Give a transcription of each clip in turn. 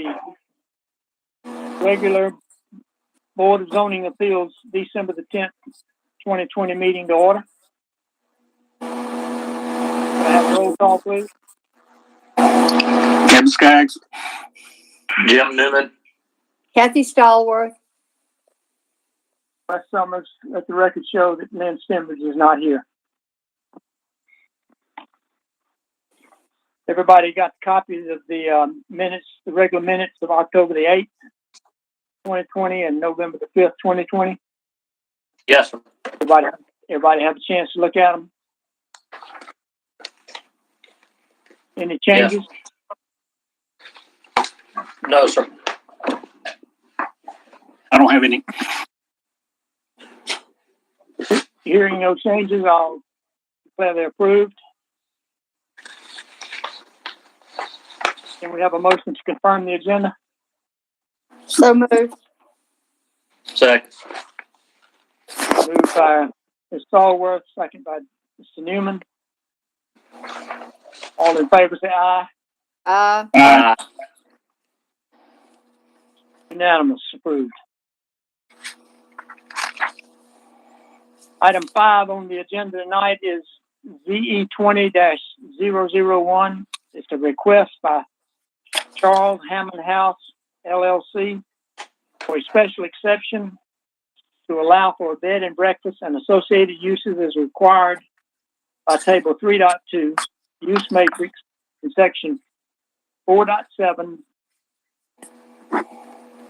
the regular Board of Zoning Appeals December the 10th, 2020 meeting to order. Can I have a roll call, please? Kevin Skaggs. Jim Newman. Kathy Stallworth. Wes Summers. Let the record show that Lynn Stembers is not here. Everybody got copies of the minutes, the regular minutes of October the 8th, 2020 and November the 5th, 2020. Yes, sir. Everybody have a chance to look at them? Any changes? Yes. No, sir. I don't have any. Hearing no changes, I'll declare they're approved. Can we have a motion to confirm the agenda? So moved. Second. Moved by Ms. Stallworth, second by Mr. Newman. All in favor say aye. Aye. Unanimous, approved. Item 5 on the agenda tonight is ZE 20-001. It's a request by Charles Hammond House, LLC, for a special exception to allow for a bed and breakfast and associated uses as required by Table 3.2, Use Matrix, in Section 4.7,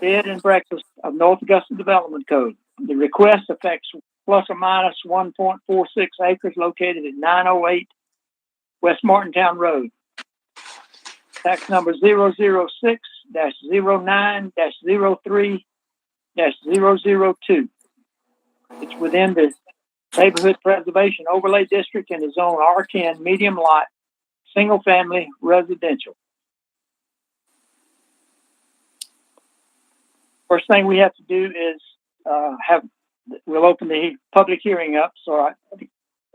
Bed and Breakfast of North Augusta Development Code. The request affects plus or minus 1.46 acres located at 908 West Martintown Road. Tax number 006-09-03-002. It's within the Neighborhood Preservation Overlay District and is zone R10 medium lot, single family residential. First thing we have to do is we'll open the public hearing up. So I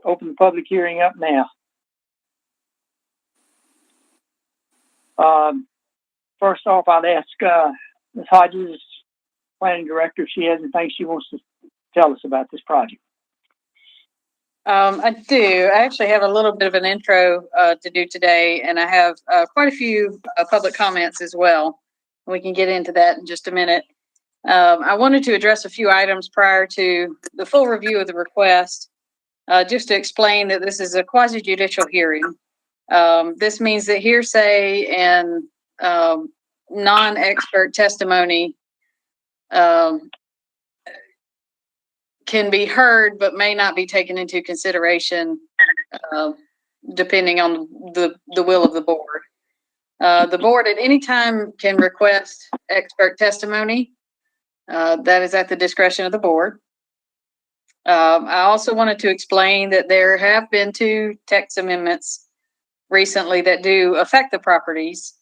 open the public hearing up now. First off, I'd ask Ms. Hodges, Planning Director, if she has anything she wants to tell us about this project. I do. I actually have a little bit of an intro to do today, and I have quite a few public comments as well. We can get into that in just a minute. I wanted to address a few items prior to the full review of the request, just to explain that this is a quasi-judicial hearing. This means that hearsay and non-expert testimony can be heard, but may not be taken into consideration, depending on the will of the board. The board at any time can request expert testimony. That is at the discretion of the board. I also wanted to explain that there have been 2 text amendments recently that do affect the properties,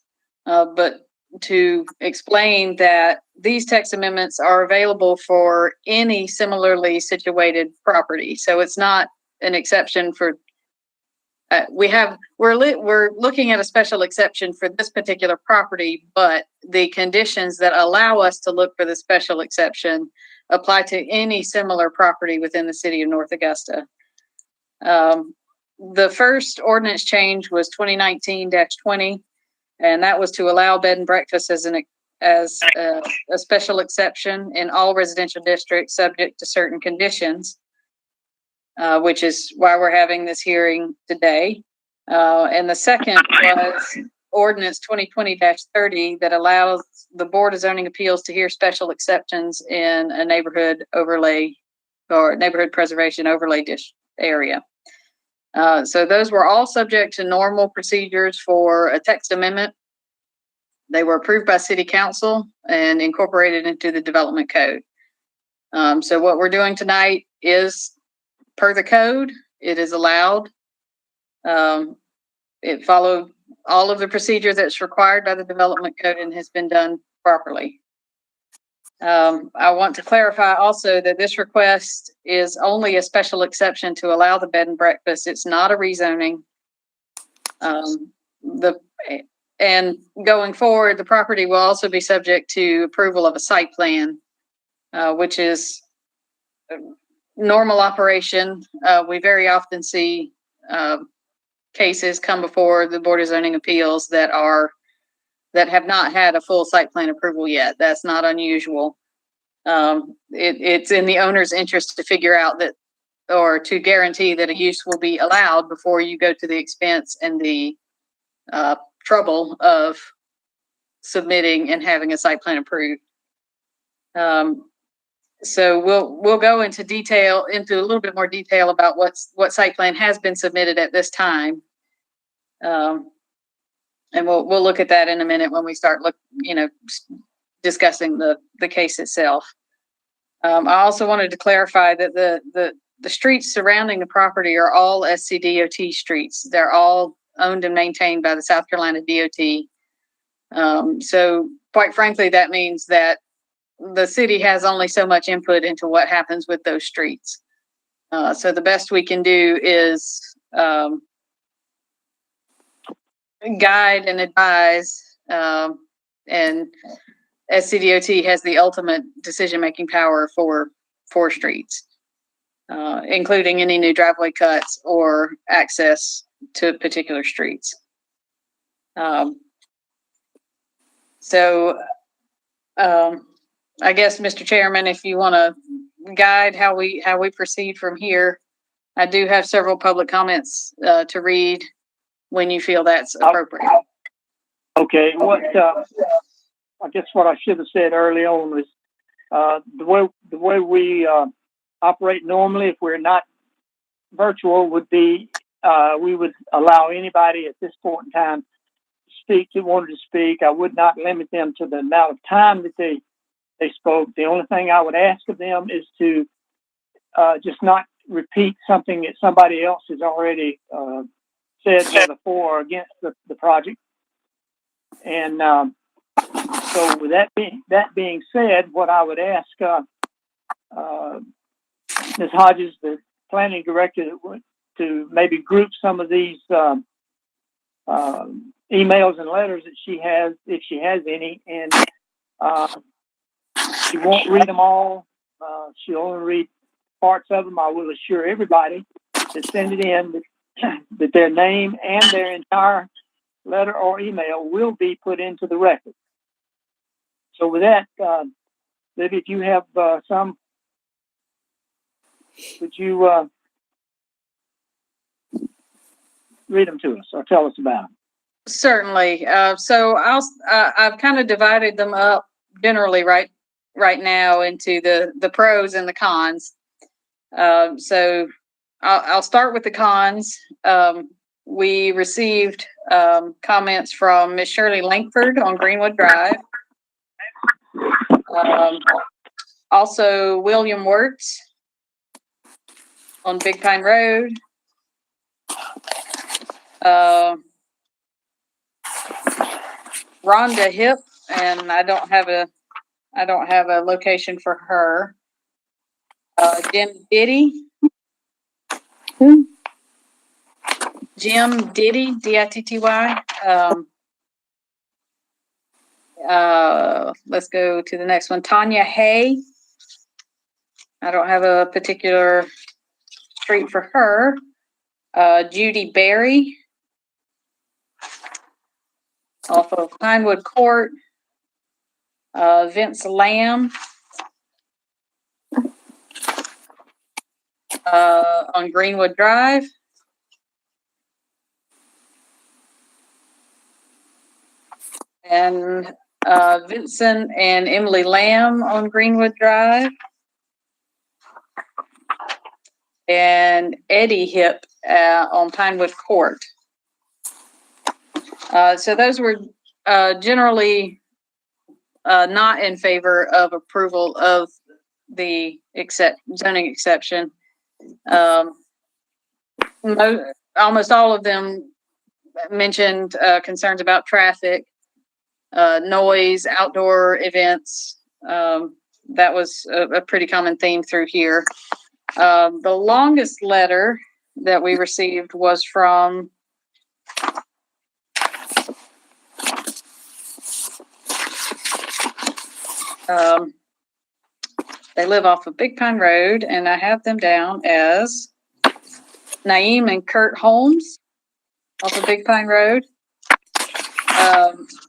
but to explain that these text amendments are available for any similarly situated property. So it's not an exception for, we're looking at a special exception for this particular property, but the conditions that allow us to look for the special exception apply to any similar property within the city of North Augusta. The first ordinance change was 2019-20. And that was to allow bed and breakfast as a special exception in all residential districts subject to certain conditions, which is why we're having this hearing today. And the second was ordinance 2020-30 that allows the Board of Zoning Appeals to hear special exceptions in a neighborhood overlay or neighborhood preservation overlay area. So those were all subject to normal procedures for a text amendment. They were approved by City Council and incorporated into the Development Code. So what we're doing tonight is per the code. It is allowed. It followed all of the procedure that's required by the Development Code and has been done properly. I want to clarify also that this request is only a special exception to allow the bed and breakfast. It's not a rezoning. And going forward, the property will also be subject to approval of a site plan, which is normal operation. We very often see cases come before the Board of Zoning Appeals that have not had a full site plan approval yet. That's not unusual. It's in the owner's interest to figure out that, or to guarantee that a use will be allowed before you go to the expense and the trouble of submitting and having a site plan approved. So we'll go into a little bit more detail about what site plan has been submitted at this time. And we'll look at that in a minute when we start discussing the case itself. I also wanted to clarify that the streets surrounding the property are all SCDOT streets. They're all owned and maintained by the South Carolina DOT. So quite frankly, that means that the city has only so much input into what happens with those streets. So the best we can do is guide and advise, and SCDOT has the ultimate decision-making power for streets, including any new driveway cuts or access to particular streets. I guess, Mr. Chairman, if you want to guide how we proceed from here, I do have several public comments to read when you feel that's appropriate. Okay. I guess what I should have said early on was the way we operate normally, if we're not virtual, would be we would allow anybody at this point in time to speak who wanted to speak. I would not limit them to the amount of time that they spoke. The only thing I would ask of them is to just not repeat something that somebody else has already said, whether for or against the project. And so with that being said, what I would ask Ms. Hodges, the planning director, to maybe group some of these emails and letters that she has, if she has any, and she won't read them all. She'll only read parts of them. I will assure everybody that send it in that their name and their entire letter or email will be put into the record. So with that, Libby, if you have some, would you read them to us or tell us about them? Certainly. So I've kind of divided them up generally right now into the pros and the cons. So I'll start with the cons. We received comments from Miss Shirley Langford on Greenwood Drive. Also William Wirtz on Big Pine Road. Rhonda Hip, and I don't have a location for her. Jim Diddy. Jim Diddy, D-I-T-T-Y. Let's go to the next one. Tanya Hay. I don't have a particular street for her. Judy Berry. Off of Pinewood Court. Vince Lamb. On Greenwood Drive. And Vincent and Emily Lamb on Greenwood Drive. And Eddie Hip on Pinewood Court. So those were generally not in favor of approval of the zoning exception. Almost all of them mentioned concerns about traffic, noise, outdoor events. That was a pretty common theme through here. The longest letter that we received was from They live off of Big Pine Road, and I have them down as Naeem and Kurt Holmes off of Big Pine Road.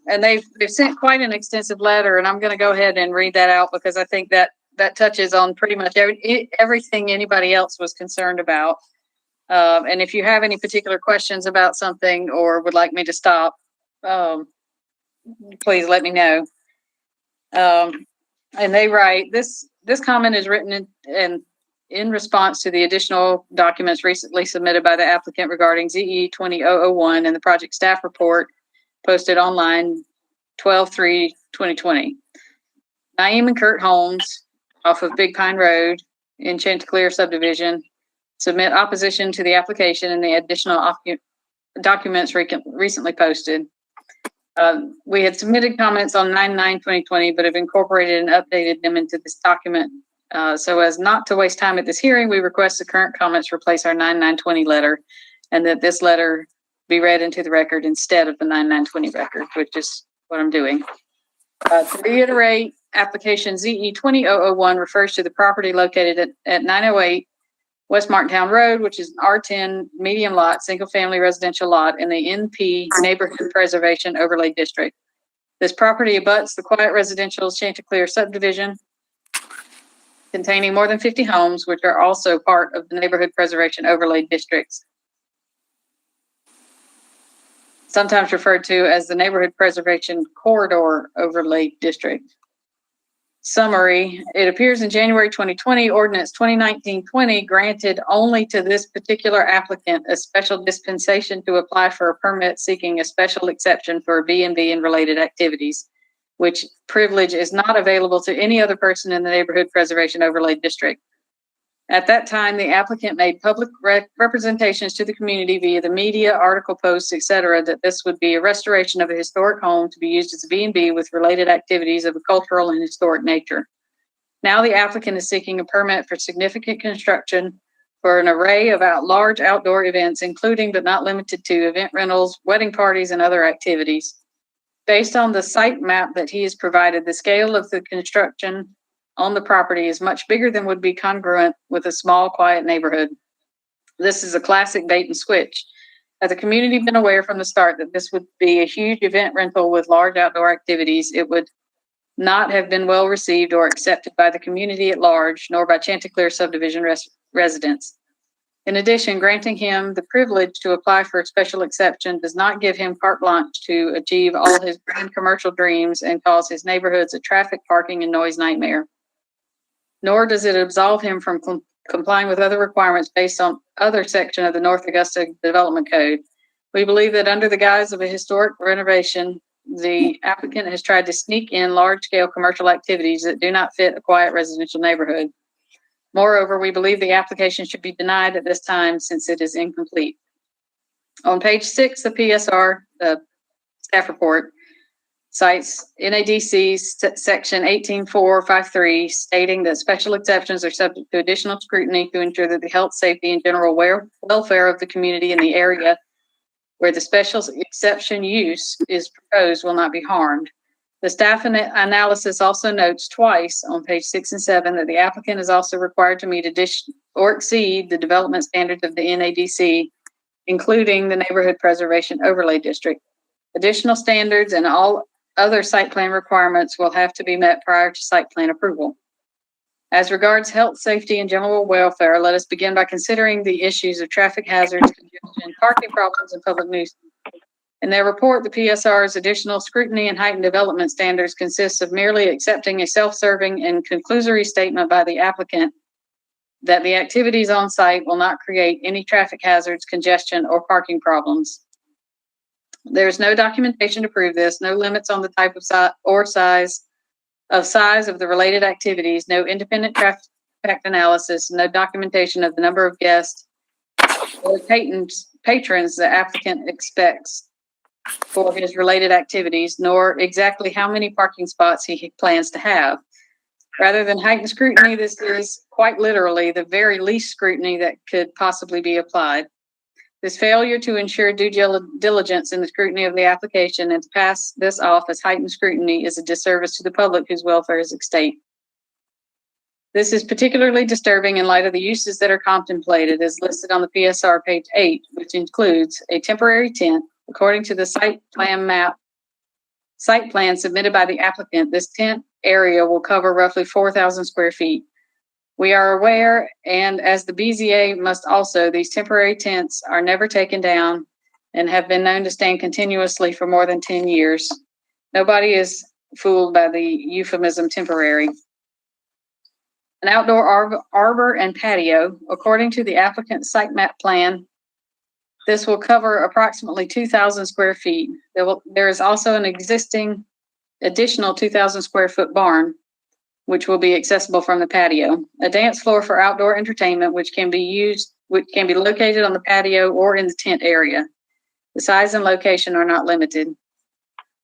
And they've sent quite an extensive letter, and I'm going to go ahead and read that out because I think that touches on pretty much everything anybody else was concerned about. And if you have any particular questions about something or would like me to stop, please let me know. And they write, this comment is written in response to the additional documents recently submitted by the applicant regarding ZE 20001 and the project staff report posted online 12/3/2020. Naeem and Kurt Holmes off of Big Pine Road in Chanticleer subdivision submit opposition to the application and the additional documents recently posted. We had submitted comments on 9/9/2020, but have incorporated and updated them into this document. So as not to waste time at this hearing, we request the current comments replace our 9/9/20 letter and that this letter be read into the record instead of the 9/9/20 record, which is what I'm doing. To reiterate, application ZE 20001 refers to the property located at 908 West Martintown Road, which is an R10 medium lot, single family residential lot in the NP Neighborhood Preservation Overlay District. This property abuts the quiet residential Chanticleer subdivision containing more than 50 homes, which are also part of the Neighborhood Preservation Overlay Districts, sometimes referred to as the Neighborhood Preservation Corridor Overlay District. Summary, it appears in January 2020, Ordinance 2019-20 granted only to this particular applicant a special dispensation to apply for a permit seeking a special exception for B&B and related activities, which privilege is not available to any other person in the Neighborhood Preservation Overlay District. At that time, the applicant made public representations to the community via the media, article posts, etc., that this would be a restoration of a historic home to be used as a B&B with related activities of a cultural and historic nature. Now the applicant is seeking a permit for significant construction for an array of large outdoor events, including but not limited to event rentals, wedding parties, and other activities. Based on the site map that he has provided, the scale of the construction on the property is much bigger than would be congruent with a small, quiet neighborhood. This is a classic bait and switch. Had the community been aware from the start that this would be a huge event rental with large outdoor activities, it would not have been well received or accepted by the community at large, nor by Chanticleer subdivision residents. In addition, granting him the privilege to apply for a special exception does not give him carte blanche to achieve all his grand commercial dreams and cause his neighborhoods a traffic, parking, and noise nightmare. Nor does it absolve him from complying with other requirements based on other section of the North Augusta Development Code. We believe that under the guise of a historic renovation, the applicant has tried to sneak in large-scale commercial activities that do not fit a quiet residential neighborhood. Moreover, we believe the application should be denied at this time since it is incomplete. On page 6 of PSR, the staff report, cites NADC's section 18453 stating that special exceptions are subject to additional scrutiny to ensure that the health, safety, and general welfare of the community in the area where the special exception use is proposed will not be harmed. The staff analysis also notes twice on page 6 and 7 that the applicant is also required to meet or exceed the development standards of the NADC, including the Neighborhood Preservation Overlay District. Additional standards and all other site plan requirements will have to be met prior to site plan approval. As regards health, safety, and general welfare, let us begin by considering the issues of traffic hazards, congestion, parking problems, and public nuisance. In their report, the PSR's additional scrutiny and heightened development standards consists of merely accepting a self-serving and conclusory statement by the applicant that the activities on site will not create any traffic hazards, congestion, or parking problems. There is no documentation to prove this, no limits on the type of size of the related activities, no independent traffic impact analysis, no documentation of the number of guests or patrons the applicant expects for his related activities, nor exactly how many parking spots he plans to have. Rather than heightened scrutiny, this is quite literally the very least scrutiny that could possibly be applied. This failure to ensure due diligence in the scrutiny of the application and to pass this off as heightened scrutiny is a disservice to the public whose welfare is at stake. This is particularly disturbing in light of the uses that are contemplated as listed on the PSR page 8, which includes a temporary tent. According to the site plan submitted by the applicant, this tent area will cover roughly 4,000 square feet. We are aware, and as the BZA must also, these temporary tents are never taken down and have been known to stand continuously for more than 10 years. Nobody is fooled by the euphemism temporary. An outdoor arbor and patio, according to the applicant's site map plan, this will cover approximately 2,000 square feet. There is also an existing additional 2,000 square foot barn, which will be accessible from the patio. A dance floor for outdoor entertainment, which can be located on the patio or in the tent area. The size and location are not limited.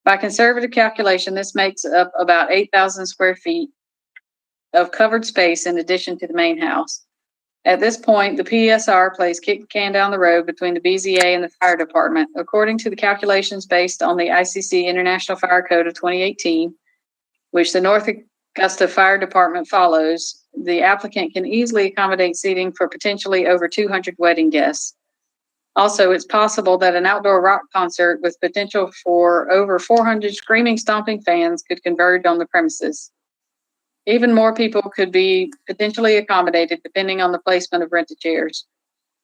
By conservative calculation, this makes up about 8,000 square feet of covered space in addition to the main house. At this point, the PSR plays kick the can down the road between the BZA and the fire department. According to the calculations based on the ICC International Fire Code of 2018, which the North Augusta Fire Department follows, the applicant can easily accommodate seating for potentially over 200 wedding guests. Also, it's possible that an outdoor rock concert with potential for over 400 screaming, stomping fans could converge on the premises. Even more people could be potentially accommodated depending on the placement of rented chairs.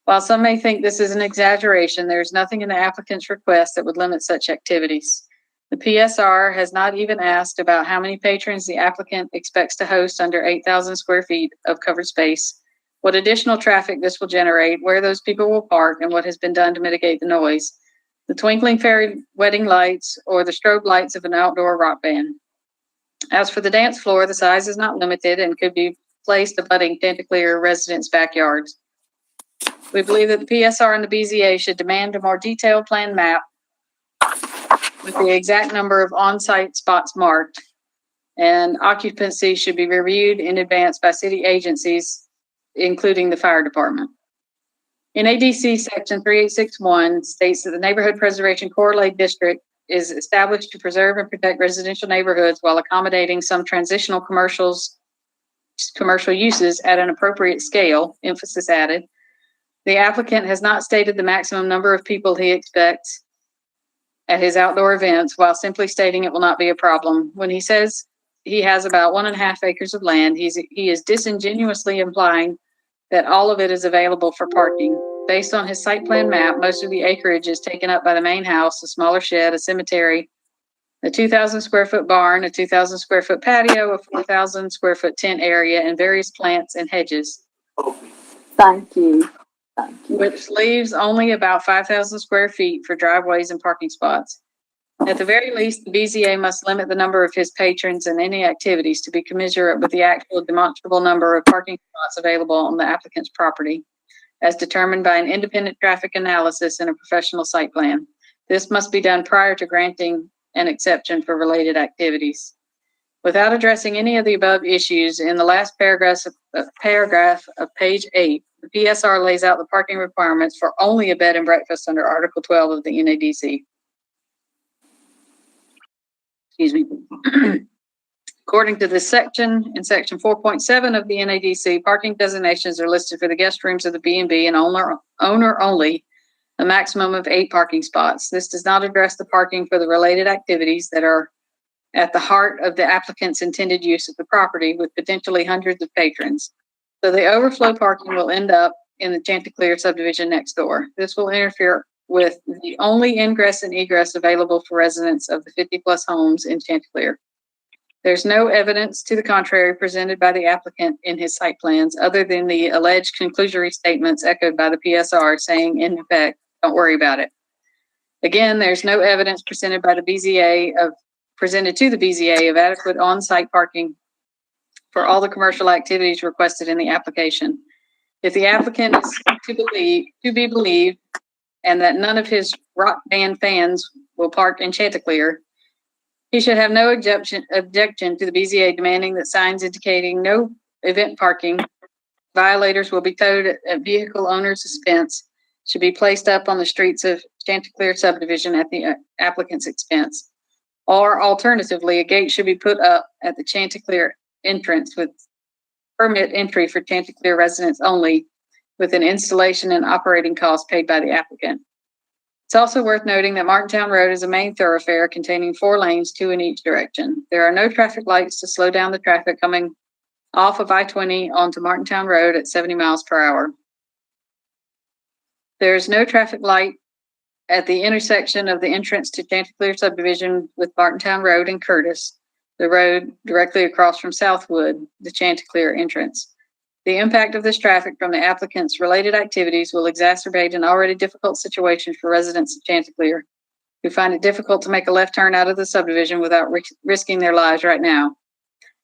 While some may think this is an exaggeration, there is nothing in the applicant's request that would limit such activities. The PSR has not even asked about how many patrons the applicant expects to host under 8,000 square feet of covered space, what additional traffic this will generate, where those people will park, and what has been done to mitigate the noise, the twinkling fairy wedding lights, or the strobe lights of an outdoor rock band. As for the dance floor, the size is not limited and could be placed abutting Chanticleer residents' backyards. We believe that the PSR and the BZA should demand a more detailed plan map with the exact number of on-site spots marked, and occupancy should be reviewed in advance by city agencies, including the fire department. NADC Section 3861 states that the Neighborhood Preservation Correlated District is established to preserve and protect residential neighborhoods while accommodating some transitional commercial uses at an appropriate scale, emphasis added. The applicant has not stated the maximum number of people he expects at his outdoor events, while simply stating it will not be a problem. When he says he has about 1.5 acres of land, he is disingenuously implying that all of it is available for parking. Based on his site plan map, most of the acreage is taken up by the main house, a smaller shed, a cemetery, a 2,000 square foot barn, a 2,000 square foot patio, a 4,000 square foot tent area, and various plants and hedges. Thank you. Which leaves only about 5,000 square feet for driveways and parking spots. At the very least, the BZA must limit the number of his patrons and any activities to be commensurate with the actual demonstrable number of parking spots available on the applicant's property, as determined by an independent traffic analysis and a professional site plan. This must be done prior to granting an exception for related activities. Without addressing any of the above issues, in the last paragraph of page 8, the PSR lays out the parking requirements for only a bed and breakfast under Article 12 of the NADC. Excuse me. According to this section, in section 4.7 of the NADC, parking designations are listed for the guest rooms of the B&B and owner only, a maximum of 8 parking spots. This does not address the parking for the related activities that are at the heart of the applicant's intended use of the property, with potentially hundreds of patrons. So the overflow parking will end up in the Chanticleer subdivision next door. This will interfere with the only ingress and egress available for residents of the 50-plus homes in Chanticleer. There's no evidence to the contrary presented by the applicant in his site plans, other than the alleged conclusory statements echoed by the PSR saying, in effect, don't worry about it. Again, there's no evidence presented to the BZA of adequate on-site parking for all the commercial activities requested in the application. If the applicant is to be believed, and that none of his rock band fans will park in Chanticleer, he should have no objection to the BZA demanding that signs indicating no event parking violators will be towed at vehicle owners' expense should be placed up on the streets of Chanticleer subdivision at the applicant's expense. Or alternatively, a gate should be put up at the Chanticleer entrance with permit entry for Chanticleer residents only, with an installation and operating cost paid by the applicant. It's also worth noting that Martintown Road is a main thoroughfare containing 4 lanes, 2 in each direction. There are no traffic lights to slow down the traffic coming off of I-20 onto Martintown Road at 70 miles per hour. There's no traffic light at the intersection of the entrance to Chanticleer subdivision with Martintown Road and Curtis, the road directly across from Southwood, the Chanticleer entrance. The impact of this traffic from the applicant's related activities will exacerbate an already difficult situation for residents of Chanticleer, who find it difficult to make a left turn out of the subdivision without risking their lives right now.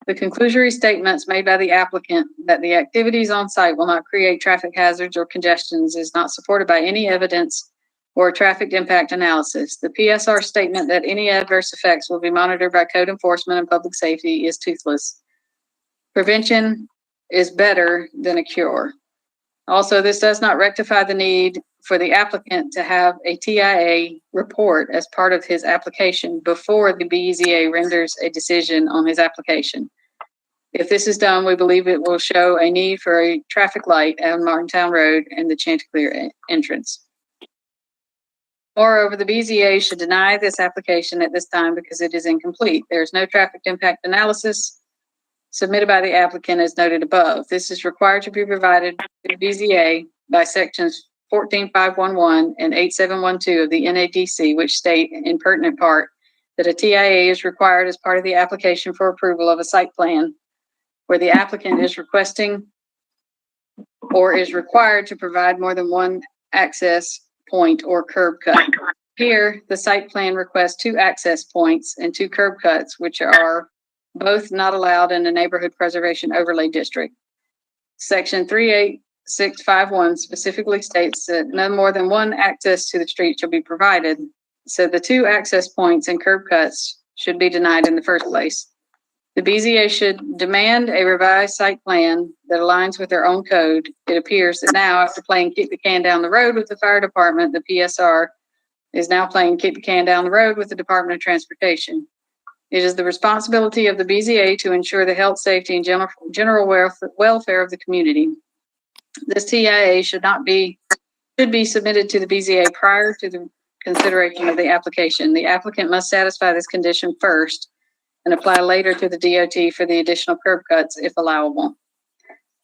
The conclusory statements made by the applicant that the activities on site will not create traffic hazards or congestions is not supported by any evidence or traffic impact analysis. The PSR statement that any adverse effects will be monitored by code enforcement and public safety is toothless. Prevention is better than a cure. Also, this does not rectify the need for the applicant to have a TIA report as part of his application before the BZA renders a decision on his application. If this is done, we believe it will show a need for a traffic light on Martintown Road and the Chanticleer entrance. Moreover, the BZA should deny this application at this time because it is incomplete. There is no traffic impact analysis submitted by the applicant as noted above. This is required to be provided to the BZA by sections 14511 and 8712 of the NADC, which state in pertinent part that a TIA is required as part of the application for approval of a site plan where the applicant is requesting or is required to provide more than one access point or curb cut. Here, the site plan requests 2 access points and 2 curb cuts, which are both not allowed in the neighborhood preservation overlay district. Section 38651 specifically states that no more than 1 access to the street shall be provided, so the 2 access points and curb cuts should be denied in the first place. The BZA should demand a revised site plan that aligns with their own code. It appears that now, after playing kick the can down the road with the fire department, the PSR is now playing kick the can down the road with the Department of Transportation. It is the responsibility of the BZA to ensure the health, safety, and general welfare of the community. This TIA should be submitted to the BZA prior to the consideration of the application. The applicant must satisfy this condition first and apply later to the DOT for the additional curb cuts if allowable.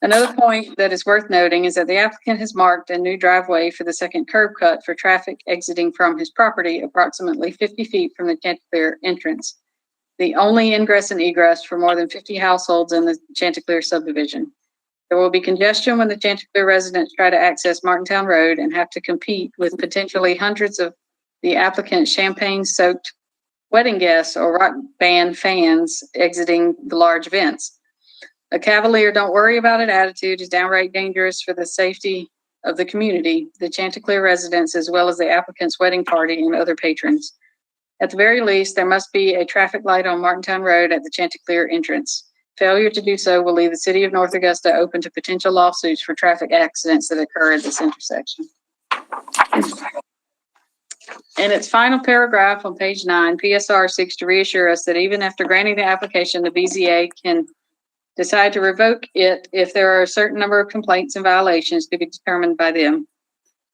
Another point that is worth noting is that the applicant has marked a new driveway for the second curb cut for traffic exiting from his property approximately 50 feet from the Chanticleer entrance, the only ingress and egress for more than 50 households in the Chanticleer subdivision. There will be congestion when the Chanticleer residents try to access Martintown Road and have to compete with potentially hundreds of the applicant's champagne-soaked wedding guests or rock band fans exiting the large events. A cavalier don't worry about it attitude is downright dangerous for the safety of the community, the Chanticleer residents, as well as the applicant's wedding party and other patrons. At the very least, there must be a traffic light on Martintown Road at the Chanticleer entrance. Failure to do so will leave the city of North Augusta open to potential lawsuits for traffic accidents that occur at this intersection. In its final paragraph on page 9, PSR seeks to reassure us that even after granting the application, the BZA can decide to revoke it if there are a certain number of complaints and violations to be determined by them.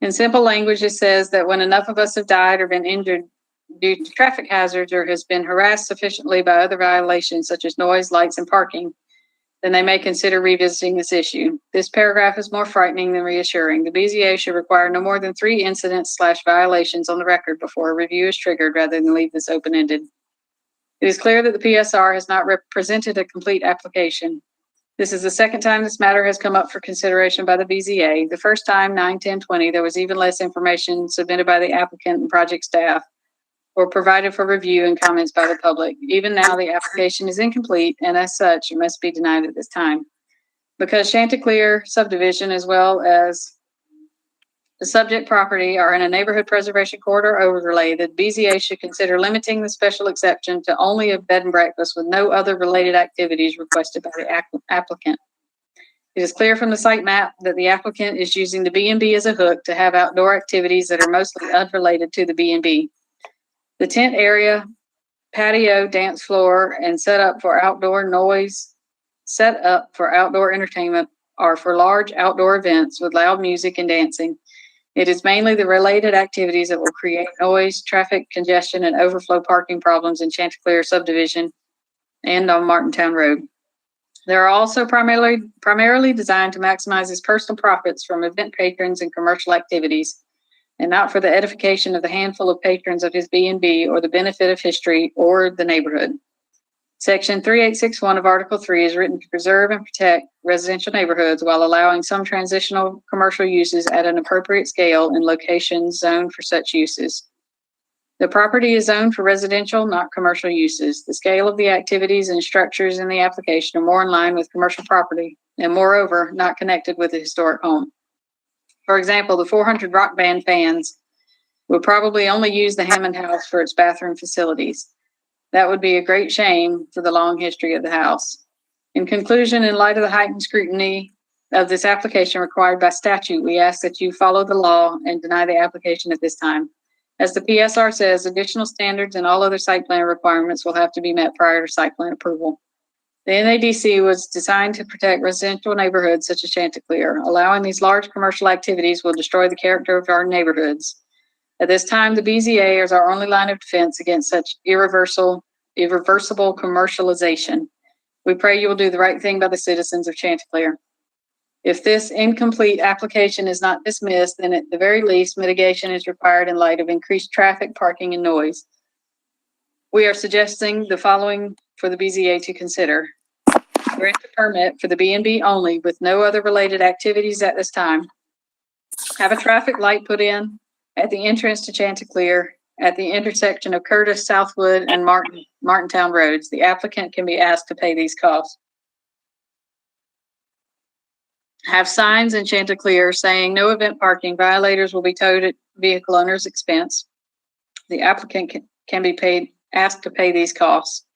In simple language, it says that when enough of us have died or been injured due to traffic hazards or has been harassed sufficiently by other violations such as noise, lights, and parking, then they may consider revisiting this issue. This paragraph is more frightening than reassuring. The BZA should require no more than 3 incidents/violations on the record before a review is triggered rather than leave this open-ended. It is clear that the PSR has not presented a complete application. This is the second time this matter has come up for consideration by the BZA. The first time, 9/10/20, there was even less information submitted by the applicant and project staff or provided for review and comments by the public. Even now, the application is incomplete, and as such, it must be denied at this time. Because Chanticleer subdivision, as well as the subject property, are in a neighborhood preservation corridor overlay, the BZA should consider limiting the special exception to only a bed and breakfast with no other related activities requested by the applicant. It is clear from the site map that the applicant is using the B&B as a hook to have outdoor activities that are mostly unrelated to the B&B. The tent area, patio, dance floor, and set up for outdoor entertainment are for large outdoor events with loud music and dancing. It is mainly the related activities that will create noise, traffic congestion, and overflow parking problems in Chanticleer subdivision and on Martintown Road. They are also primarily designed to maximize his personal profits from event patrons and commercial activities, and not for the edification of the handful of patrons of his B&B or the benefit of history or the neighborhood. Section 3861 of Article 3 is written to preserve and protect residential neighborhoods while allowing some transitional commercial uses at an appropriate scale in locations zoned for such uses. The property is zoned for residential, not commercial uses. The scale of the activities and structures in the application are more in line with commercial property and, moreover, not connected with a historic home. For example, the 400 Rock Band fans would probably only use the Hammond House for its bathroom facilities. That would be a great shame for the long history of the house. In conclusion, in light of the heightened scrutiny of this application required by statute, we ask that you follow the law and deny the application at this time. As the PSR says, additional standards and all other site plan requirements will have to be met prior to site plan approval. The NADC was designed to protect residential neighborhoods such as Chanticleer. Allowing these large commercial activities will destroy the character of our neighborhoods. At this time, the BZA is our only line of defense against such irreversible commercialization. We pray you will do the right thing by the citizens of Chanticleer. If this incomplete application is not dismissed, then at the very least, mitigation is required in light of increased traffic, parking, and noise. We are suggesting the following for the BZA to consider. Grant a permit for the B&B only with no other related activities at this time. Have a traffic light put in at the entrance to Chanticleer at the intersection of Curtis, Southwood, and Martintown Roads. The applicant can be asked to pay these costs. Have signs in Chanticleer saying no event parking. Violators will be towed at vehicle owner's expense. The applicant can be asked to pay these costs.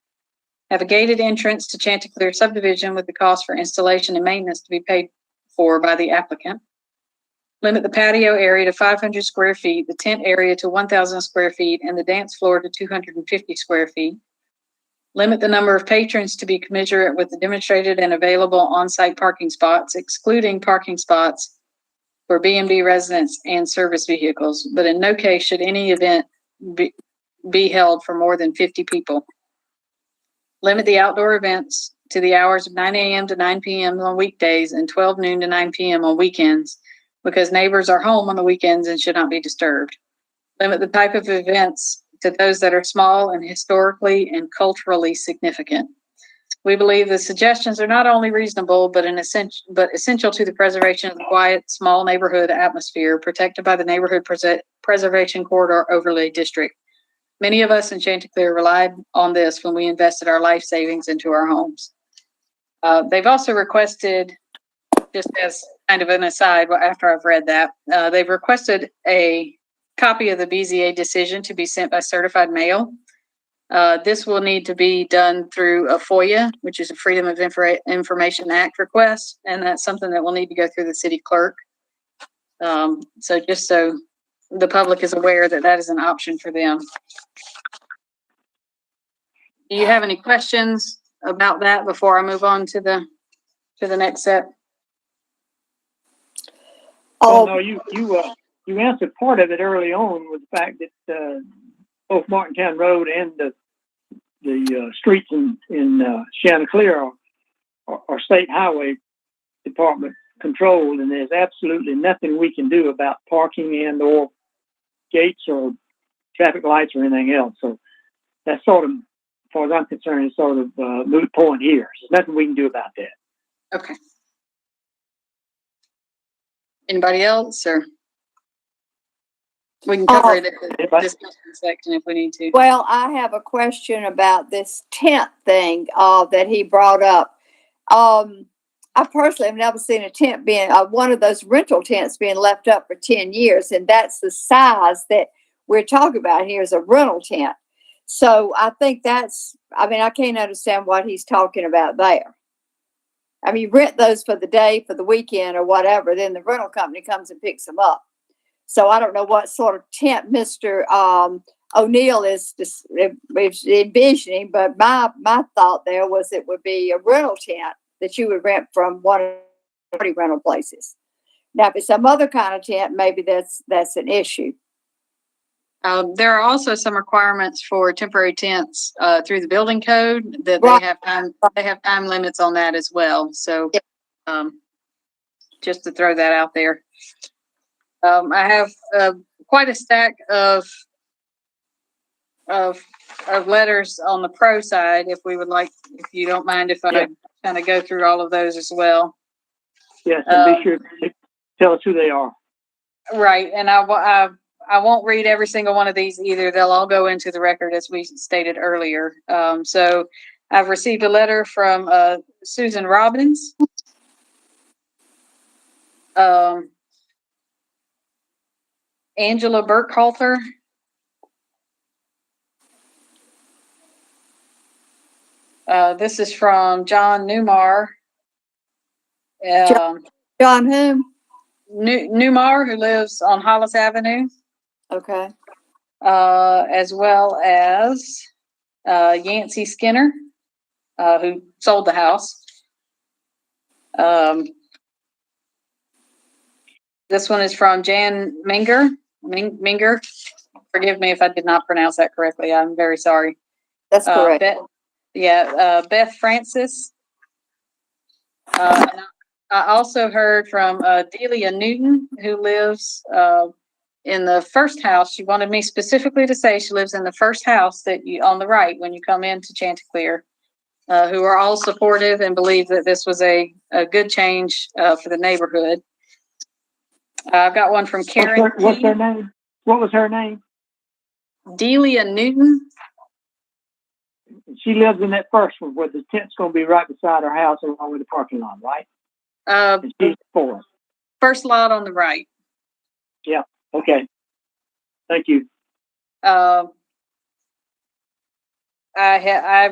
Have a gated entrance to Chanticleer subdivision with the cost for installation and maintenance to be paid for by the applicant. Limit the patio area to 500 square feet, the tent area to 1,000 square feet, and the dance floor to 250 square feet. Limit the number of patrons to be commensurate with the demonstrated and available on-site parking spots, excluding parking spots for B&B residents and service vehicles, but in no case should any event be held for more than 50 people. Limit the outdoor events to the hours of 9 a.m. to 9 p.m. on weekdays and 12 noon to 9 p.m. on weekends, because neighbors are home on the weekends and should not be disturbed. Limit the type of events to those that are small and historically and culturally significant. We believe the suggestions are not only reasonable, but essential to the preservation of the quiet, small neighborhood atmosphere protected by the Neighborhood Preservation Corridor Overlay District. Many of us in Chanticleer relied on this when we invested our life savings into our homes. They've also requested, just as kind of an aside, after I've read that, they've requested a copy of the BZA decision to be sent by certified mail. This will need to be done through a FOIA, which is a Freedom of Information Act request, and that's something that will need to go through the city clerk. So just so the public is aware that that is an option for them. Do you have any questions about that before I move on to the next set? Well, no, you answered part of it early on with the fact that both Martintown Road and the streets in Chanticleer are state highway department controlled, and there's absolutely nothing we can do about parking and or gates or traffic lights or anything else. So that's sort of, as far as I'm concerned, is sort of moot point here. There's nothing we can do about that. Okay. Anybody else, or we can cover it at the discussion section if we need to. Well, I have a question about this tent thing that he brought up. I personally have never seen a tent being one of those rental tents being left up for 10 years, and that's the size that we're talking about here is a rental tent. So I think I can't understand what he's talking about there. I mean, you rent those for the day, for the weekend or whatever, then the rental company comes and picks them up. So I don't know what sort of tent Mr. O'Neill is envisioning, but my thought there was it would be a rental tent that you would rent from one of the rental places. Now, if it's some other kind of tent, maybe that's an issue. There are also some requirements for temporary tents through the building code that Right. they have time limits on that as well. So just to throw that out there. I have quite a stack of letters on the pro side. If you don't mind, if I kind of go through all of those as well. Yes, and be sure to tell us who they are. Right, and I won't read every single one of these either. They'll all go into the record as we stated earlier. So I've received a letter from Susan Robbins. Angela Burkhalter. This is from John Newmar. John whom? Newmar, who lives on Hollis Avenue. Okay. As well as Yancey Skinner, who sold the house. This one is from Jan Minger. Minger. Forgive me if I did not pronounce that correctly. I'm very sorry. That's correct. Beth Francis. And I also heard from Delia Newton, who lives in the first house. She wanted me specifically to say she lives in the first house on the right when you come into Chanticleer, who are all supportive and believe that this was a good change for the neighborhood. I've got one from Karen. What's her name? What was her name? Delia Newton. She lives in that first one where the tent's going to be right beside her house along with the parking lot, right? And she's for us. First lot on the right. Yeah. Okay. Thank you. I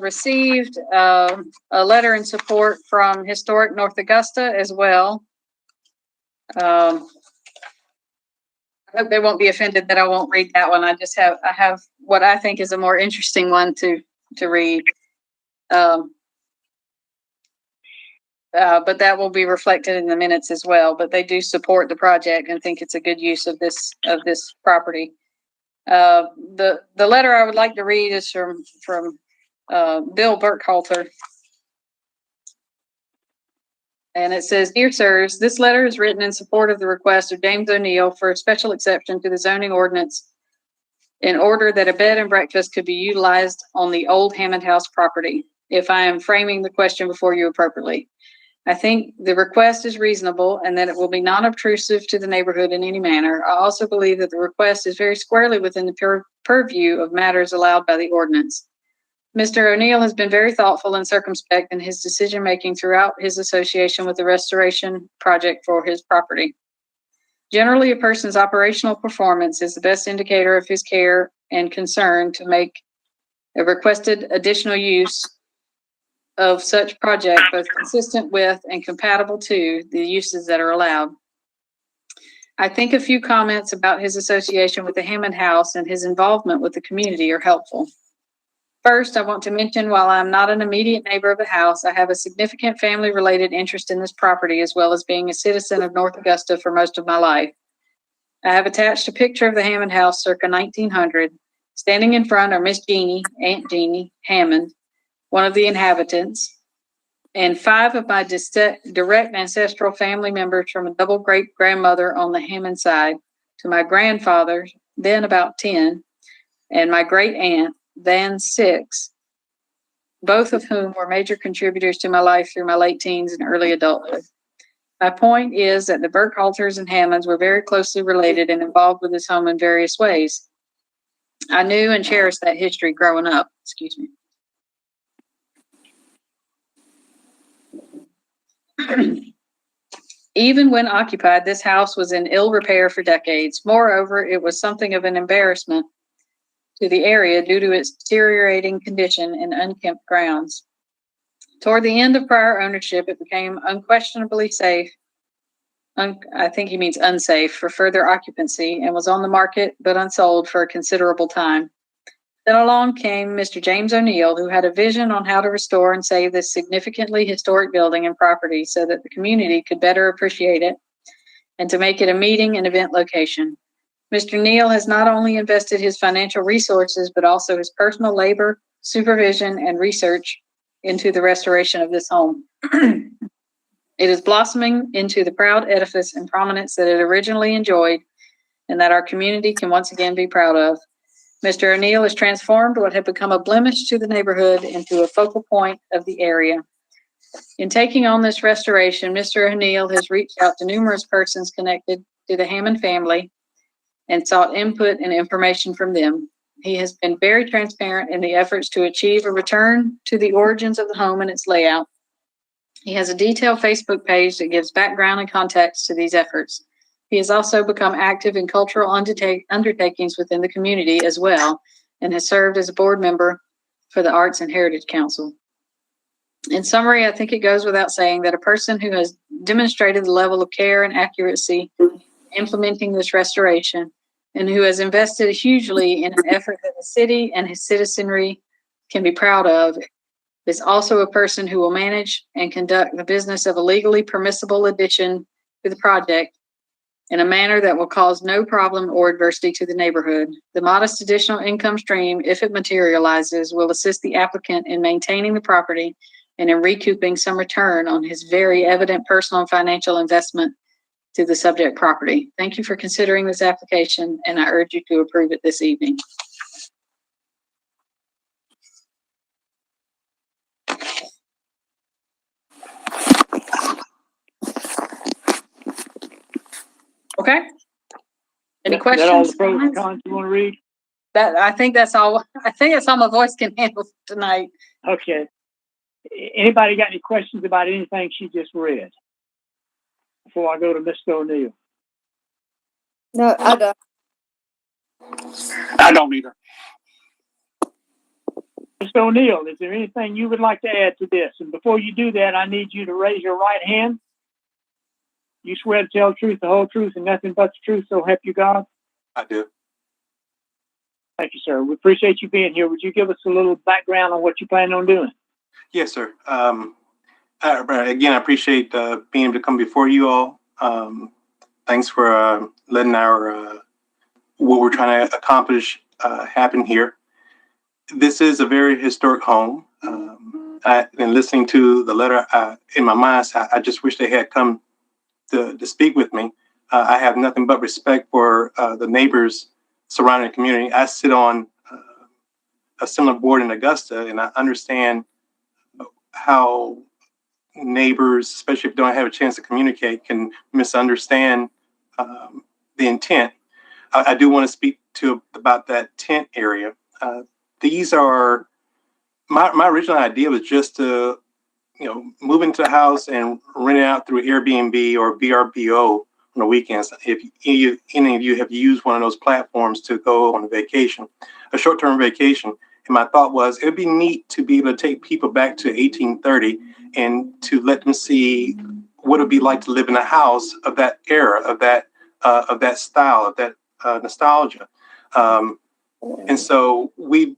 received a letter in support from Historic North Augusta as well. I hope they won't be offended that I won't read that one. I have what I think is a more interesting one to read. But that will be reflected in the minutes as well. But they do support the project and think it's a good use of this property. The letter I would like to read is from Bill Burkhalter. And it says, "Dear sirs, this letter is written in support of the request of James O'Neill for a special exception to the zoning ordinance in order that a bed and breakfast could be utilized on the old Hammond House property, if I am framing the question before you appropriately. I think the request is reasonable and that it will be non-obtrusive to the neighborhood in any manner. I also believe that the request is very squarely within the purview of matters allowed by the ordinance. Mr. O'Neill has been very thoughtful and circumspect in his decision-making throughout his association with the restoration project for his property. Generally, a person's operational performance is the best indicator of his care and concern to make a requested additional use of such project both consistent with and compatible to the uses that are allowed. I think a few comments about his association with the Hammond House and his involvement with the community are helpful. First, I want to mention while I'm not an immediate neighbor of the house, I have a significant family-related interest in this property as well as being a citizen of North Augusta for most of my life. I have attached a picture of the Hammond House circa 1900. Standing in front are Miss Jeannie, Aunt Jeannie Hammond, one of the inhabitants, and 5 of my direct ancestral family members from a double great-grandmother on the Hammond side to my grandfather, then about 10, and my great-aunt, then 6, both of whom were major contributors to my life through my late teens and early adulthood. My point is that the Burkhalters and Hammonds were very closely related and involved with this home in various ways. I knew and cherished that history growing up. Excuse me. Even when occupied, this house was in ill repair for decades. Moreover, it was something of an embarrassment to the area due to its deteriorating condition and unkempt grounds. Toward the end of prior ownership, it became unquestionably safe. I think he means unsafe for further occupancy and was on the market but unsold for a considerable time. Then along came Mr. James O'Neill, who had a vision on how to restore and save this significantly historic building and property so that the community could better appreciate it and to make it a meeting and event location. Mr. Neal has not only invested his financial resources, but also his personal labor, supervision, and research into the restoration of this home. It is blossoming into the proud edifice and prominence that it originally enjoyed and that our community can once again be proud of. Mr. O'Neill has transformed what had become a blemish to the neighborhood into a focal point of the area. In taking on this restoration, Mr. O'Neill has reached out to numerous persons connected to the Hammond family and sought input and information from them. He has been very transparent in the efforts to achieve a return to the origins of the home and its layout. He has a detailed Facebook page that gives background and context to these efforts. He has also become active in cultural undertakings within the community as well, and has served as a board member for the Arts and Heritage Council. In summary, I think it goes without saying that a person who has demonstrated the level of care and accuracy in implementing this restoration, and who has invested hugely in an effort that the city and his citizenry can be proud of, is also a person who will manage and conduct the business of a legally permissible addition to the project in a manner that will cause no problem or adversity to the neighborhood. The modest additional income stream, if it materializes, will assist the applicant in maintaining the property and in recouping some return on his very evident personal and financial investment to the subject property. Thank you for considering this application, and I urge you to approve it this evening. Okay. Any questions? Is that all the pros and cons you want to read? I think that's all. I think that's all my voice can handle tonight. Okay. Anybody got any questions about anything she just read before I go to Mr. O'Neill? No, I don't. I don't either. Mr. O'Neill, is there anything you would like to add to this? And before you do that, I need you to raise your right hand. You swear to tell the truth, the whole truth, and nothing but the truth, so help you God? I do. Thank you, sir. We appreciate you being here. Would you give us a little background on what you plan on doing? Yes, sir. Again, I appreciate being able to come before you all. Thanks for letting our what we're trying to accomplish happen here. This is a very historic home. And listening to the letter in my mind, I just wish they had come to speak with me. I have nothing but respect for the neighbors surrounding the community. I sit on a similar board in Augusta, and I understand how neighbors, especially if they don't have a chance to communicate, can misunderstand the intent. I do want to speak to about that tent area. These are my original idea was just to, move into the house and rent it out through Airbnb or VRBO on the weekends. If any of you have used one of those platforms to go on a vacation, a short-term vacation, and my thought was it would be neat to be able to take people back to 1830 and to let them see what it would be like to live in a house of that era, of that style, of that nostalgia. And so we've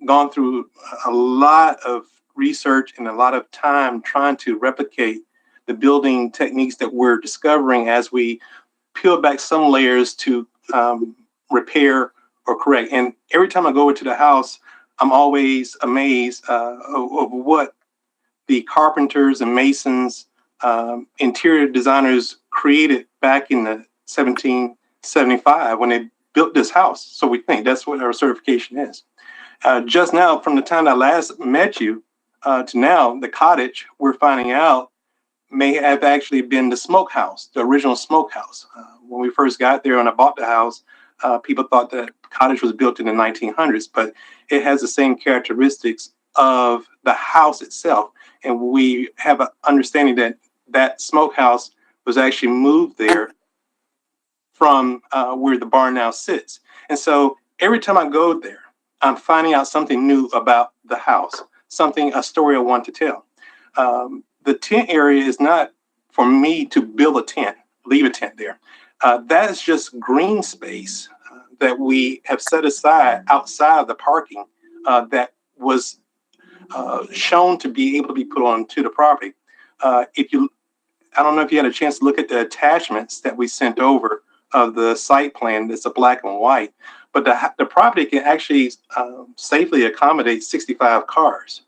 gone through a lot of research and a lot of time trying to replicate the building techniques that we're discovering as we peel back some layers to repair or correct. And every time I go into the house, I'm always amazed of what the carpenters and masons, interior designers created back in the 1775 when they built this house. So we think that's what our certification is. Just now, from the time I last met you to now, the cottage we're finding out may have actually been the smokehouse, the original smokehouse. When we first got there and I bought the house, people thought that cottage was built in the 1900s, but it has the same characteristics of the house itself. And we have an understanding that that smokehouse was actually moved there from where the barn now sits. And so every time I go there, I'm finding out something new about the house, a story I want to tell. The tent area is not for me to build a tent, leave a tent there. That is just green space that we have set aside outside of the parking that was shown to be able to be put onto the property. I don't know if you had a chance to look at the attachments that we sent over of the site plan. That's a black and white, but the property can actually safely accommodate 65 cars.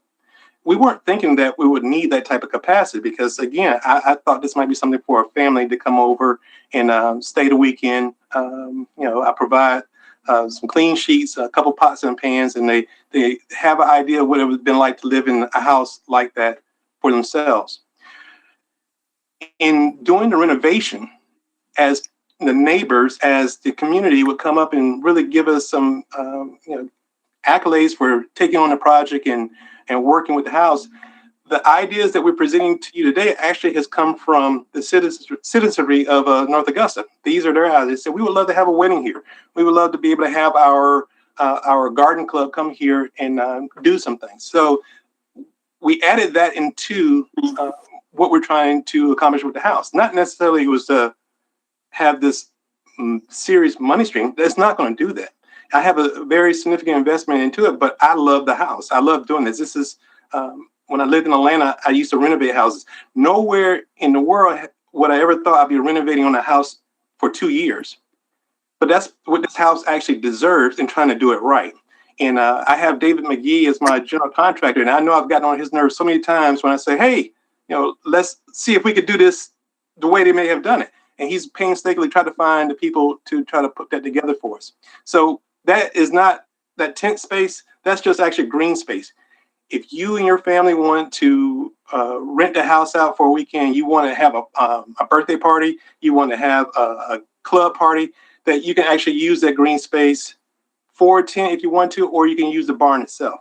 We weren't thinking that we would need that type of capacity because, again, I thought this might be something for a family to come over and stay the weekend. I provide some clean sheets, a couple pots and pans, and they have an idea of what it would have been like to live in a house like that for themselves. In doing the renovation, as the neighbors, as the community would come up and really give us some accolades for taking on the project and working with the house, the ideas that we're presenting to you today actually has come from the citizenry of North Augusta. These are their ideas. They said, we would love to have a wedding here. We would love to be able to have our garden club come here and do some things. So we added that into what we're trying to accomplish with the house. Not necessarily it was to have this serious money stream. That's not going to do that. I have a very significant investment into it, but I love the house. I love doing this. This is when I lived in Atlanta, I used to renovate houses. Nowhere in the world would I ever thought I'd be renovating on a house for 2 years. But that's what this house actually deserves in trying to do it right. And I have David McGee as my general contractor, and I know I've gotten on his nerves so many times when I say, hey, let's see if we could do this the way they may have done it. And he's painstakingly tried to find the people to try to put that together for us. So that is not that tent space. That's just actually green space. If you and your family want to rent the house out for a weekend, you want to have a birthday party, you want to have a club party, that you can actually use that green space for a tent if you want to, or you can use the barn itself.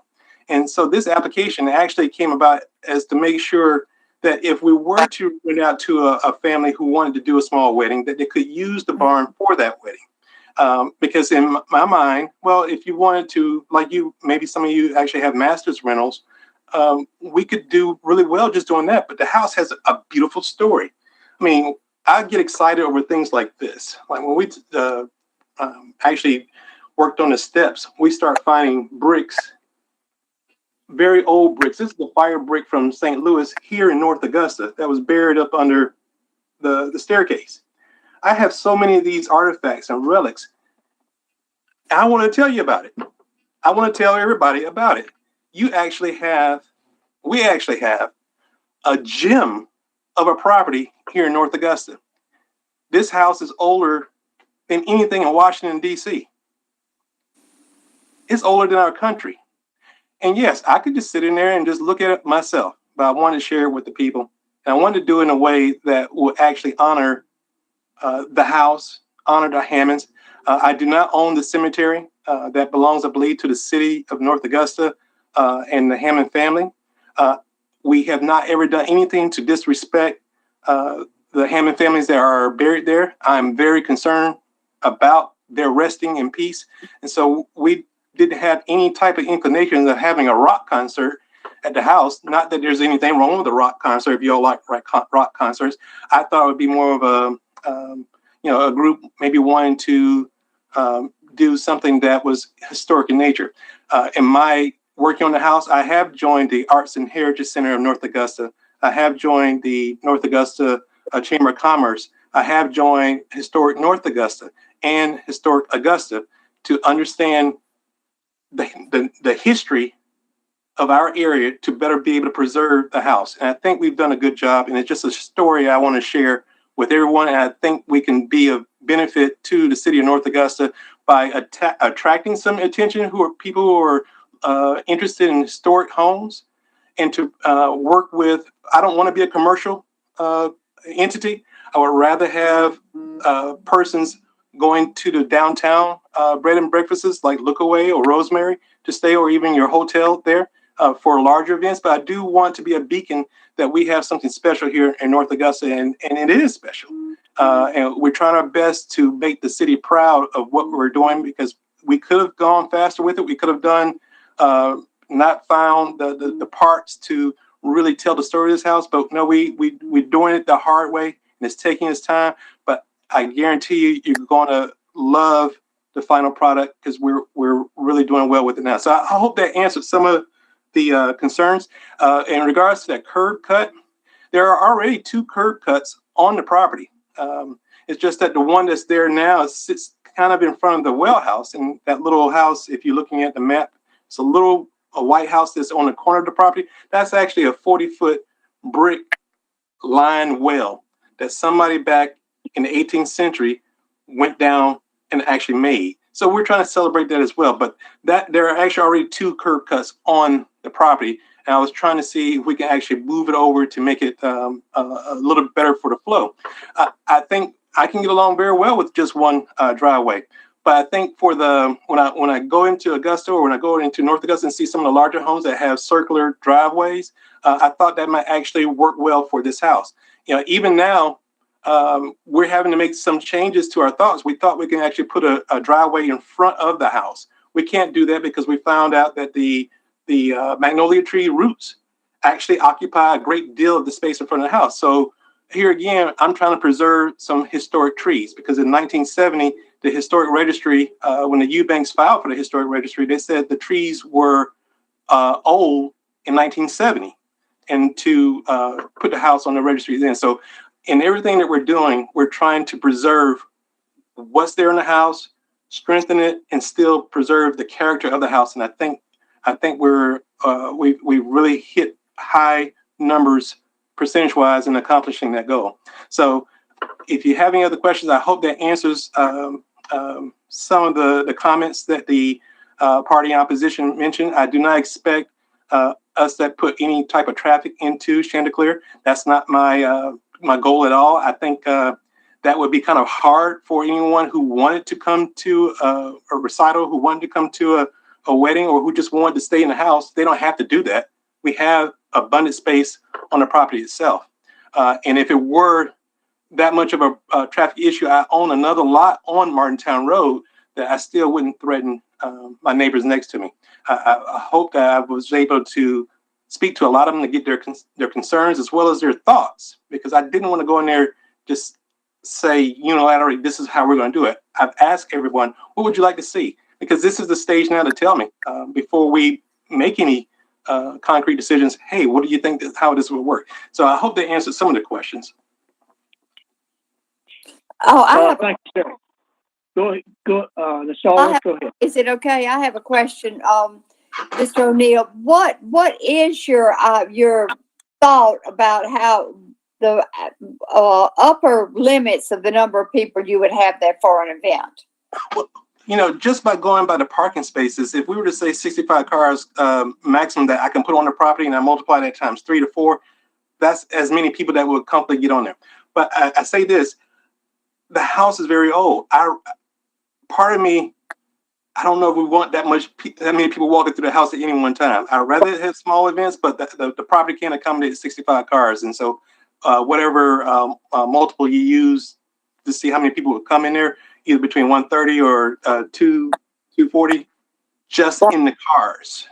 And so this application actually came about as to make sure that if we were to rent out to a family who wanted to do a small wedding, that they could use the barn for that wedding. Because in my mind, well, if you wanted to, like you, maybe some of you actually have master's rentals, we could do really well just doing that. But the house has a beautiful story. I mean, I get excited over things like this. Like when we actually worked on the steps, we start finding bricks, very old bricks. This is the fire brick from St. Louis here in North Augusta that was buried up under the staircase. I have so many of these artifacts and relics. I want to tell you about it. I want to tell everybody about it. We actually have a gem of a property here in North Augusta. This house is older than anything in Washington, D.C. It's older than our country. And yes, I could just sit in there and just look at it myself, but I wanted to share it with the people. And I wanted to do it in a way that will actually honor the house, honor the Hammonds. I do not own the cemetery that belongs, I believe, to the city of North Augusta and the Hammond family. We have not ever done anything to disrespect the Hammond families that are buried there. I'm very concerned about their resting in peace. And so we didn't have any type of inclination of having a rock concert at the house. Not that there's anything wrong with a rock concert if you all like rock concerts. I thought it would be more of a group maybe wanting to do something that was historic in nature. In my working on the house, I have joined the Arts and Heritage Center of North Augusta. I have joined the North Augusta Chamber of Commerce. I have joined Historic North Augusta and Historic Augusta to understand the history of our area to better be able to preserve the house. And I think we've done a good job. And it's just a story I want to share with everyone. And I think we can be of benefit to the city of North Augusta by attracting some attention who are people who are interested in historic homes, and to work with, I don't want to be a commercial entity. I would rather have persons going to the downtown bread and breakfasts like Lookaway or Rosemary to stay, or even your hotel there for larger events. But I do want to be a beacon that we have something special here in North Augusta, and it is special. And we're trying our best to make the city proud of what we're doing, because we could have gone faster with it. We could have done not found the parts to really tell the story of this house. But no, we're doing it the hard way, and it's taking its time. But I guarantee you, you're going to love the final product because we're really doing well with it now. So I hope that answered some of the concerns. In regards to that curb cut, there are already 2 curb cuts on the property. It's just that the one that's there now sits kind of in front of the well house, and that little house, if you're looking at the map, it's a white house that's on the corner of the property. That's actually a 40-foot brick line well that somebody back in the 18th century went down and actually made. So we're trying to celebrate that as well. But that there are actually already 2 curb cuts on the property. And I was trying to see if we can actually move it over to make it a little bit better for the flow. I think I can get along very well with just one driveway. But I think for when I go into Augusta or when I go into North Augusta and see some of the larger homes that have circular driveways, I thought that might actually work well for this house. Even now, we're having to make some changes to our thoughts. We thought we can actually put a driveway in front of the house. We can't do that because we found out that the magnolia tree roots actually occupy a great deal of the space in front of the house. So here again, I'm trying to preserve some historic trees because in 1970, the historic registry, when the Eubanks filed for the historic registry, they said the trees were old in 1970 and to put the house on the registry then. So in everything that we're doing, we're trying to preserve what's there in the house, strengthen it, and still preserve the character of the house. And I think we really hit high numbers percentage-wise in accomplishing that goal. So if you have any other questions, I hope that answers some of the comments that the party in opposition mentioned. I do not expect us to put any type of traffic into Chanticleer. That's not my goal at all. I think that would be kind of hard for anyone who wanted to come to a recital, who wanted to come to a wedding, or who just wanted to stay in the house. They don't have to do that. We have abundant space on the property itself. And if it were that much of a traffic issue, I own another lot on Martintown Road that I still wouldn't threaten my neighbors next to me. I hope that I was able to speak to a lot of them to get their concerns as well as their thoughts, because I didn't want to go in there just say unilaterally, this is how we're going to do it. I've asked everyone, what would you like to see? Because this is the stage now to tell me before we make any concrete decisions. Hey, what do you think how this will work? So I hope they answered some of the questions. Oh, Thank you, sir. Go ahead. Is it okay? I have a question. Mr. O'Neill, what is your thought about how the upper limits of the number of people you would have there for an event? Well, just by going by the parking spaces, if we were to say 65 cars maximum that I can put on the property and I multiply that times 3 to 4, that's as many people that would comfortably get on there. But I say this, the house is very old. Part of me, I don't know if we want that many people walking through the house at any one time. I'd rather have small events, but the property can't accommodate 65 cars. And so whatever multiple you use to see how many people would come in there, either between 130 or 240, just in the cars.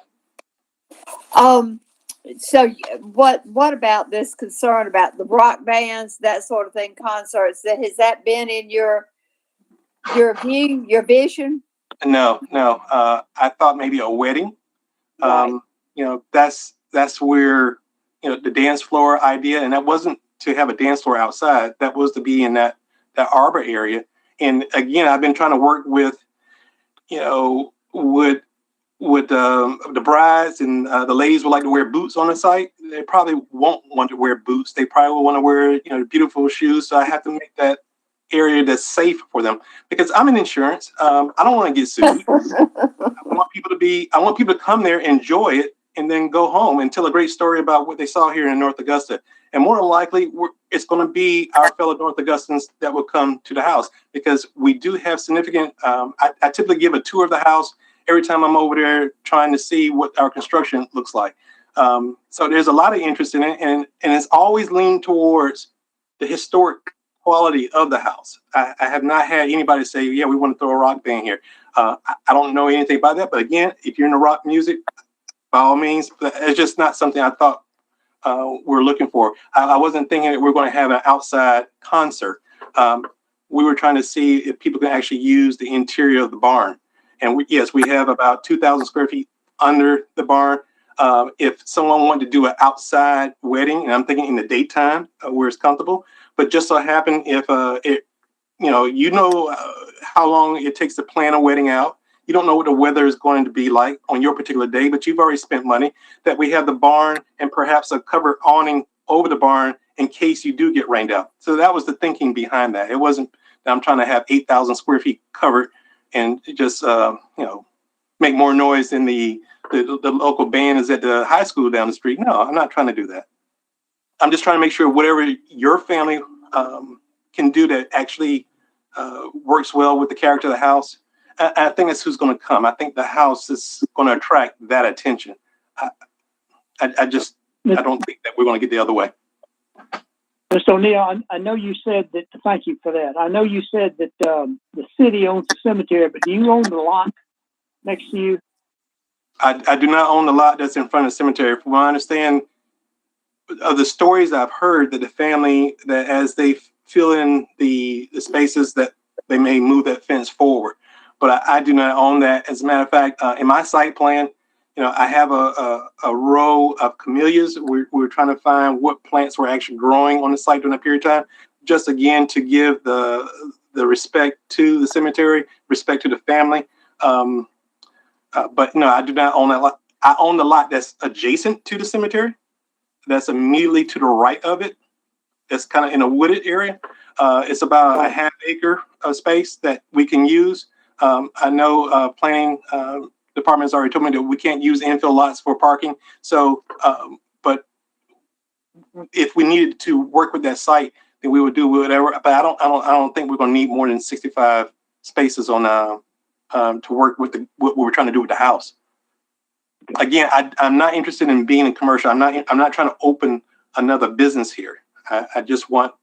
So what about this concern about the rock bands, that sort of thing, concerts? Has that been in your view, your vision? No. I thought maybe a wedding. Right. That's where the dance floor idea, and that wasn't to have a dance floor outside. That was to be in that arbor area. And again, I've been trying to work with, would the brides and the ladies would like to wear boots on the site. They probably won't want to wear boots. They probably will want to wear, beautiful shoes. So I have to make that area that's safe for them, because I'm in insurance. I don't want to get sued. I want people to come there, enjoy it, and then go home and tell a great story about what they saw here in North Augusta. And more than likely, it's going to be our fellow North Augustans that will come to the house, because we do have significant, I typically give a tour of the house every time I'm over there trying to see what our construction looks like. So there's a lot of interest in it, and it's always leaned towards the historic quality of the house. I have not had anybody say, yeah, we want to throw a rock band here. I don't know anything about that, but again, if you're into rock music, by all means, but it's just not something I thought we're looking for. I wasn't thinking that we're going to have an outside concert. We were trying to see if people can actually use the interior of the barn. And yes, we have about 2,000 square feet under the barn. If someone wanted to do an outside wedding, and I'm thinking in the daytime where it's comfortable, but just so happen if how long it takes to plan a wedding out. You don't know what the weather is going to be like on your particular day, but you've already spent money, that we have the barn and perhaps a covered awning over the barn in case you do get rained out. So that was the thinking behind that. It wasn't that I'm trying to have 8,000 square feet covered and just, make more noise than the local band is at the high school down the street. No, I'm not trying to do that. I'm just trying to make sure whatever your family can do that actually works well with the character of the house. I think that's who's going to come. I think the house is going to attract that attention. I don't think that we're going to get the other way. Mr. O'Neill, I know you said that, thank you for that. I know you said that the city owns the cemetery, but do you own the lot next to you? I do not own the lot that's in front of the cemetery. From what I understand of the stories I've heard, that the family, that as they fill in the spaces, that they may move that fence forward. But I do not own that. As a matter of fact, in my site plan, I have a row of camellias. We're trying to find what plants were actually growing on the site during that period of time, just again to give the respect to the cemetery, respect to the family. But no, I do not own that lot. I own the lot that's adjacent to the cemetery, that's immediately to the right of it. It's kind of in a wooded area. It's about a half acre of space that we can use. I know planning department has already told me that we can't use infill lots for parking. So, but if we needed to work with that site, then we would do whatever. But I don't think we're going to need more than 65 spaces on to work with what we're trying to do with the house. Again, I'm not interested in being in commercial. I'm not trying to open another business here. I just want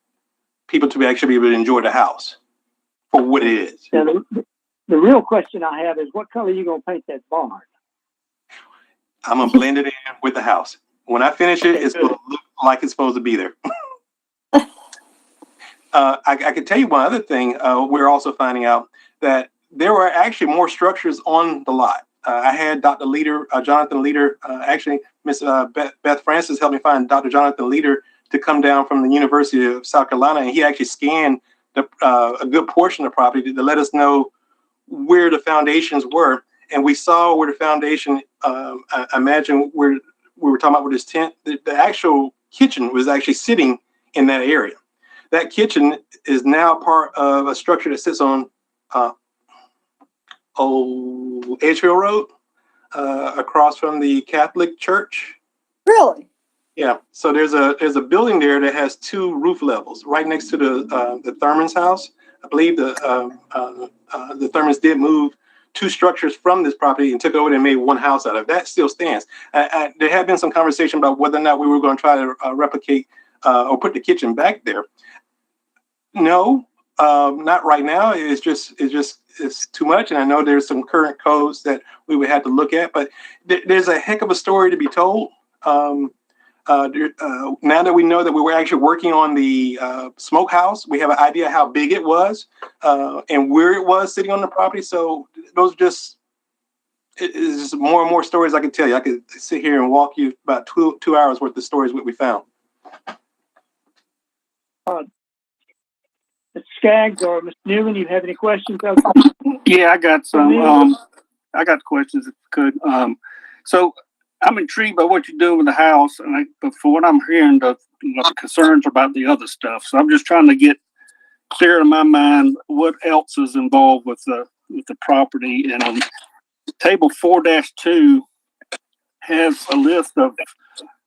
people to actually be able to enjoy the house for what it is. Now, the real question I have is, what color are you going to paint that barn? I'm going to blend it in with the house. When I finish it, it's going to look like it's supposed to be there. I can tell you one other thing. We're also finding out that there were actually more structures on the lot. I had Dr. Leader, Jonathan Leader, actually Miss Beth Francis helped me find Dr. Jonathan Leader to come down from the University of South Carolina, and he actually scanned a good portion of the property to let us know where the foundations were. And we saw where the foundation, I imagine where we were talking about with this tent, the actual kitchen was actually sitting in that area. That kitchen is now part of a structure that sits on Edgefield Road, across from the Catholic Church. Really? Yeah. So there's a building there that has two roof levels right next to the Thurman's house. I believe the Thurmans did move two structures from this property and took it over and made one house out of it. That still stands. There had been some conversation about whether or not we were going to try to replicate or put the kitchen back there. No, not right now. It's too much. And I know there's some current codes that we would have to look at, but there's a heck of a story to be told. Now that we know that we were actually working on the smokehouse, we have an idea how big it was and where it was sitting on the property. So those are just more and more stories I can tell you. I could sit here and walk you about two hours worth of stories what we found. Mr. Skaggs or Mr. Newman, you have any questions? Yeah, I got some. I got questions if you could. So I'm intrigued by what you're doing with the house, but for what I'm hearing, the concerns about the other stuff. So I'm just trying to get clear in my mind what else is involved with the property. And on table 4-2 has a list of,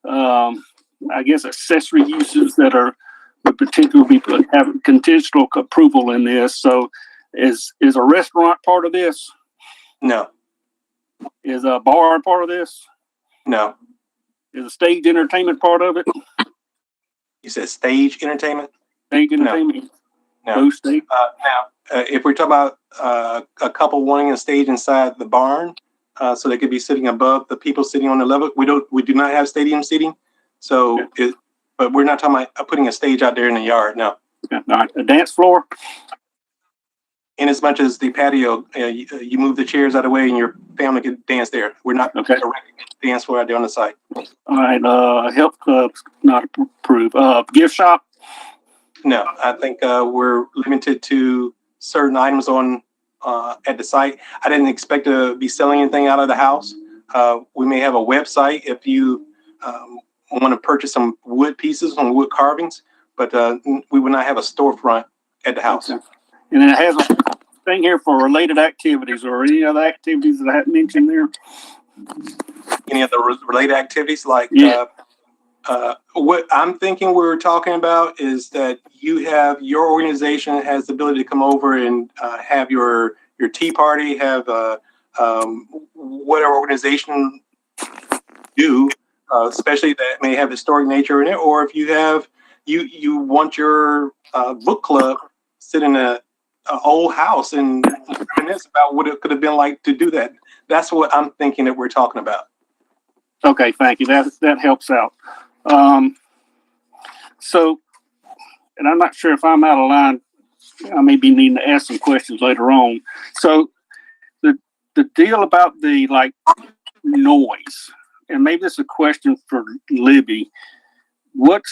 I guess, accessory uses that would particularly have conditional approval in this. So is a restaurant part of this? No. Is a bar part of this? No. Is a stage entertainment part of it? You said stage entertainment? Stage entertainment? No. No stage? Now, if we're talking about a couple wanting a stage inside the barn, so they could be sitting above the people sitting on the level. We do not have stadium seating, so but we're not talking about putting a stage out there in the yard. No. All right. A dance floor. In as much as the patio, you move the chairs out of the way and your family can dance there. We're not erecting a dance floor out there on the site. All right. Health club's not approved. Gift shop. No, I think we're limited to certain items on at the site. I didn't expect to be selling anything out of the house. We may have a website if you want to purchase some wood pieces, some wood carvings, but we would not have a storefront at the house. Okay. And it has a thing here for related activities or any other activities that I haven't mentioned there. Any other related activities like what I'm thinking we're talking about is that your organization has the ability to come over and have your tea party, have whatever organization do, especially that may have historic nature in it, or if you have you want your book club sit in a old house and reminisce about what it could have been like to do that. That's what I'm thinking that we're talking about. Okay, thank you. That helps out. So, and I'm not sure if I'm out of line. I may be needing to ask some questions later on. So, the deal about the noise, and maybe this is a question for Libby. What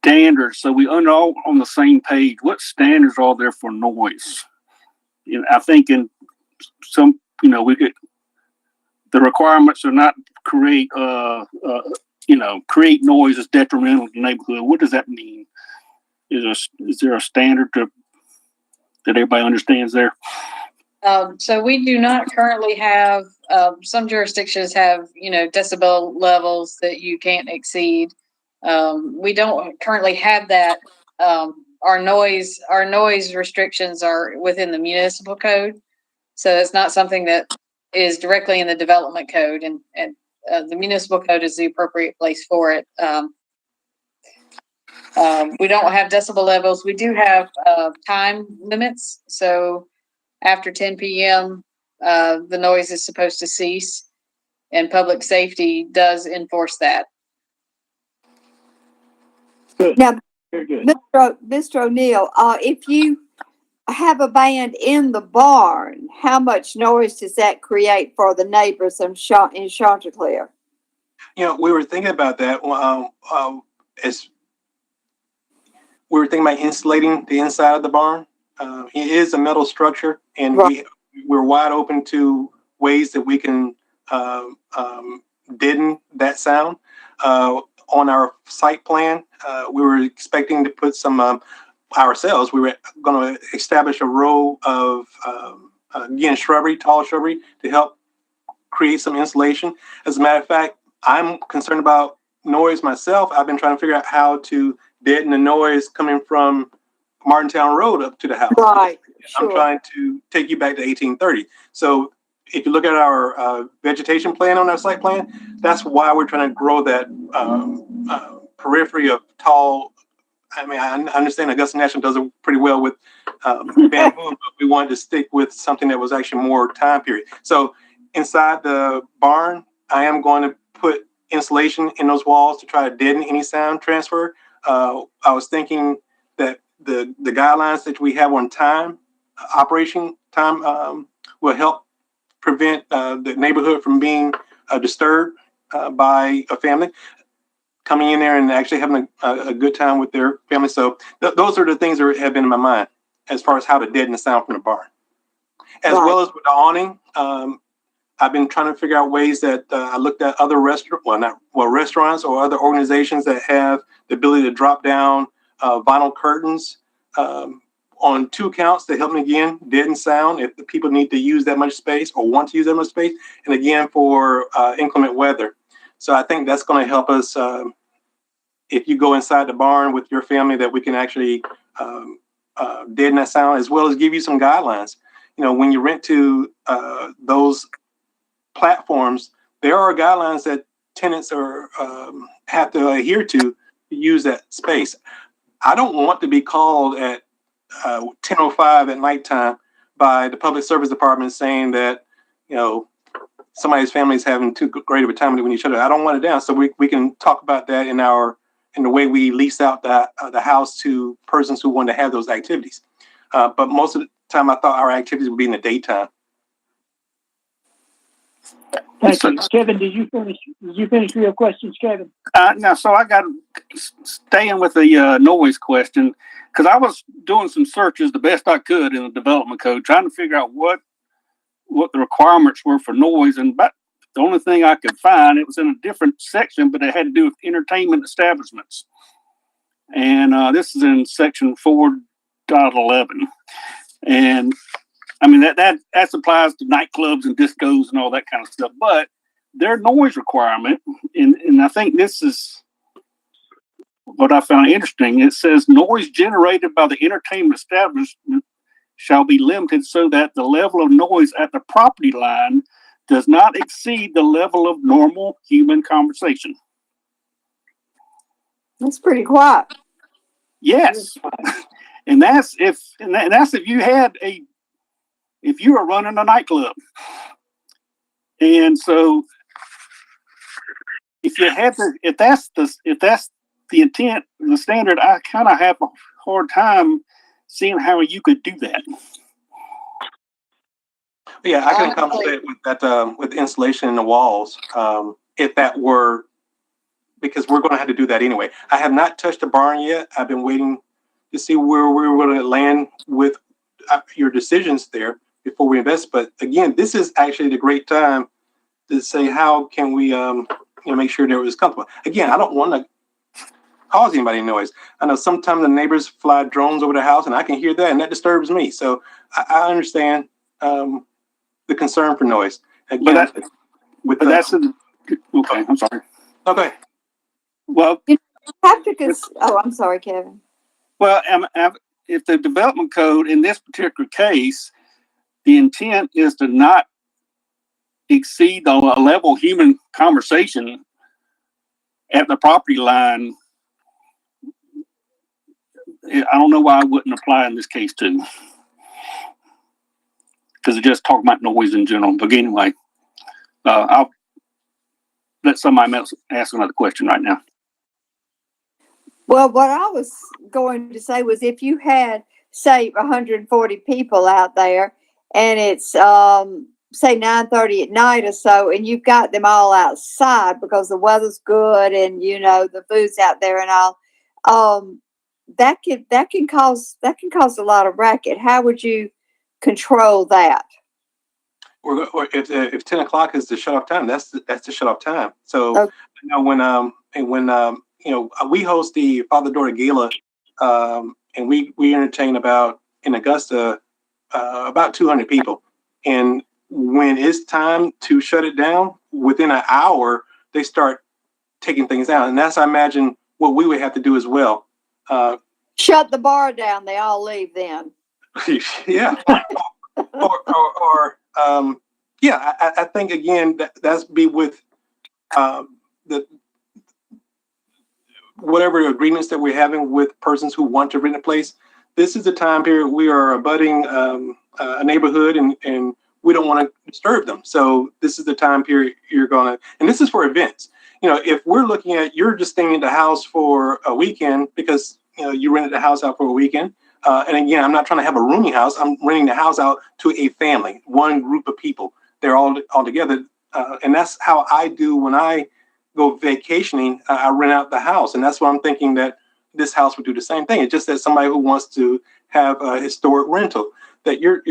standards? So we are all on the same page. What standards are there for noise? I think in some, we get the requirements are not create noise that's detrimental to the neighborhood. What does that mean? Is there a standard that everybody understands there? So we do not currently have, some jurisdictions have, decibel levels that you can't exceed. We don't currently have that. Our noise restrictions are within the municipal code. So it's not something that is directly in the development code, and the municipal code is the appropriate place for it. We don't have decibel levels. We do have time limits. So after 10 p.m., the noise is supposed to cease, and public safety does enforce that. Good. Now, Very good. Mr. O'Neill, if you have a band in the barn, how much noise does that create for the neighbors in Chanticleer? We were thinking about that. As we were thinking about insulating the inside of the barn. It is a metal structure, and we're wide open to ways that we can deaden that sound. On our site plan, we were expecting to put some ourselves. We were going to establish a row of tall shrubbery to help create some insulation. As a matter of fact, I'm concerned about noise myself. I've been trying to figure out how to deaden the noise coming from Martintown Road up to the house. Right. I'm trying to take you back to 1830. So if you look at our vegetation plan on our site plan, that's why we're trying to grow that periphery of tall. I mean, I understand Augusta National does it pretty well with bamboo, but we wanted to stick with something that was actually more time period. So inside the barn, I am going to put insulation in those walls to try to deaden any sound transfer. I was thinking that the guidelines that we have on operation time will help prevent the neighborhood from being disturbed by a family coming in there and actually having a good time with their family. So those are the things that have been in my mind as far as how to deaden the sound from the barn. As well as with the awning, I've been trying to figure out ways that I looked at other restaurants or other organizations that have the ability to drop down vinyl curtains on two accounts to help me, again, deaden sound if the people need to use that much space or want to use that much space, and again for inclement weather. So I think that's going to help us if you go inside the barn with your family, that we can actually deaden that sound, as well as give you some guidelines. When you rent to those platforms, there are guidelines that tenants have to adhere to use that space. I don't want to be called at 10:05 at nighttime by the public service department saying that, somebody's family is having too great of a time with each other. I don't want it down. So we can talk about that in the way we lease out the house to persons who want to have those activities. But most of the time, I thought our activities would be in the daytime. Thank you. Kevin, did you finish your questions, Kevin? No, so I got staying with the noise question, because I was doing some searches the best I could in the development code, trying to figure out what the requirements were for noise, and about the only thing I could find, it was in a different section, but it had to do with entertainment establishments. And this is in section 4.11. And I mean, that applies to nightclubs and discos and all that kind of stuff. But their noise requirement, and I think this is what I found interesting, it says noise generated by the entertainment establishment shall be limited so that the level of noise at the property line does not exceed the level of normal human conversation. That's pretty quiet. Yes. And that's if you were running a nightclub. And so if that's the intent, the standard, I kind of have a hard time seeing how you could do that. Yeah, I can compensate with that, with insulation in the walls, if that were, because we're going to have to do that anyway. I have not touched the barn yet. I've been waiting to see where we were going to land with your decisions there before we invest. But again, this is actually the great time to say, how can we make sure that it was comfortable. Again, I don't want to cause anybody noise. I know sometimes the neighbors fly drones over the house and I can hear that, and that disturbs me. So I understand the concern for noise. Again, okay, I'm sorry. Okay. Well, I'm sorry, Kevin. Well, if the development code in this particular case, the intent is to not exceed the level of human conversation at the property line, I don't know why I wouldn't apply in this case too. Because it just talk about noise in general. But anyway, I'll let somebody else ask another question right now. Well, what I was going to say was, if you had, say, 140 people out there, and it's say 9:30 at night or so, and you've got them all outside because the weather's good and the food's out there and all, that can cause a lot of racket. How would you control that? Or if 10 o'clock is the shut off time, that's the shut off time. So okay. when we host the Father Daughter Gala, and we entertain in Augusta about 200 people, and when it's time to shut it down, within an hour they start taking things out, and that's, I imagine, what we would have to do as well. Shut the bar down. They all leave then. Yeah. I think again that's be with the whatever agreements that we're having with persons who want to rent a place. This is the time period we are abutting a neighborhood, and we don't want to disturb them. So this is the time period and this is for events. If we're looking at, you're just staying in the house for a weekend because you rented the house out for a weekend. And again, I'm not trying to have a rooming house. I'm renting the house out to a family, one group of people. They're all together. And that's how I do when I go vacationing. I rent out the house. And that's what I'm thinking that this house would do the same thing. It's just that somebody who wants to have a historic rental, that you're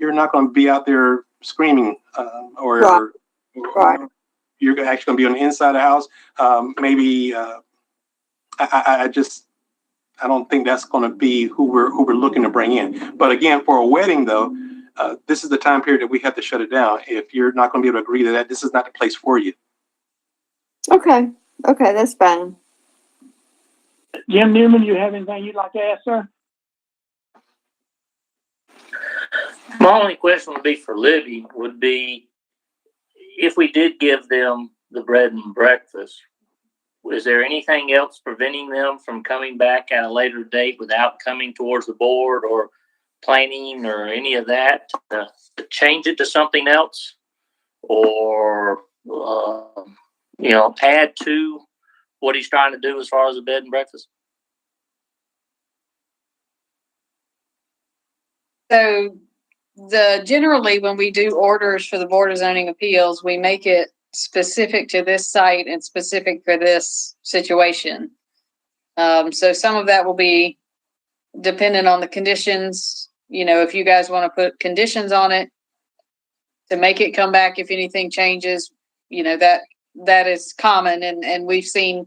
not going to be out there screaming or you're actually going to be on the inside of the house. I don't think that's going to be who we're looking to bring in. But again, for a wedding, though, this is the time period that we have to shut it down. If you're not going to be able to agree to that, this is not the place for you. Okay, that's fine. Jim Newman, you have anything you'd like to ask, sir? My only question would be for Libby, would be if we did give them the bread and breakfast, is there anything else preventing them from coming back at a later date without coming towards the board or planning or any of that to change it to something else? or, add to what he's trying to do as far as a bed and breakfast? So generally when we do orders for the Board of Zoning Appeals, we make it specific to this site and specific for this situation. So some of that will be dependent on the conditions. If you guys want to put conditions on it to make it come back if anything changes, that is common, and we've seen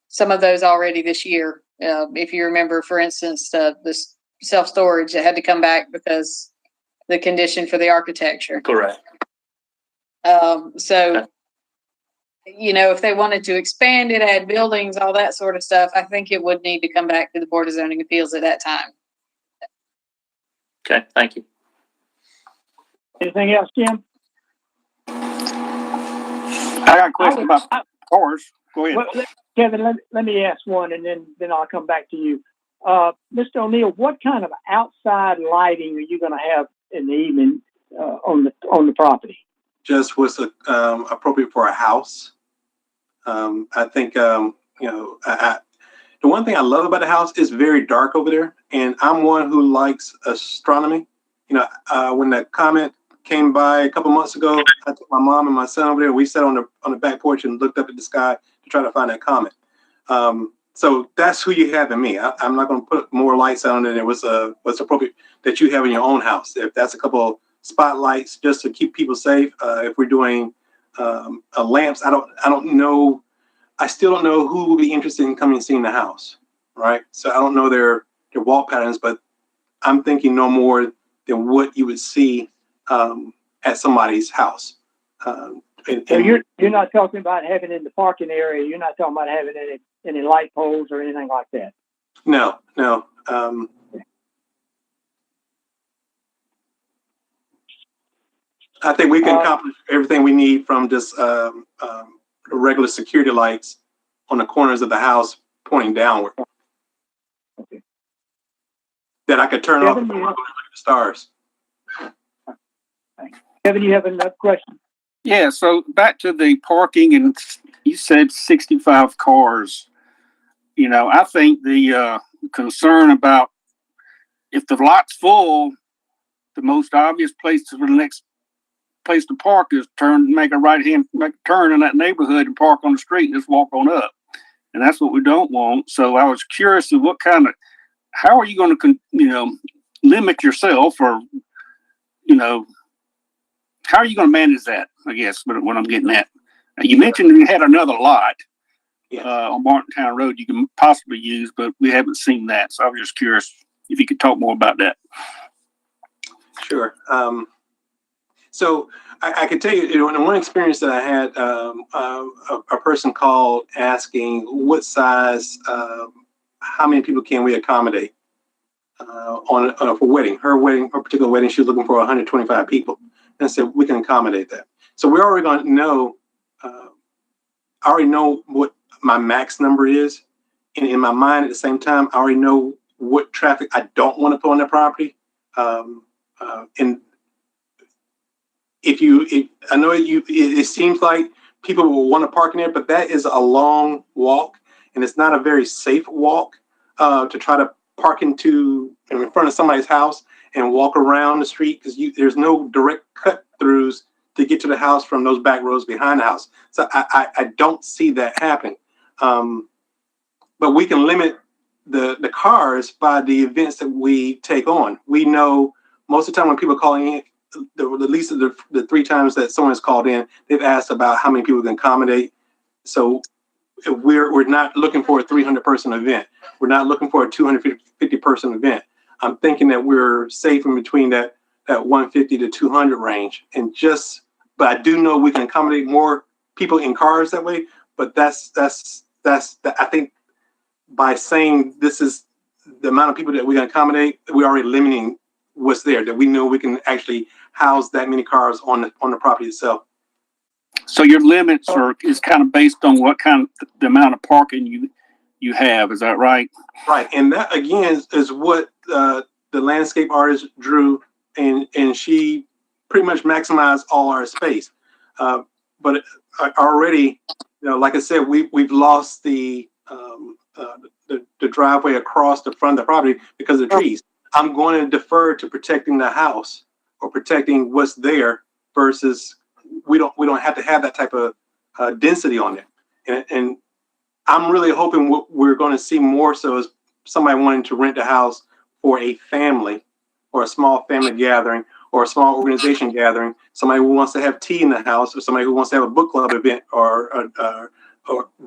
some of those already this year. If you remember, for instance, this self-storage that had to come back because the condition for the architecture. Correct. So, if they wanted to expand it, add buildings, all that sort of stuff, I think it would need to come back to the Board of Zoning Appeals at that time. Okay, thank you. Anything else, Jim? I got a question about cars. Go ahead. Well, Kevin, let me ask one, and then I'll come back to you. Mr. O'Neill, what kind of outside lighting are you going to have in the evening on the property? Just what's appropriate for a house. I think the one thing I love about the house is very dark over there, and I'm one who likes astronomy. When that comet came by a couple months ago, I took my mom and my son over there. We sat on the back porch and looked up at the sky to try to find that comet. So that's who you have in me. I'm not going to put more lights on than what's appropriate that you have in your own house. If that's a couple of spotlights just to keep people safe. If we're doing lamps, I don't know. I still don't know who will be interested in coming and seeing the house, right? So I don't know their wall patterns, but I'm thinking no more than what you would see at somebody's house. So you're not talking about having in the parking area. You're not talking about having any light poles or anything like that. No. I think we can accomplish everything we need from just regular security lights on the corners of the house pointing downward. Okay. That I could turn off and look at the stars. Kevin, you have another question? Yeah, so back to the parking, and you said 65 cars. I think the concern about if the lot's full, the most obvious place for the next place to park is make a right-hand turn in that neighborhood and park on the street and just walk on up. And that's what we don't want. So I was curious of how are you going to, limit yourself, or, how are you going to manage that? I guess what I'm getting at. You mentioned you had another lot on Martintown Road you can possibly use, but we haven't seen that. So I was just curious if you could talk more about that. Sure. So I can tell you, in one experience that I had, a person called asking what size, how many people can we accommodate for wedding. Her particular wedding, she was looking for 125 people. And I said, we can accommodate that. So we're already going to know, I already know what my max number is. And in my mind at the same time, I already know what traffic I don't want to put on the property. And I know it seems like people will want to park in there, but that is a long walk, and it's not a very safe walk to try to park in front of somebody's house and walk around the street, because there's no direct cut throughs to get to the house from those back roads behind the house. So I don't see that happening. But we can limit the cars by the events that we take on. We know most of the time when people are calling in, at least the 3 times that someone has called in, they've asked about how many people can accommodate. So we're not looking for a 300-person event. We're not looking for a 250-person event. I'm thinking that we're safe in between that 150 to 200 range. But I do know we can accommodate more people in cars that way. But that's I think by saying this is the amount of people that we can accommodate, we're already limiting what's there, that we know we can actually house that many cars on the property itself. So your limits is kind of based on what kind of the amount of parking you have. Is that right? Right. And that again is what the landscape artist drew, and she pretty much maximized all our space. But already, like I said, we've lost the driveway across the front of the property because of the trees. I'm going to defer to protecting the house or protecting what's there versus we don't have to have that type of density on it. And I'm really hoping what we're going to see more so is somebody wanting to rent a house for a family or a small family gathering or a small organization gathering, somebody who wants to have tea in the house or somebody who wants to have a book club event or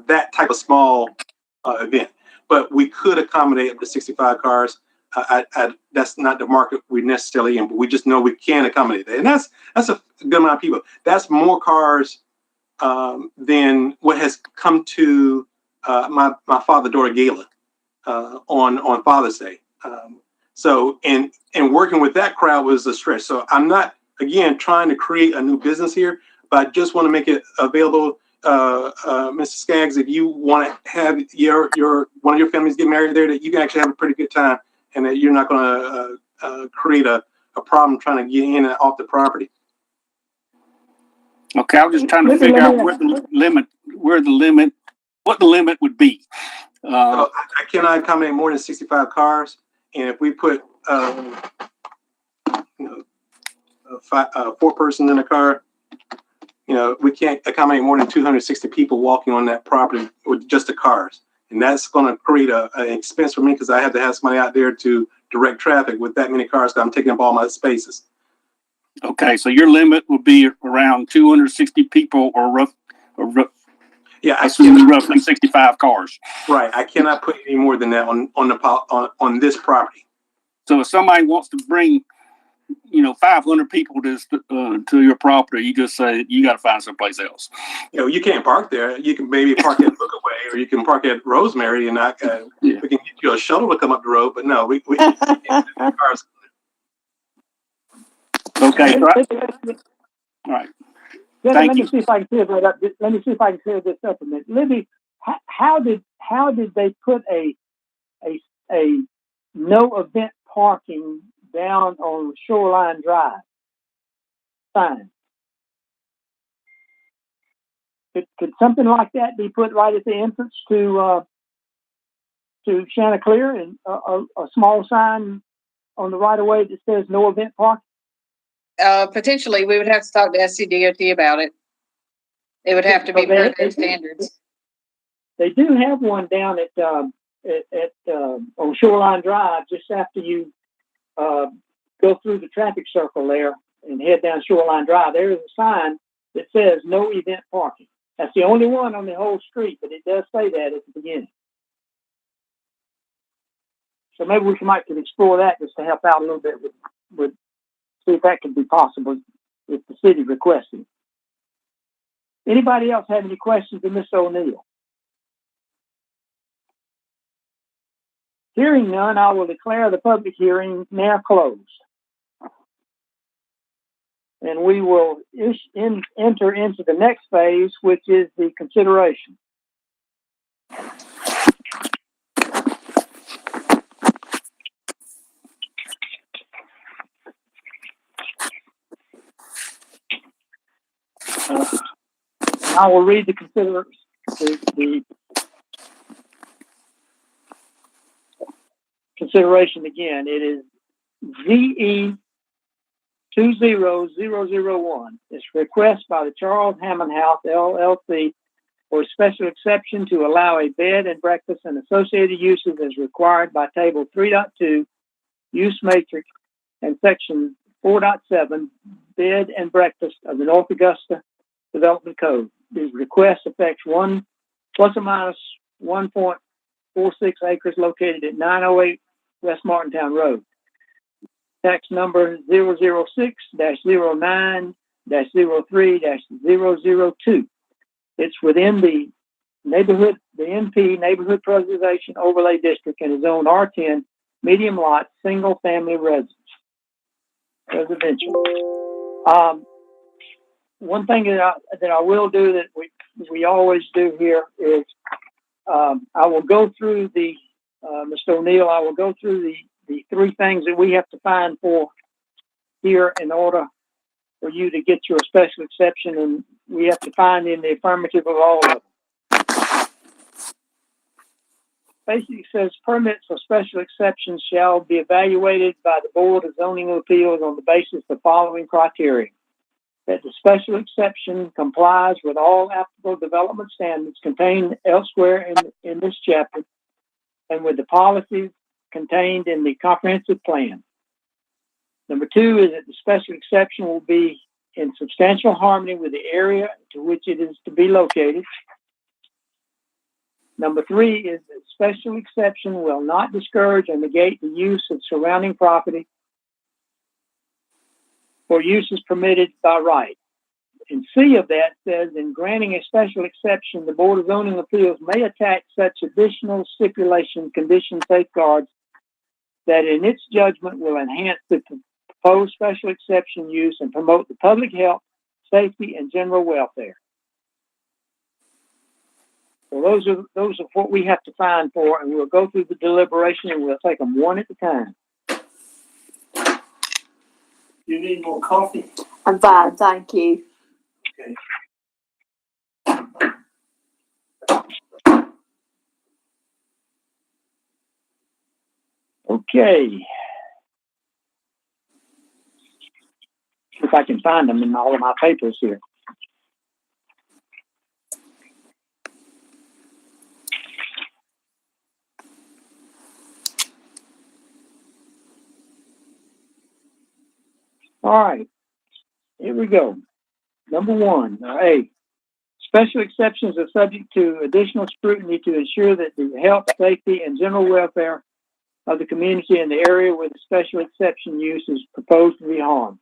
that type of small event. But we could accommodate up to 65 cars. That's not the market we're necessarily in, but we just know we can accommodate that. And that's a good amount of people. That's more cars than what has come to my father-daughter gala on Father's Day. So and working with that crowd was a stretch. So I'm not, again, trying to create a new business here, but I just want to make it available. Mr. Skaggs, if you want to have your one of your families get married there, that you can actually have a pretty good time and that you're not going to create a problem trying to get in and off the property. Okay, I was just trying to figure out what the limit would be. So I cannot accommodate more than 65 cars, and if we put 4 persons in a car, we can't accommodate more than 260 people walking on that property with just the cars, and that's going to create an expense for me because I have to have somebody out there to direct traffic with that many cars. Because I'm taking up all my spaces. Okay, so your limit would be around 260 people, Yeah, roughly 65 cars. Right, I cannot put any more than that on this property. So if somebody wants to bring, 500 people to your property, you just say you got to find someplace else. You can't park there. You can maybe park at Lookaway, or you can park at Rosemary, and we can get you a shuttle to come up the road. But no, we can't cars. Okay, all right. Let me see if I can clear that up. Let me see if I can clear this up a minute. Libby, how did they put a no event parking down on Shoreline Drive sign? Could something like that be put right at the entrance to Chanticleer, and a small sign on the right of way that says no event parking? Potentially, we would have to talk to SCDOT about it. It would have to be per their standards. They do have one down at on Shoreline Drive, just after you go through the traffic circle there and head down Shoreline Drive. There is a sign that says no event parking. That's the only one on the whole street, but it does say that at the beginning. So maybe we might could explore that just to help out a little bit with see if that could be possible if the city requests it. Anybody else have any questions of Mr. O'Neill? Hearing none, I will declare the public hearing now closed. And we will enter into the next phase, which is the consideration. I will read the consideration again. It is ZE 20001. It's a request by the Charles Hammond House LLC for a special exception to allow a bed and breakfast and associated uses as required by Table 3.2 Use Matrix and Section 4.7 Bed and Breakfast of the North Augusta Development Code. This request affects 1 plus or minus 1.46 acres located at 908 West Martintown Road. Tax number 006-09-03-002. It's within the NP Neighborhood Preservation Overlay District and is on R10 medium lot single family residential. One thing that I will do that we always do here is I will go through Mr. O'Neill, I will go through the 3 things that we have to find for here in order for you to get your special exception, and we have to find in the affirmative of all of them. Basically, it says permits for special exceptions shall be evaluated by the Board of Zoning Appeals on the basis of the following criteria: that the special exception complies with all applicable development standards contained elsewhere in this chapter and with the policies contained in the comprehensive plan. Number 2 is that the special exception will be in substantial harmony with the area to which it is to be located. Number 3 is that special exception will not discourage or negate the use of surrounding property for uses permitted by right. And C of that says, in granting a special exception, the Board of Zoning Appeals may attach such additional stipulations, conditions, safeguards that in its judgment will enhance the proposed special exception use and promote the public health, safety, and general welfare. So those are what we have to find for, and we'll go through the deliberation and we'll take them one at a time. You need more coffee? I'm fine, thank you. Okay. If I can find them in all of my papers here. All right, here we go. Number 1, A. Special exceptions are subject to additional scrutiny to ensure that the health, safety, and general welfare of the community in the area where the special exception use is proposed to be harmed.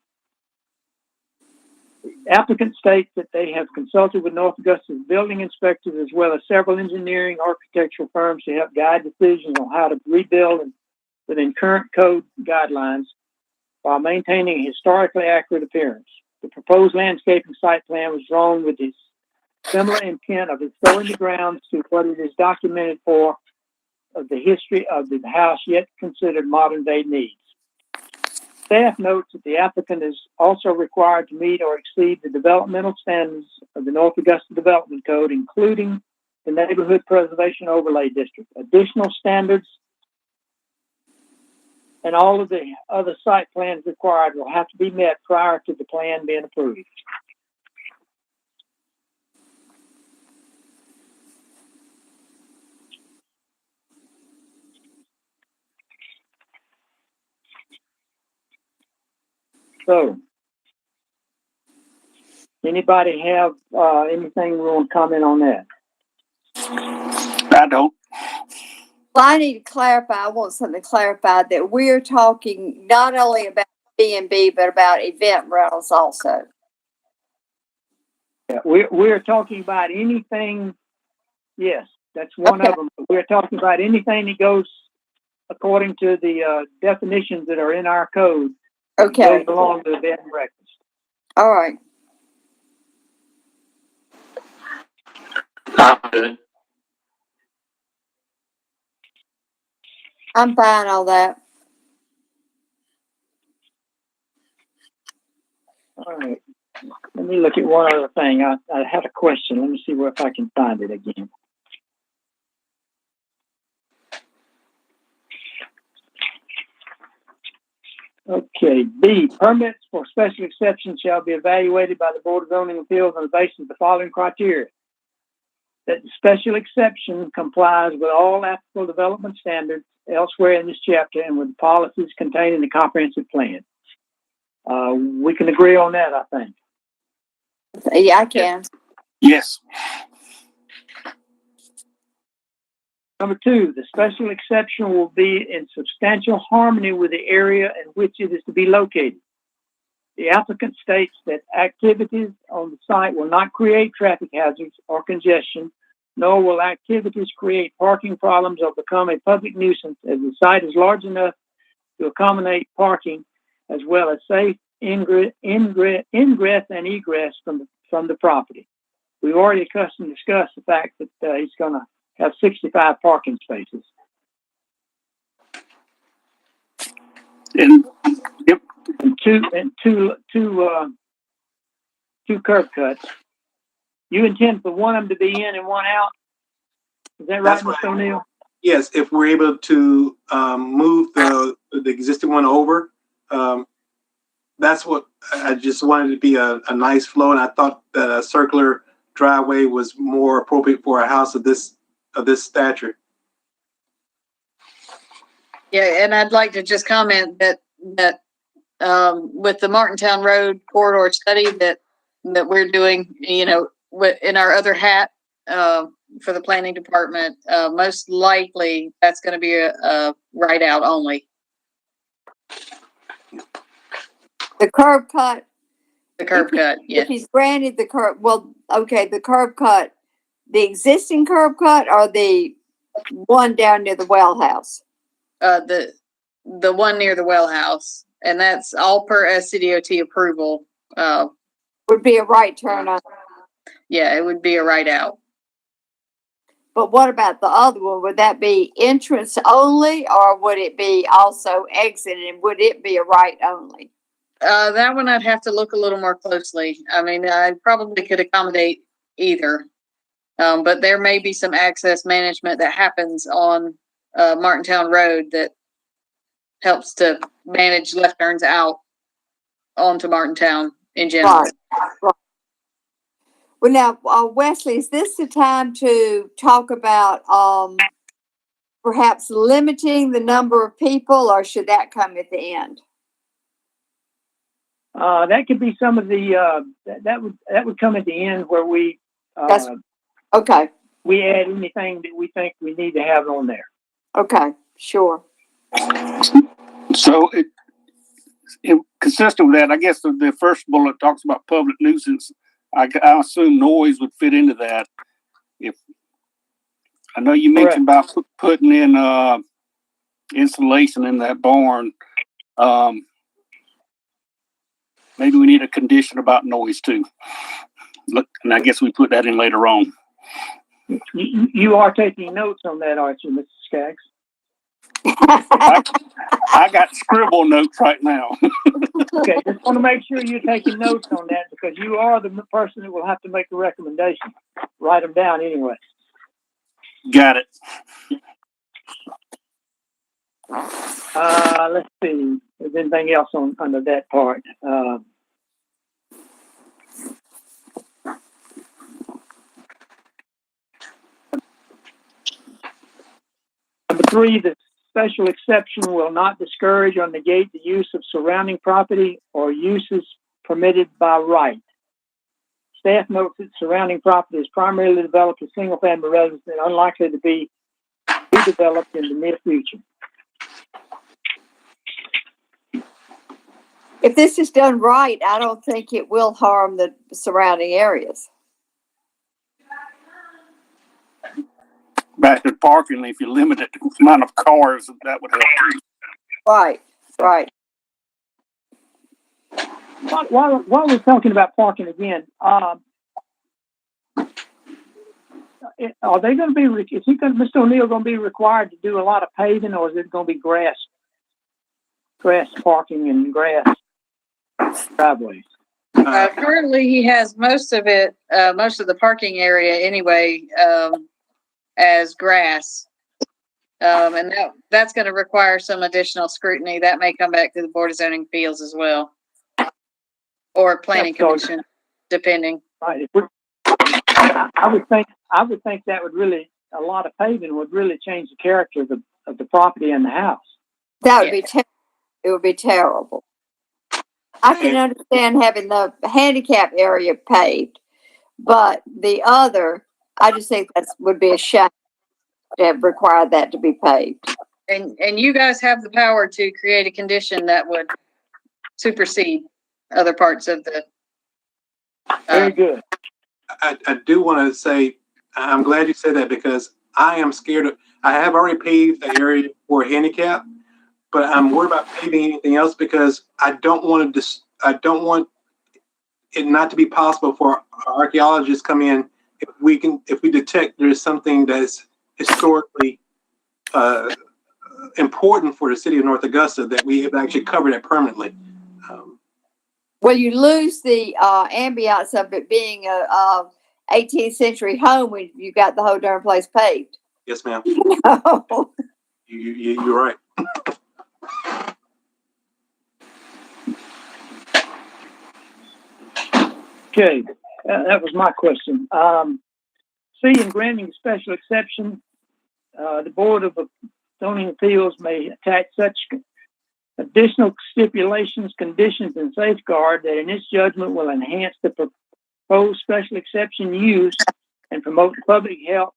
The applicant states that they have consulted with North Augusta's building inspectors as well as several engineering architectural firms to help guide decisions on how to rebuild within current code guidelines while maintaining a historically accurate appearance. The proposed landscaping site plan was drawn with the similar intent of restoring the grounds to what it is documented for of the history of the house, yet considered modern day needs. Staff notes that the applicant is also required to meet or exceed the developmental standards of the North Augusta Development Code, including the Neighborhood Preservation Overlay District. Additional standards and all of the other site plans required will have to be met prior to the plan being approved. So, anybody have anything we want to comment on that? I don't. Well, I need to clarify, I want something clarified that we're talking not only about B&B, but about event rentals also. Yeah, we're talking about anything. Yes, that's one Okay. of them. We're talking about anything that goes according to the definitions that are in our code. Okay, Goes along to the bed and breakfast. all right. I'm good. I'm fine on that. All right. Let me look at one other thing. I had a question. Let me see if I can find it again. Okay, B, permits for special exceptions shall be evaluated by the Board of Zoning Appeals on the basis of the following criteria: that the special exception complies with all applicable development standards elsewhere in this chapter and with the policies contained in the comprehensive plan. We can agree on that, I think. Yeah, I can. Yes. Number 2, the special exception will be in substantial harmony with the area in which it is to be located. The applicant states that activities on the site will not create traffic hazards or congestion, nor will activities create parking problems or become a public nuisance, as the site is large enough to accommodate parking as well as safe ingress and egress from the property. We've already discussed the fact that he's going to have 65 parking spaces. And yep. And two two curb cuts. You intend for one of them to be in and one out? Is that right, That's Mr. right. O'Neill? Yes, if we're able to move the existing one over, that's what I just wanted to be a nice flow, and I thought that a circular driveway was more appropriate for a house of this stature. Yeah, and I'd like to just comment that with the Martintown Road corridor study that we're doing, in our other hat for the planning department, most likely that's going to be a right out only. The curb cut. The curb cut, yeah. If he's granted the curb, well, okay, the curb cut, the existing curb cut or the one down near the well house? The one near the well house, and that's all per SCDOT approval. Would be a right turn on. Yeah, it would be a right out. But what about the other one? Would that be entrance only or would it be also exit, and would it be a right only? That one I'd have to look a little more closely. I mean, I probably could accommodate either. But there may be some access management that happens on Martintown Road that helps to manage left turns out onto Martintown in general. Right. Well, now, Wesley, is this the time to talk about perhaps limiting the number of people, or should that come at the end? That could be some of the that would come at the end where we Okay. we add anything that we think we need to have on there. Okay, sure. So it consistent with that, I guess the first bullet talks about public nuisance. I assume noise would fit into that. If I know you mentioned about putting in insulation in that barn, maybe we need a condition about noise too. Look, and I guess we put that in later on. You are taking notes on that, aren't you, Mr. Skaggs? I got scribble notes right now. Okay, just want to make sure you're taking notes on that because you are the person that will have to make the recommendation. Write them down anyway. Got it. Let's see. Is there anything else under that part? Number 3, the special exception will not discourage or negate the use of surrounding property or uses permitted by right. Staff notes that surrounding property is primarily developed as single-family residence and unlikely to be redeveloped in the near future. If this is done right, I don't think it will harm the surrounding areas. Back to parking, if you limit it to the amount of cars, that would help too. Right. While we're talking about parking again, are they going to be? Mr. O'Neill going to be required to do a lot of paving, or is it going to be grass parking and grass driveways? Currently, he has most of it, most of the parking area anyway, as grass. And that's going to require some additional scrutiny. That may come back to the Board of Zoning Appeals as well. Or Planning Commission, depending. Right. I would think that would really, a lot of paving would really change the character of the property and the house. That would be it would be terrible. I can understand having the handicap area paved, but the other, I just think that would be a shame to have required that to be paved. And you guys have the power to create a condition that would supersede other parts of the. Very good. I do want to say, I'm glad you said that because I am scared I have already paved the area for handicap, but I'm worried about paving anything else because I don't want it not to be possible for archaeologists to come in if we detect there's something that's historically important for the city of North Augusta that we have actually covered it permanently. Well, you lose the ambiance of it being a 18th century home when you got the whole darn place paved. Yes, ma'am. Oh, You're right. Okay, that was my question. C, in granting special exception, the Board of Zoning Appeals may attach such additional stipulations, conditions, and safeguard that in its judgment will enhance the proposed special exception use and promote public health,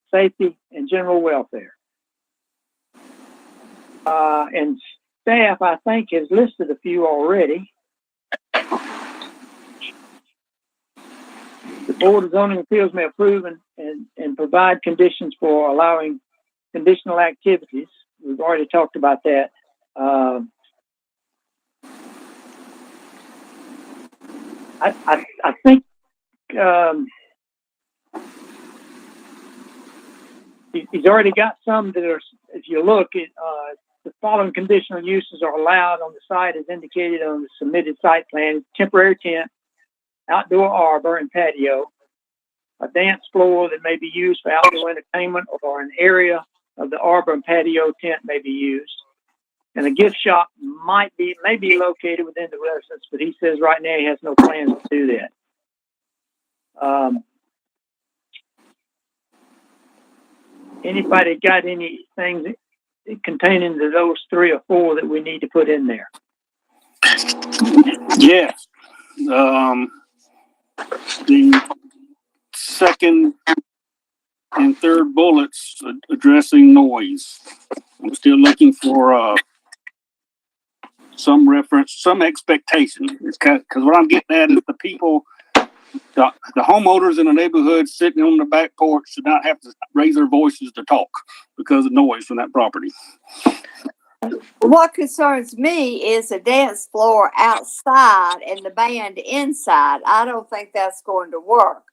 safety, and general welfare. And staff, I think, has listed a few already. The Board of Zoning Appeals may approve and provide conditions for allowing conditional activities. We've already talked about that. I think he's already got some that are, if you look at the following conditional uses are allowed on the site as indicated on the submitted site plan: temporary tent, outdoor arbor and patio, a dance floor that may be used for outdoor entertainment, or an area of the arbor and patio tent may be used. And a gift shop may be located within the residence, but he says right now he has no plans to do that. Anybody got anything containing to those 3 or 4 that we need to put in there? Yes. The second and third bullets addressing noise. I'm still looking for some reference, some expectation. Because what I'm getting at is the people, the homeowners in the neighborhood sitting on the back porch should not have to raise their voices to talk because of noise from that property. what concerns me is a dance floor outside and the band inside. I don't think that's going to work.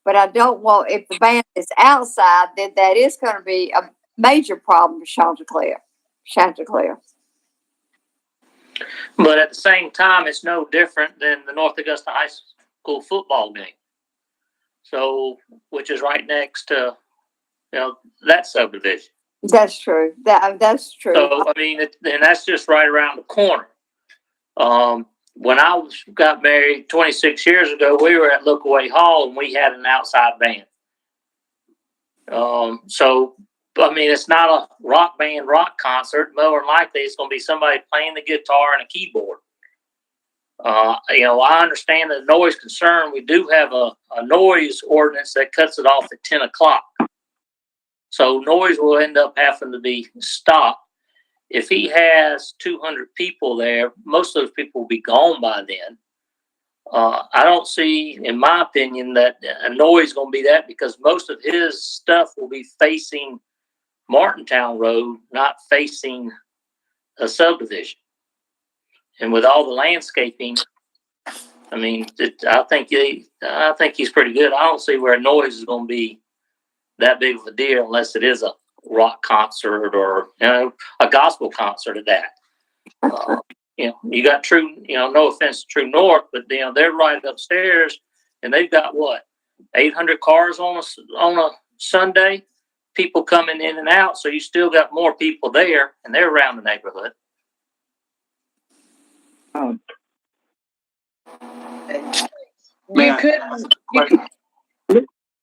But I don't want, if the band is outside, then that is going to be a major problem for Chanticleer. But at the same time, it's no different than the North Augusta High School football game. So, which is right next to, that subdivision. That's true. That's true. So, I mean, and that's just right around the corner. When I got married 26 years ago, we were at Lookaway Hall and we had an outside band. So, I mean, it's not a rock band rock concert. More than likely, it's going to be somebody playing the guitar and a keyboard. I understand the noise concern. We do have a noise ordinance that cuts it off at 10 o'clock. So noise will end up having to be stopped. If he has 200 people there, most of those people will be gone by then. I don't see, in my opinion, that a noise is going to be that, because most of his stuff will be facing Martintown Road, not facing a subdivision. And with all the landscaping, I mean, I think he's pretty good. I don't see where noise is going to be that big of a deal unless it is a rock concert or a gospel concert at that. You got True, no offense to True North, but they're right upstairs and they've got 800 cars on a Sunday, people coming in and out. So you still got more people there and they're around the neighborhood. You could.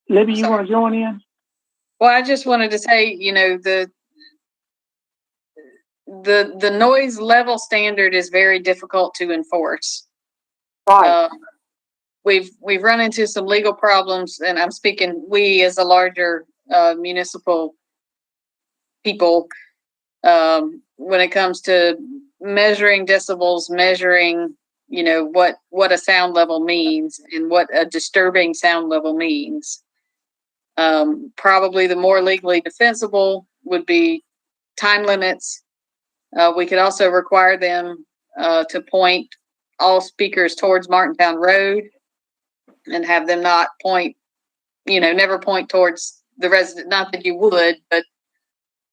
Libby, you want to join in? Well, I just wanted to say, the noise level standard is very difficult to enforce. Right. We've run into some legal problems, and I'm speaking we as a larger municipal people when it comes to measuring decibels, measuring what a sound level means and what a disturbing sound level means. Probably the more legally defensible would be time limits. We could also require them to point all speakers towards Martintown Road and have them not point, never point towards the resident. Not that you would, but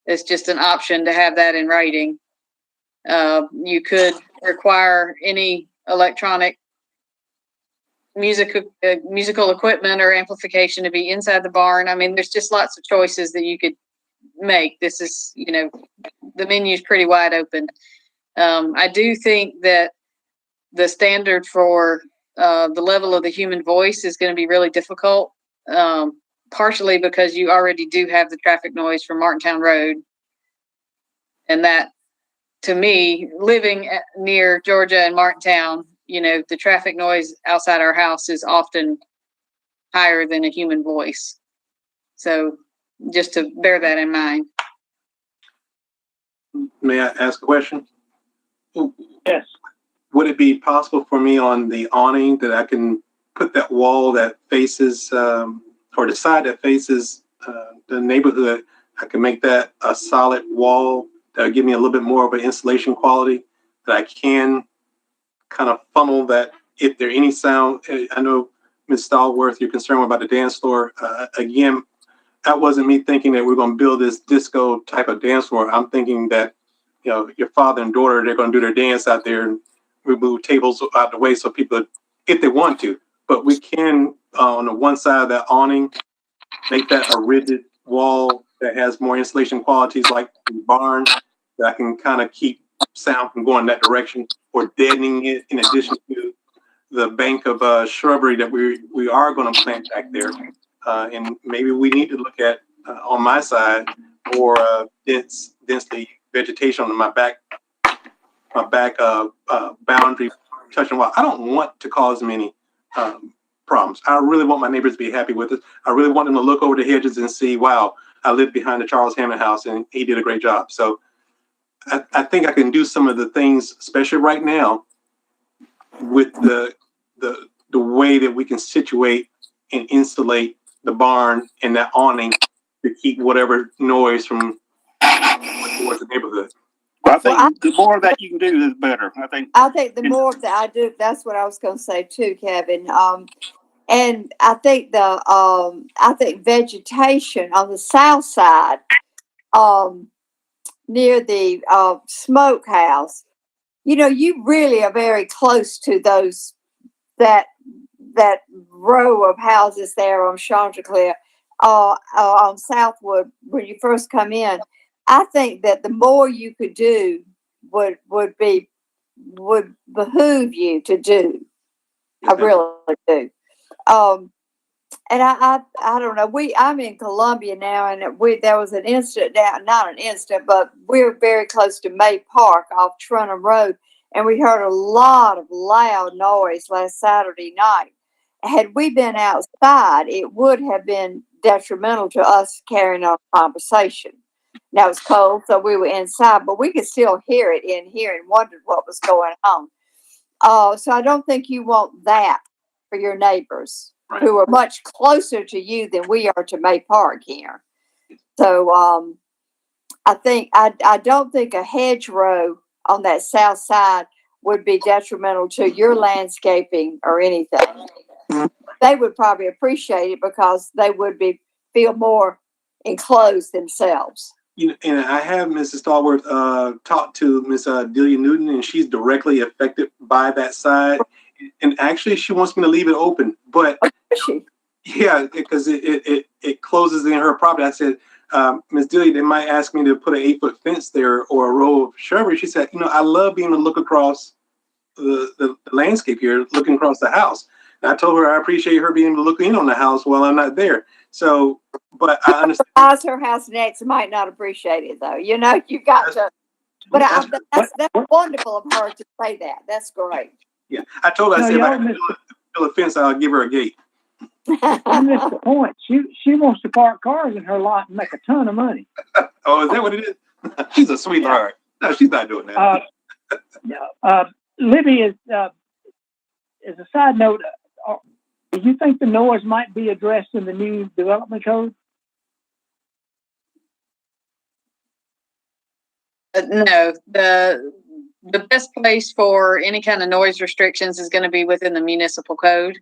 it's just an option to have that in writing. You could require any electronic musical equipment or amplification to be inside the barn. I mean, there's just lots of choices that you could make. This is, the menu is pretty wide open. I do think that the standard for the level of the human voice is going to be really difficult, partially because you already do have the traffic noise from Martintown Road. And that, to me, living near Georgia and Martintown, the traffic noise outside our house is often higher than a human voice. So just to bear that in mind. May I ask a question? Yes. Would it be possible for me on the awning that I can put that wall that faces, or the side that faces the neighborhood, I can make that a solid wall that would give me a little bit more of an insulation quality, that I can kind of funnel that if there any sound. I know, Ms. Stallworth, you're concerned about the dance floor. Again, that wasn't me thinking that we're going to build this disco type of dance floor. I'm thinking that, your father and daughter, they're going to do their dance out there and remove tables out the way so people, if they want to. But we can, on the one side of that awning, make that a rigid wall that has more insulation qualities like the barn, that I can kind of keep sound from going that direction or deadening it, in addition to the bank of shrubbery that we are going to plant back there. And maybe we need to look at, on my side, more densely vegetation on my back boundary touching wall. I don't want to cause many problems. I really want my neighbors to be happy with it. I really want them to look over the hedges and see, wow, I lived behind the Charles Hammond house and he did a great job. So I think I can do some of the things, especially right now, with the way that we can situate and insulate the barn and that awning to keep whatever noise from towards the neighborhood. Well, I think the more that you can do, the better. I think the more that I do, that's what I was going to say too, Kevin. And I think vegetation on the south side, near the smokehouse, you really are very close to that row of houses there on Chanticleer, on Southwood when you first come in. I think that the more you could do would behoove you to do. I really do. And I don't know. I'm in Columbia now, and there was an incident not an incident, but we're very close to May Park off Trunham Road, and we heard a lot of loud noise last Saturday night. Had we been outside, it would have been detrimental to us carrying on a conversation. Now it's cold, so we were inside, but we could still hear it in here and wondered what was going on. So I don't think you want that for your neighbors, right, who are much closer to you than we are to May Park here. So I don't think a hedgerow on that south side would be detrimental to your landscaping or anything. They would probably appreciate it because they would feel more enclosed themselves. And I have Mrs. Stallworth talked to Miss Delia Newton, and she's directly affected by that side. And actually, she wants me to leave it open, but yeah, because it closes in her property. I said, Miss Delia, they might ask me to put an 8-foot fence there or a row of shrubbery. She said, I love being able to look across the landscape here, looking across the house. And I told her I appreciate her being able to look in on the house while I'm not there. So, but I understand. Her house next might not appreciate it, though. You got to. But that's wonderful of her to say that. That's great. Yeah, I told her, I said, if I can build a fence, I'll give her a gate. I missed the point. She wants to park cars in her lot and make a ton of money. Oh, is that what it is? She's a sweetheart. No, she's not doing that. Libby, is a side note, do you think the noise might be addressed in the new development code? No, the best place for any kind of noise restrictions is going to be within the municipal code,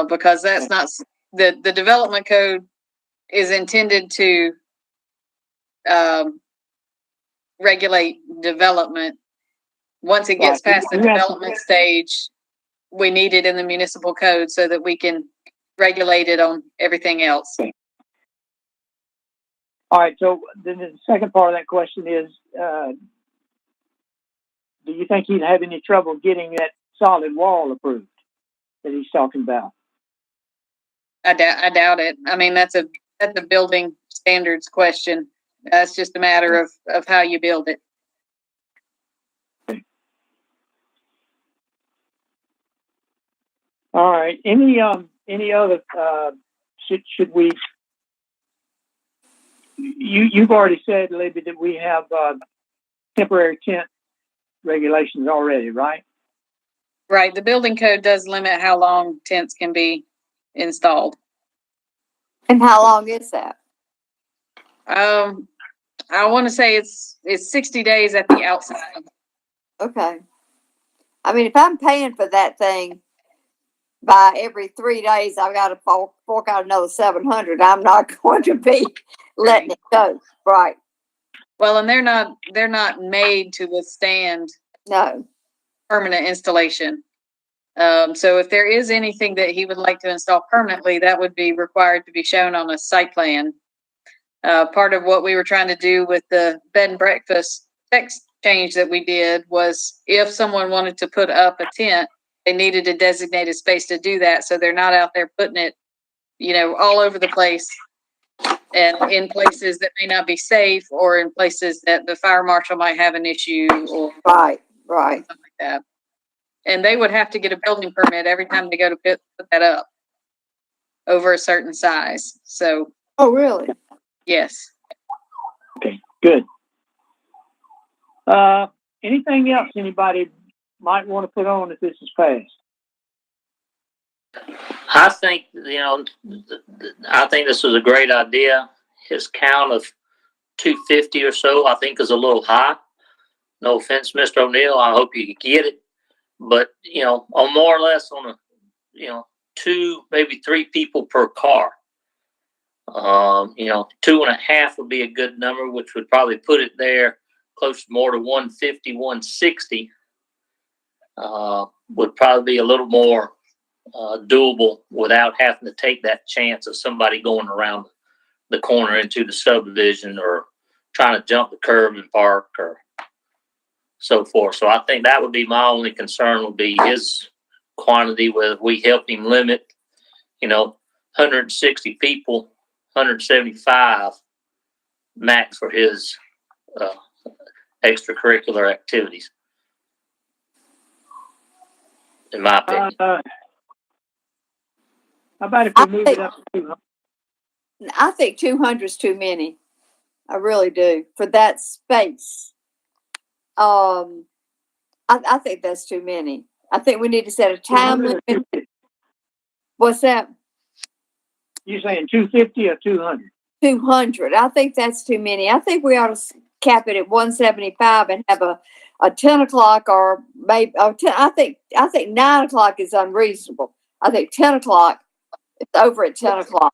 because that's not the development code is intended to regulate development. Once it gets past the development stage, we need it in the municipal code so that we can regulate it on everything else. All right, so then the second part of that question is, do you think he'd have any trouble getting that solid wall approved that he's talking about? I doubt it. I mean, that's a building standards question. That's just a matter of how you build it. All right. Any other should we? You've already said, Libby, that we have temporary tent regulations already, right? Right. The building code does limit how long tents can be installed. And how long is that? I want to say it's 60 days at the outside. Okay. I mean, if I'm paying for that thing by every 3 days, I've got to fork out another $700. I'm not going to be letting it go. Right. Well, and they're not made to withstand No. permanent installation. So if there is anything that he would like to install permanently, that would be required to be shown on a site plan. Part of what we were trying to do with the bed and breakfast text change that we did was if someone wanted to put up a tent, they needed a designated space to do that. So they're not out there putting it, all over the place and in places that may not be safe or in places that the fire marshal might have an issue or Right. something like that. And they would have to get a building permit every time they go to put that up over a certain size. So. Oh, really? Yes. Okay, good. Anything else anybody might want to put on if this is passed? I think, I think this was a great idea. His count of 250 or so, I think, is a little high. No offense, Mr. O'Neill. I hope you can get it. But, on more or less on a, 2, maybe 3 people per car. 2.5 would be a good number, which would probably put it there close more to 150, 160. Would probably be a little more doable without having to take that chance of somebody going around the corner into the subdivision or trying to jump the curb and park or so forth. So I think that would be my only concern would be his quantity, whether we help him limit, 160 people, 175 max for his extracurricular activities. In my opinion. How about if we move it up to 200? I think 200 is too many. I really do for that space. I think that's too many. I think we need to set a time limit. What's that? You saying 250 or 200? 200. I think that's too many. I think we ought to cap it at 175 and have a 10 o'clock or maybe. I think 9 o'clock is unreasonable. I think 10 o'clock. It's over at 10 o'clock.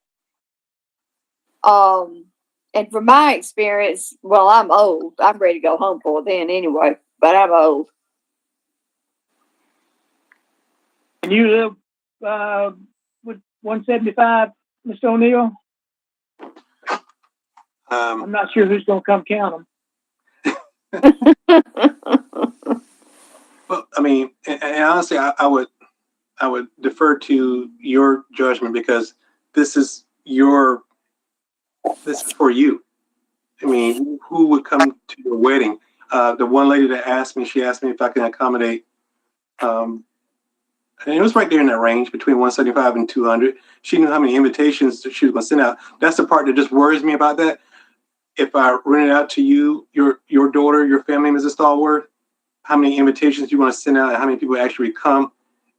And from my experience, well, I'm old. I'm ready to go home for then anyway, but I'm old. And you live with 175, Mr. O'Neill? I'm not sure who's going to come count them. Well, I mean, and honestly, I would defer to your judgment because this is for you. I mean, who would come to your wedding? The one lady that asked me if I can accommodate, and it was right there in that range between 175 and 200. She knew how many invitations that she was going to send out. That's the part that just worries me about that. If I rent it out to you, your daughter, your family, Mrs. Stallworth, how many invitations do you want to send out and how many people actually come?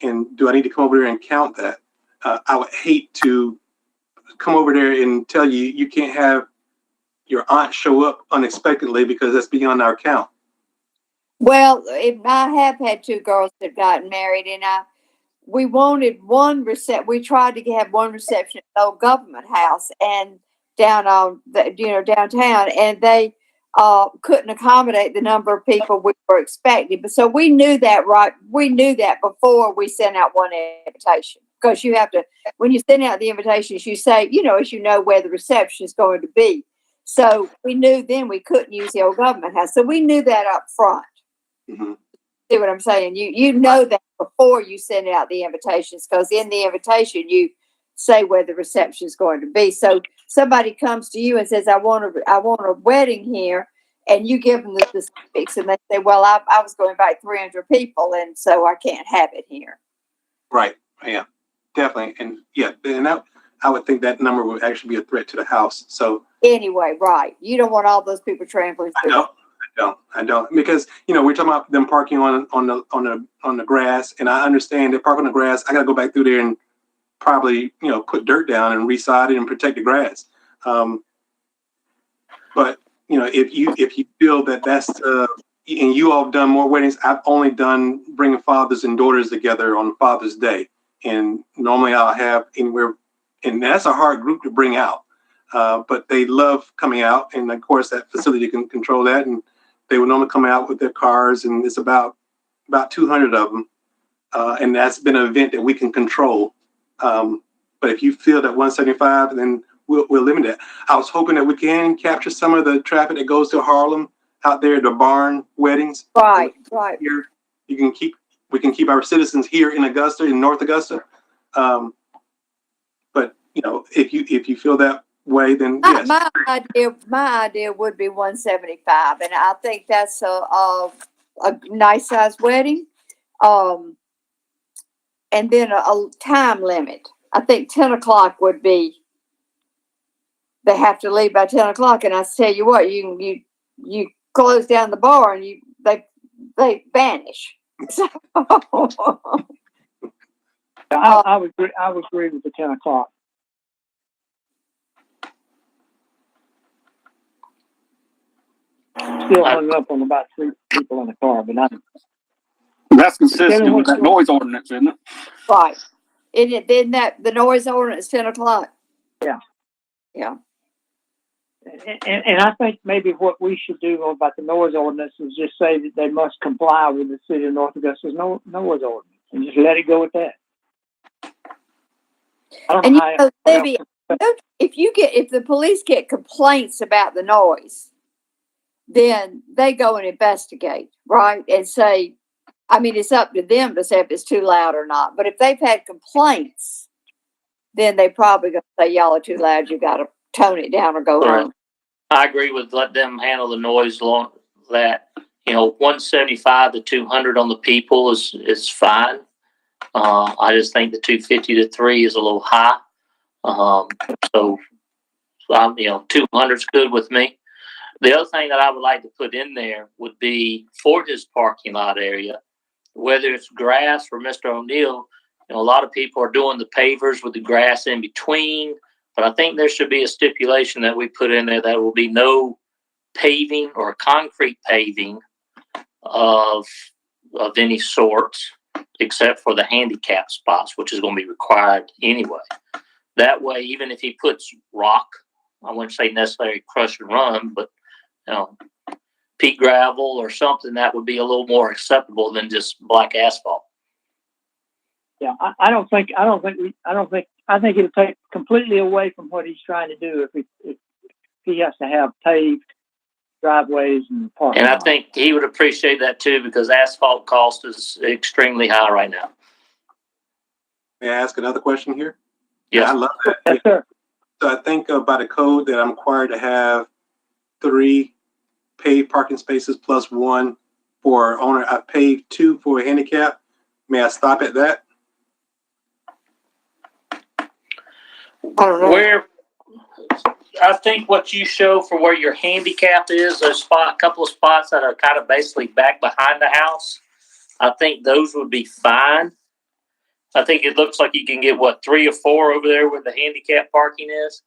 And do I need to come over there and count that? I would hate to come over there and tell you you can't have your aunt show up unexpectedly because that's beyond our count. Well, I have had 2 girls that gotten married, and we wanted one reception. We tried to have one reception at the old government house and down on downtown, and they couldn't accommodate the number of people we were expecting. But so we knew that, right? We knew that before we sent out one invitation, because you have to, when you send out the invitations, you say, as you know, where the reception is going to be. So we knew then we couldn't use the old government house. So we knew that up front. Mm-hmm. See what I'm saying? You know that before you send out the invitations, because in the invitation you say where the reception is going to be. So somebody comes to you and says, I want a wedding here, and you give them the specifics, and they say, well, I was going to invite 300 people, and so I can't have it here. Right. Yeah, definitely. And yeah, and I would think that number would actually be a threat to the house. So anyway, right. You don't want all those people trampling through. I don't, because we're talking about them parking on the grass, and I understand they park on the grass. I got to go back through there and probably put dirt down and reside it and protect the grass. But if you feel that that's and you all have done more weddings. I've only done bringing fathers and daughters together on Father's Day, and normally I'll have anywhere, and that's a hard group to bring out. But they love coming out, and of course that facility can control that, and they would normally come out with their cars, and it's about 200 of them, and that's been an event that we can control. But if you feel that 175, then we'll limit it. I was hoping that we can capture some of the traffic that goes to Harlem out there, the barn weddings. Right. Here, we can keep our citizens here in Augusta, in North Augusta. But if you feel that way, then yes. My idea would be 175, and I think that's a nice size wedding. And then a time limit. I think 10 o'clock would be. They have to leave by 10 o'clock, and I tell you what, you close down the bar and they vanish. So, I would agree with the 10 o'clock. Still hung up on about 3 people in the car, but that's consistent with that noise ordinance, isn't it? Right. Isn't that the noise ordinance 10 o'clock? Yeah. Yeah. And I think maybe what we should do about the noise ordinance is just say that they must comply with the city of North Augusta's noise ordinance, and just let it go with that. I don't know Libby, if the police get complaints about the noise, then they go and investigate, right? And say, it's up to them to say if it's too loud or not. But if they've had complaints, then they probably going to say, y'all are too loud. You got to tone it down or go home. I agree with let them handle the noise. Long that 175 to 200 on the people is fine. I just think the 250 to 3 is a little high. So 200 is good with me. The other thing that I would like to put in there would be for his parking lot area, whether it's grass or Mr. O'Neill. A lot of people are doing the pavers with the grass in between, but I think there should be a stipulation that we put in there that will be no paving or concrete paving of any sort, except for the handicap spots, which is going to be required anyway. That way, even if he puts rock, I wouldn't say necessarily crush and run, but peat gravel or something that would be a little more acceptable than just black asphalt. Yeah, I think it'll take completely away from what he's trying to do if he has to have paved driveways and parking. And I think he would appreciate that too, because asphalt cost is extremely high right now. May I ask another question here? Yes. I love that. Yes, sir. So I think by the code that I'm required to have 3 paved parking spaces plus 1 for owner. I paid 2 for a handicap. May I stop at that? I don't know. Where I think what you show for where your handicap is, those couple of spots that are kind of basically back behind the house, I think those would be fine. I think it looks like you can get 3 or 4 over there where the handicap parking is.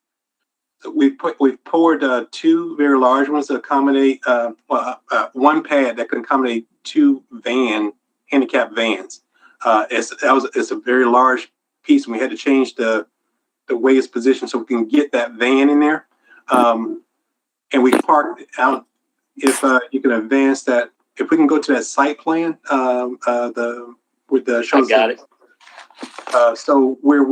We've poured 2 very large ones to accommodate one pad that can accommodate 2 handicap vans. It's a very large piece, and we had to change the way it's positioned so we can get that van in there. And we parked out if you can advance that, if we can go to that site plan, with the shows. I got it. So where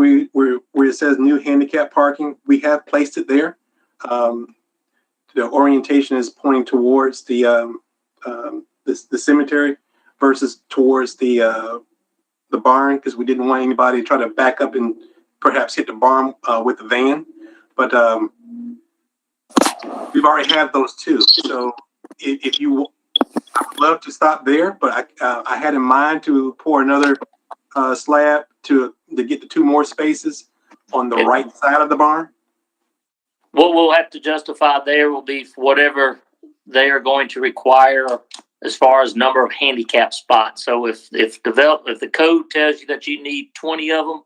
it says new handicap parking, we have placed it there. The orientation is pointing towards the cemetery versus towards the barn, because we didn't want anybody to try to back up and perhaps hit the barn with the van. But we've already had those two. So if you, I would love to stop there, but I had in mind to pour another slab to get the two more spaces on the right side of the barn. What we'll have to justify there will be whatever they are going to require as far as number of handicap spots. So if the code tells you that you need 20 of them,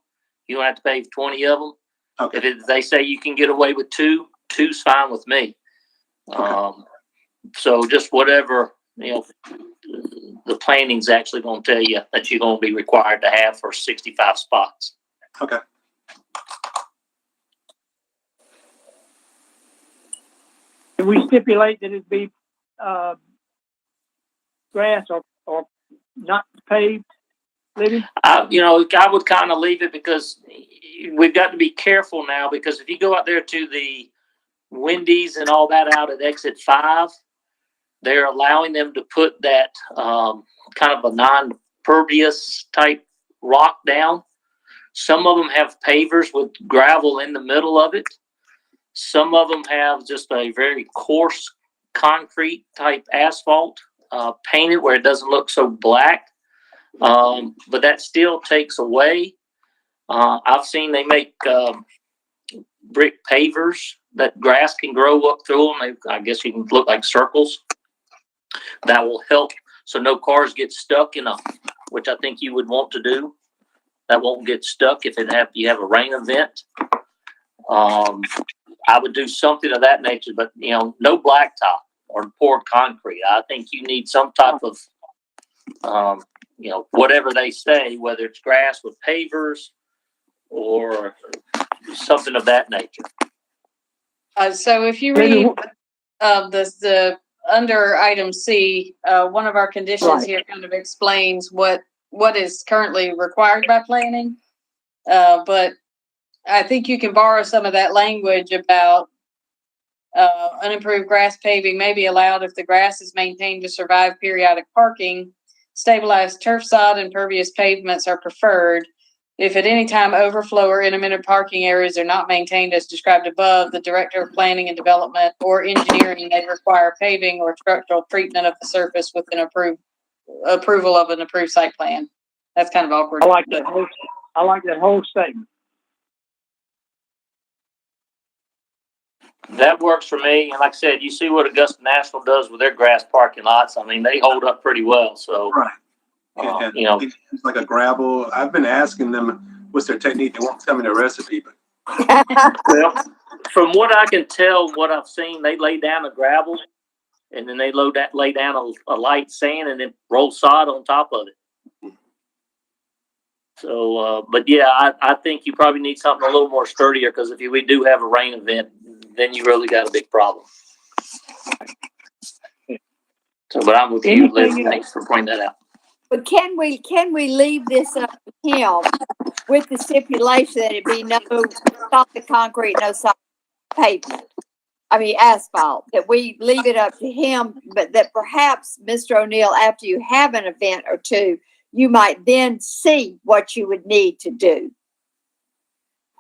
you don't have to pay for 20 of them. Okay. If they say you can get away with two's fine with me. Okay. So just whatever, the planning's actually going to tell you that you're going to be required to have for 65 spots. Okay. Can we stipulate that it be grass or not paved, Libby? I would kind of leave it, because we've got to be careful now, because if you go out there to the Wendy's and all that out at exit 5, they're allowing them to put that kind of a non-pervious type rock down. Some of them have pavers with gravel in the middle of it. Some of them have just a very coarse concrete type asphalt painted where it doesn't look so black. But that still takes away. I've seen they make brick pavers that grass can grow up through them. I guess you can look like circles. That will help so no cars get stuck in which I think you would want to do. That won't get stuck if you have a rain event. I would do something of that nature, but no blacktop or poured concrete. I think you need some type of whatever they say, whether it's grass with pavers or something of that nature. So if you read the under item C, one of our conditions here kind of explains what is currently required by planning. But I think you can borrow some of that language about unimproved grass paving may be allowed if the grass is maintained to survive periodic parking. Stabilized turf sod and pervious pavements are preferred. If at any time overflow or intermittent parking areas are not maintained as described above, the Director of Planning and Development or Engineering may require paving or structural treatment of the surface with an approval of an approved site plan. That's kind of awkward. I like that whole statement. That works for me. And like I said, you see what Augusta National does with their grass parking lots. I mean, they hold up pretty well. So, Right. It's like a gravel. I've been asking them what's their technique. They won't tell me the recipe, but well, from what I can tell, what I've seen, they lay down a gravel and then they lay down a light sand and then roll sod on top of it. So, but yeah, I think you probably need something a little more sturdier, because if we do have a rain event, then you really got a big problem. So, but I'm with you, Liz. Thanks for pointing that out. But can we leave this up to him with the stipulation that it be no solid concrete, no solid pavement? I mean asphalt. That we leave it up to him, but that perhaps, Mr. O'Neill, after you have an event or two, you might then see what you would need to do.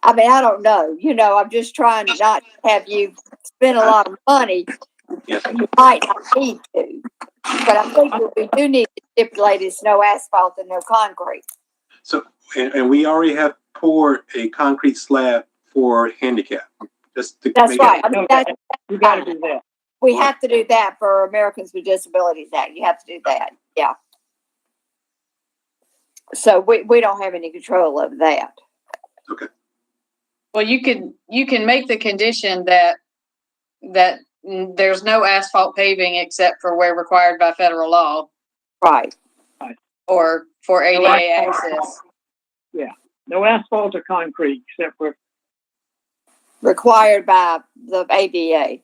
I mean, I don't know. I'm just trying to not have you spend a lot of money. yes. You might not need to. But I think what we do need to stipulate is no asphalt and no concrete. So, and we already have poured a concrete slab for handicap. That's right. I mean, you got to do that. We have to do that for Americans with Disabilities Act. You have to do that. Yeah. So we don't have any control over that. Okay. Well, you can make the condition that there's no asphalt paving except for where required by federal law. Right. Or for ADA access. Yeah. No asphalt or concrete except for required by the ADA.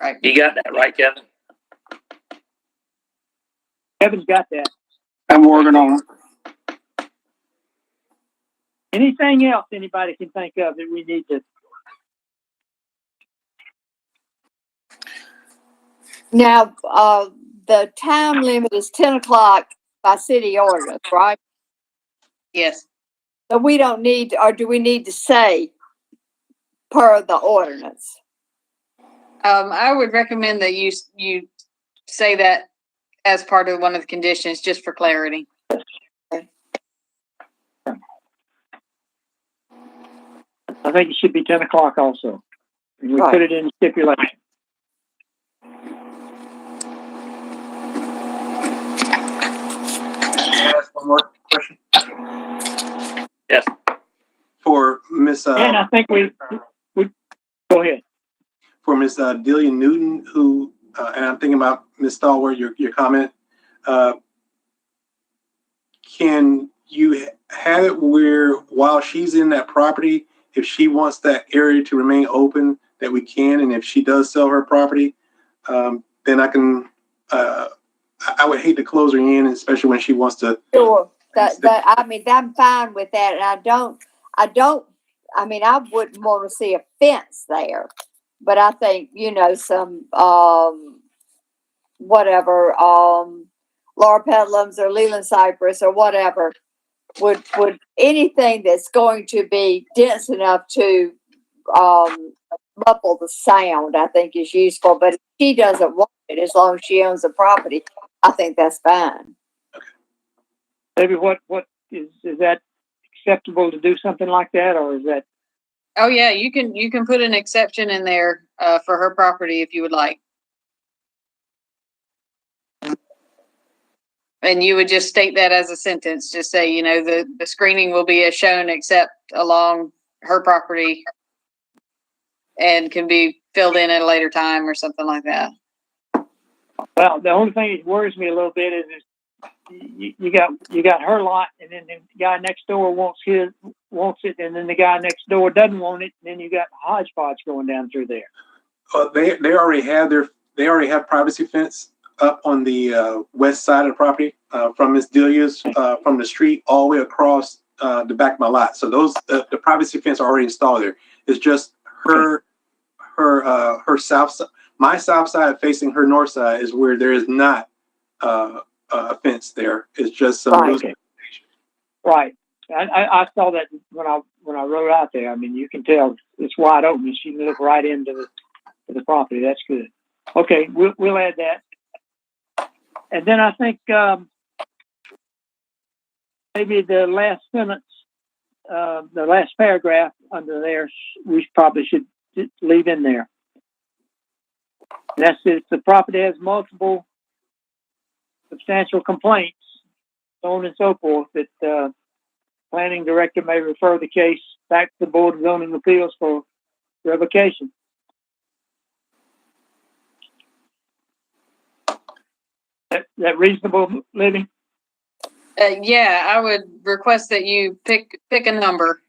Right. You got that right, Kevin? Kevin's got that. I'm working on it. Anything else anybody can think of that we need to? Now, the time limit is 10 o'clock by city ordinance, right? Yes. So we don't need, or do we need to say per the ordinance? I would recommend that you say that as part of one of the conditions, just for clarity. I think it should be 10 o'clock also. And we Right. put it in stipulation. Can I ask one more question? Yes. For Miss And I think we go ahead. for Miss Delia Newton, who and I'm thinking about Miss Stallworth, your comment. Can you have it where while she's in that property, if she wants that area to remain open, that we can, and if she does sell her property, then I can. I would hate to close her in, especially when she wants to. Sure. I mean, I'm fine with that. And I mean, I wouldn't want to see a fence there, but I think, some, whatever, Laura Pedlums or Leland Cypress or whatever would anything that's going to be dense enough to, muffle the sound, I think is useful. But if she doesn't want it, as long as she owns the property, I think that's fine. Maybe what is that acceptable to do something like that, or is that? Oh yeah, you can put an exception in there for her property if you would like. And you would just state that as a sentence. Just say, the screening will be as shown except along her property and can be filled in at a later time or something like that. Well, the only thing that worries me a little bit is you got her lot, and then the guy next door wants it, and then the guy next door doesn't want it, and then you got hodgepodge going down through there. They already have privacy fence up on the west side of the property from Miss Delia's from the street all the way across the back of my lot. So those the privacy fence are already installed there. It's just her south side. My south side facing her north side is where there is not a fence there. It's just some Right. loose. Right. I saw that when I rode out there. I mean, you can tell it's wide open. You can look right into the property. That's good. Okay, we'll add that. And then I think maybe the last sentence, the last paragraph under there, we probably should leave in there. And that's if the property has multiple substantial complaints, so on and so forth, that planning director may refer the case back to the Board of Zoning Appeals for revocation. That reasonable, Libby? Yeah, I would request that you pick a number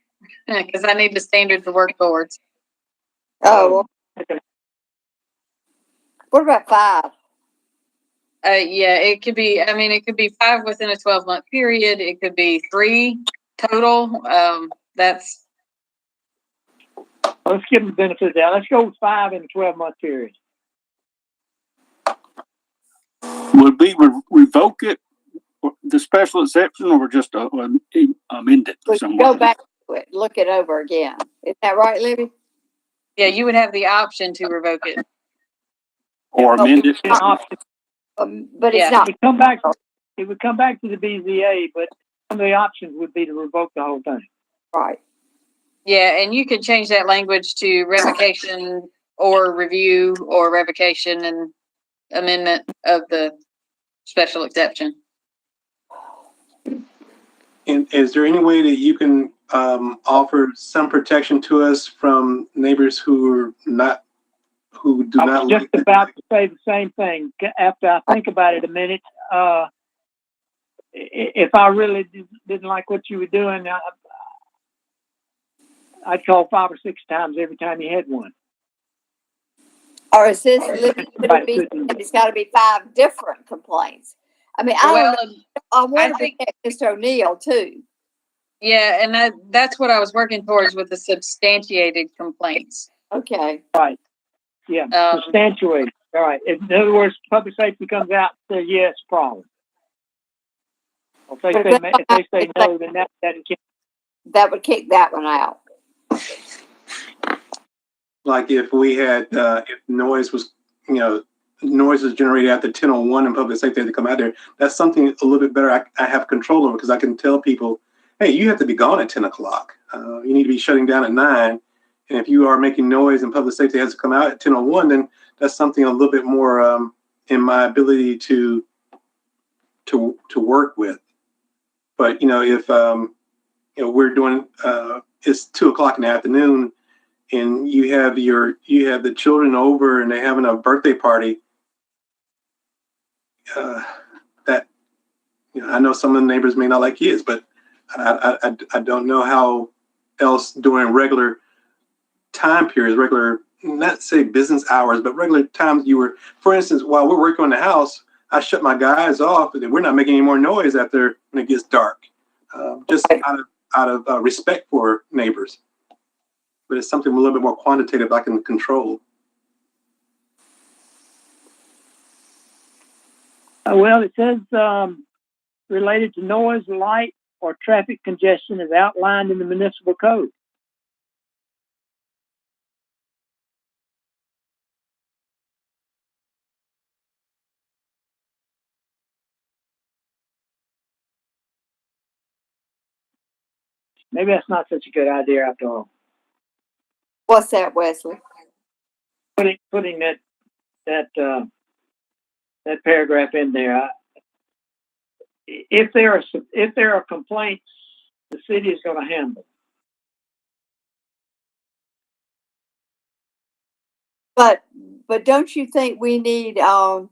because I need the standard to work towards. Oh, Okay. what about 5? Yeah, it could be. I mean, it could be 5 within a 12-month period. It could be 3 total. That's. Let's give them the benefit of that. Let's go with 5 in a 12-month period. Would we revoke it, the special exception, or just amend it We somewhere? can go back to it, look it over again. Is that right, Libby? Yeah, you would have the option to revoke it. Or amend it? An option. But Yeah. it's not. It would come back to the BZA, but some of the options would be to revoke the whole thing. Right. Yeah, and you could change that language to revocation or review or revocation and amendment of the special exception. And is there any way that you can offer some protection to us from neighbors who do I not was just like about to say the same thing. After I think about it a minute, if I really didn't like what you were doing, I'd call 5 or 6 times every time you had one. Or is this, Libby, it's got to be 5 different complaints. I mean, I Well, don't know. I want to think- protect Mr. O'Neill too. yeah, and that's what I was working towards with the substantiated complaints. Okay. Right. Yeah, substantiate. All right. In other words, public safety comes out and says, yes, problem. If they say no, then that can't. That would kick that one out. Like if we had, if noise was generated after 10:01 and public safety had to come out there, that's something a little bit better I have control over, because I can tell people, hey, you have to be gone at 10 o'clock. You need to be shutting down at 9. And if you are making noise and public safety has to come out at 10:01, then that's something a little bit more in my ability to work with. But if we're doing it's 2 o'clock in the afternoon, and you have the children over and they're having a birthday party, that I know some of the neighbors may not like kids, but I don't know how else during regular time periods, regular, not say business hours, but regular times for instance, while we're working on the house, I shut my guys off and we're not making any more noise after when it gets dark, just out of respect for neighbors. But it's something a little bit more quantitative I can control. Well, it says related to noise, light, or traffic congestion is outlined in the municipal code. Maybe that's not such a good idea after all. What's that, Wesley? Putting that paragraph in there. If there are complaints, the city is going to handle. But don't you think we need? I'm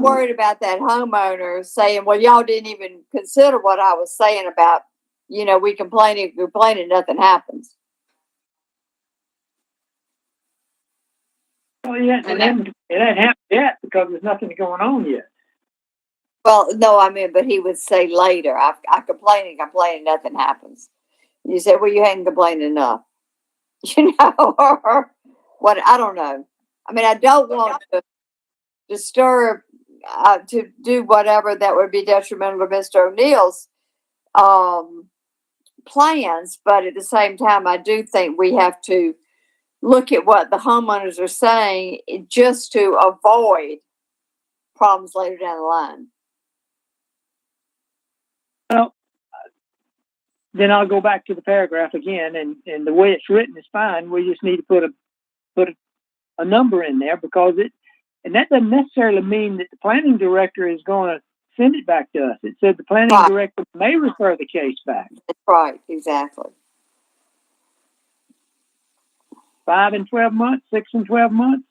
worried about that homeowner saying, "Well, y'all didn't even consider what I was saying about, we complaining, nothing happens." Well, yeah, it hasn't happened yet because there's nothing going on yet. Well, no, I mean, but he would say later, I complain, nothing happens. You say, well, you hadn't complained enough, or what? I don't know. I mean, I don't want to disturb, to do whatever that would be detrimental to Mr. O'Neill's plans, but at the same time, I do think we have to look at what the homeowners are saying just to avoid problems later down the line. Well, then I'll go back to the paragraph again, and the way it's written is fine. We just need to put a number in there and that doesn't necessarily mean that the planning director is going to send it back to us. It said the planning director may refer the case back. That's right, exactly. 5 and 12 months, 6 and 12 months.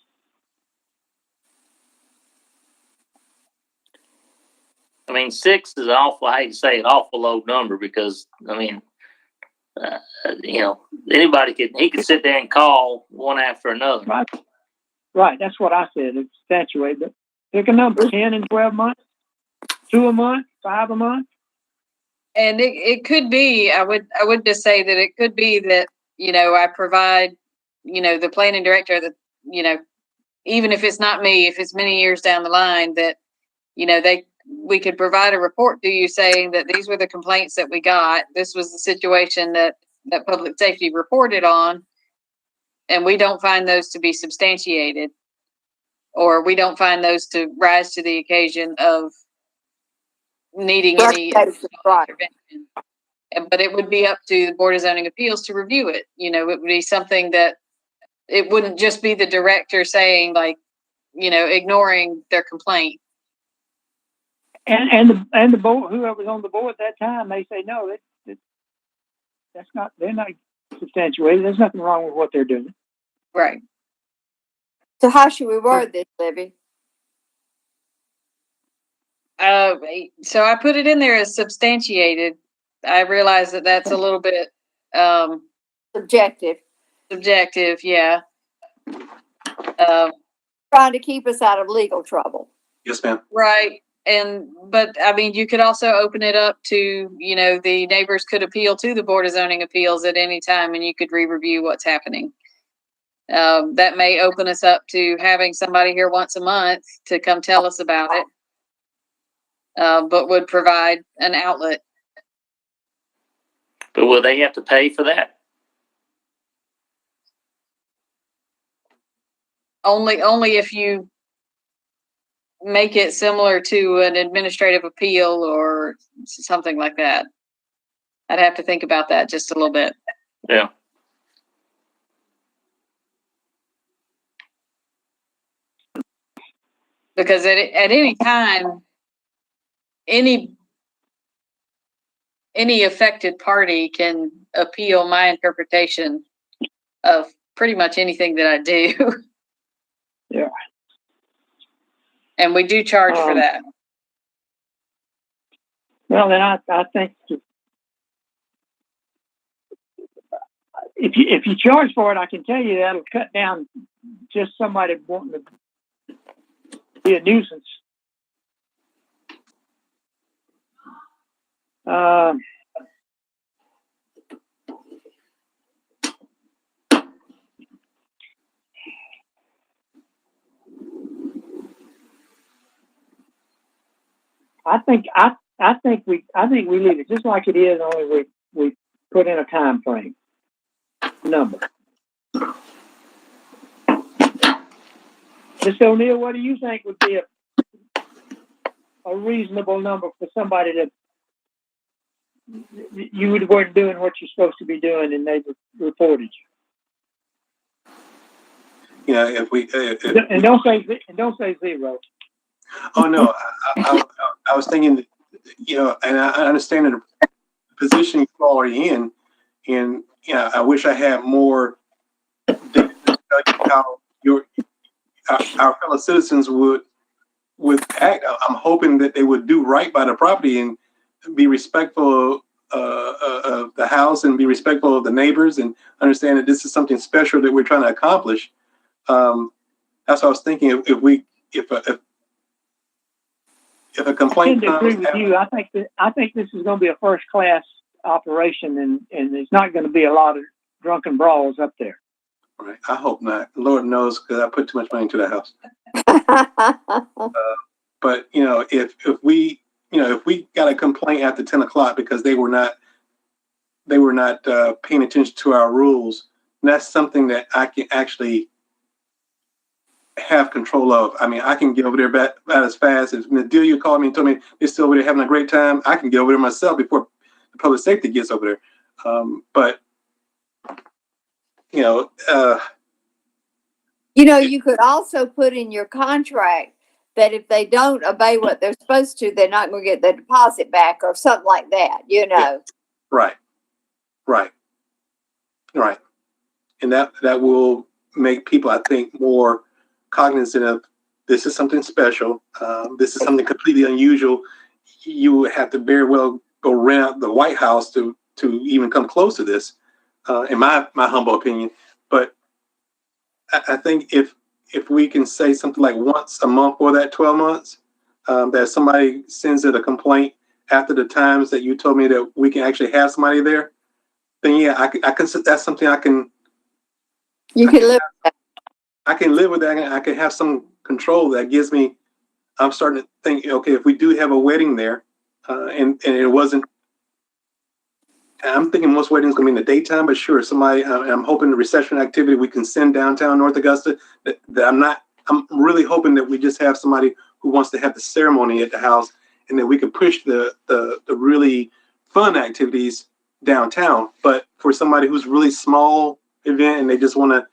I mean, 6 is awful. I hate to say it, awful low number because I mean, anybody he could sit there and call one after another. Right. That's what I said. It's statuate, but pick a number: 10 and 12 months, 2 a month, 5 a month. And it could be. I would just say that it could be that I provide the planning director that even if it's not me, if it's many years down the line, that we could provide a report to you saying that these were the complaints that we got. This was the situation that public safety reported on, and we don't find those to be substantiated, or we don't find those to rise to the occasion of needing any intervention. But it would be up to the Board of Zoning Appeals to review it. It would be something that it wouldn't just be the director saying ignoring their complaint. And the board, whoever was on the board at that time, they say no, that's not. They're not substantiated. There's nothing wrong with what they're doing. Right. So how should we word this, Libby? So I put it in there as substantiated. I realize that that's a little bit Subjective. Yeah. Trying to keep us out of legal trouble. Yes, ma'am. Right. But I mean, you could also open it up to, the neighbors could appeal to the Board of Zoning Appeals at any time, and you could re-review what's happening. That may open us up to having somebody here once a month to come tell us about it, but would provide an outlet. But will they have to pay for that? Only if you make it similar to an administrative appeal or something like that. I'd have to think about that just a little bit. Yeah. Because at any time, any affected party can appeal my interpretation of pretty much anything that I do. Yeah. And we do charge for that. Well, then I think if you charge for it, I can tell you that'll cut down just somebody wanting to be a nuisance. I think we leave it just like it is, only we put in a time frame number. Mr. O'Neill, what do you think would be a reasonable number for somebody that you weren't doing what you're supposed to be doing and they reported you? Yeah, if we and don't say zero. Oh no, I was thinking, and I understand the position you're already in, and I wish I had more data to tell you how our fellow citizens would act. I'm hoping that they would do right by the property and be respectful of the house and be respectful of the neighbors and understand that this is something special that we're trying to accomplish. That's what I was thinking. If a complaint I agree comes, with you. I think this is going to be a first class operation, and there's not going to be a lot of drunken brawls up there. Right. I hope not. Lord knows, because I put too much money into the house. But if we got a complaint after 10 o'clock because they were not paying attention to our rules, that's something that I can actually have control of. I mean, I can get over there about as fast as Ms. Delia called me and told me they're still over there having a great time. I can get over there myself before the public safety gets over there. But you could also put in your contract that if they don't obey what they're supposed to, they're not going to get their deposit back or something like that, Yeah. Right. And that will make people, I think, more cognizant of this is something special. This is something completely unusual. You would have to very well go rent out the White House to even come close to this, in my humble opinion. But I think if we can say something like once a month for that 12 months, that somebody sends it a complaint after the times that you told me that we can actually have somebody there, then yeah, I can. That's something I can. You can live with that. I can live with that. I can have some control that gives me. I'm starting to think, okay, if we do have a wedding there, and it wasn't. I'm thinking most weddings gonna be in the daytime, but sure, somebody. I'm hoping the reception activity we can send downtown North Augusta. That I'm really hoping that we just have somebody who wants to have the ceremony at the house, and that we can push the really fun activities downtown. But for somebody who's really small event and they just want to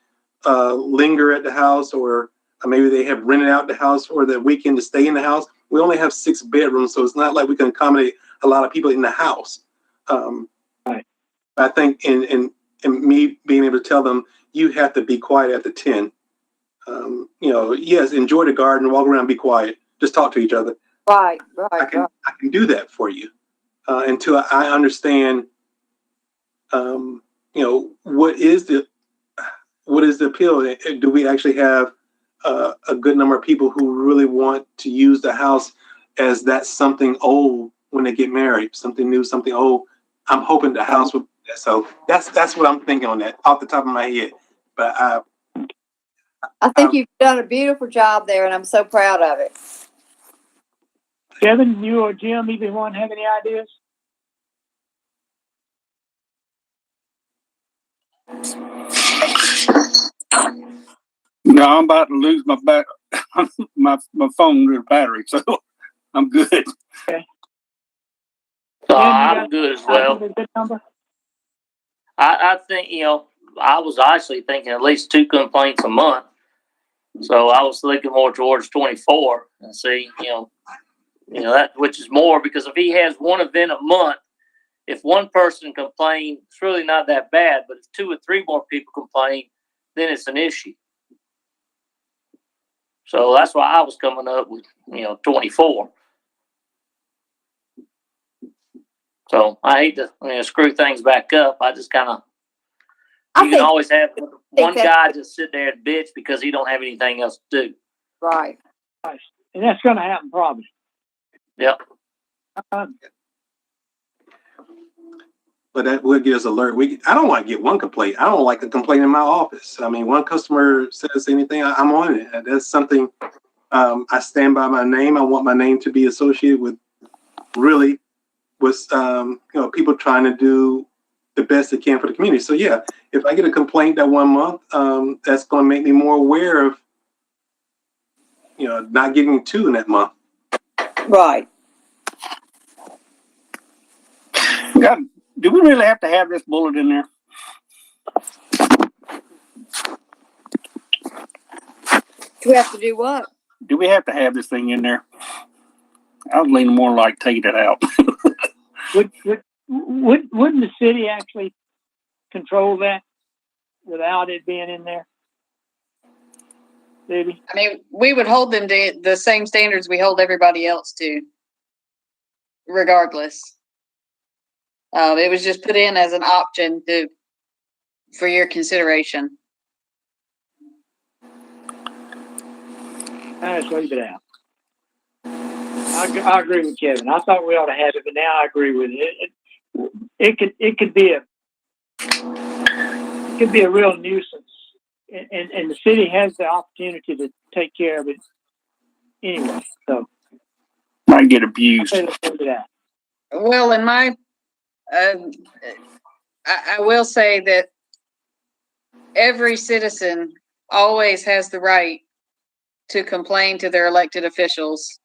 linger at the house, or maybe they have rented out the house for the weekend to stay in the house. We only have 6 bedrooms, so it's not like we can accommodate a lot of people in the house. Right. I think in me being able to tell them, you have to be quiet after 10. Yes, enjoy the garden, walk around, be quiet, just talk to each other. Right. I can do that for you until I understand. What is the appeal? Do we actually have a good number of people who really want to use the house as that's something old when they get married, something new, something old. I'm hoping the house will. So that's what I'm thinking on that off the top of my head. But I think you've done a beautiful job there, and I'm so proud of it. Kevin, you or Jim, either one have any ideas? No, I'm about to lose my my phone to the battery, so I'm good. Okay. So Jim, you I'm got good as a well. good number? I think, I was actually thinking at least 2 complaints a month. So I was thinking more towards 24 and see, that, which is more, because if he has one event a month, if one person complains, it's really not that bad. But if 2 or 3 more people complain, then it's an issue. So that's why I was coming up with, 24. So I hate to screw things back up. I just kind of, you can always have one guy just sit there and bitch because he don't have anything else to do. Right. And that's going to happen probably. Yep. But that would get us alert. I don't want to get one complaint. I don't like a complaint in my office. I mean, one customer says anything, I'm on it. That's something. I stand by my name. I want my name to be associated with people trying to do the best they can for the community. So yeah, if I get a complaint that one month, that's going to make me more aware of, not getting 2 in that month. Right. God, do we really have to have this bullet in there? Do we have to do what? Do we have to have this thing in there? I was leaning more like take it out. Wouldn't the city actually control that without it being in there? Maybe. I mean, we would hold them to the same standards we hold everybody else to, regardless. It was just put in as an option for your consideration. I just leave it out. I agree with Kevin. I thought we ought to have it, but now I agree with it. It could be a real nuisance, and the city has the opportunity to take care of it anyway. So Might get abused. let's leave it out. Well, in my, I will say that every citizen always has the right to complain to their elected officials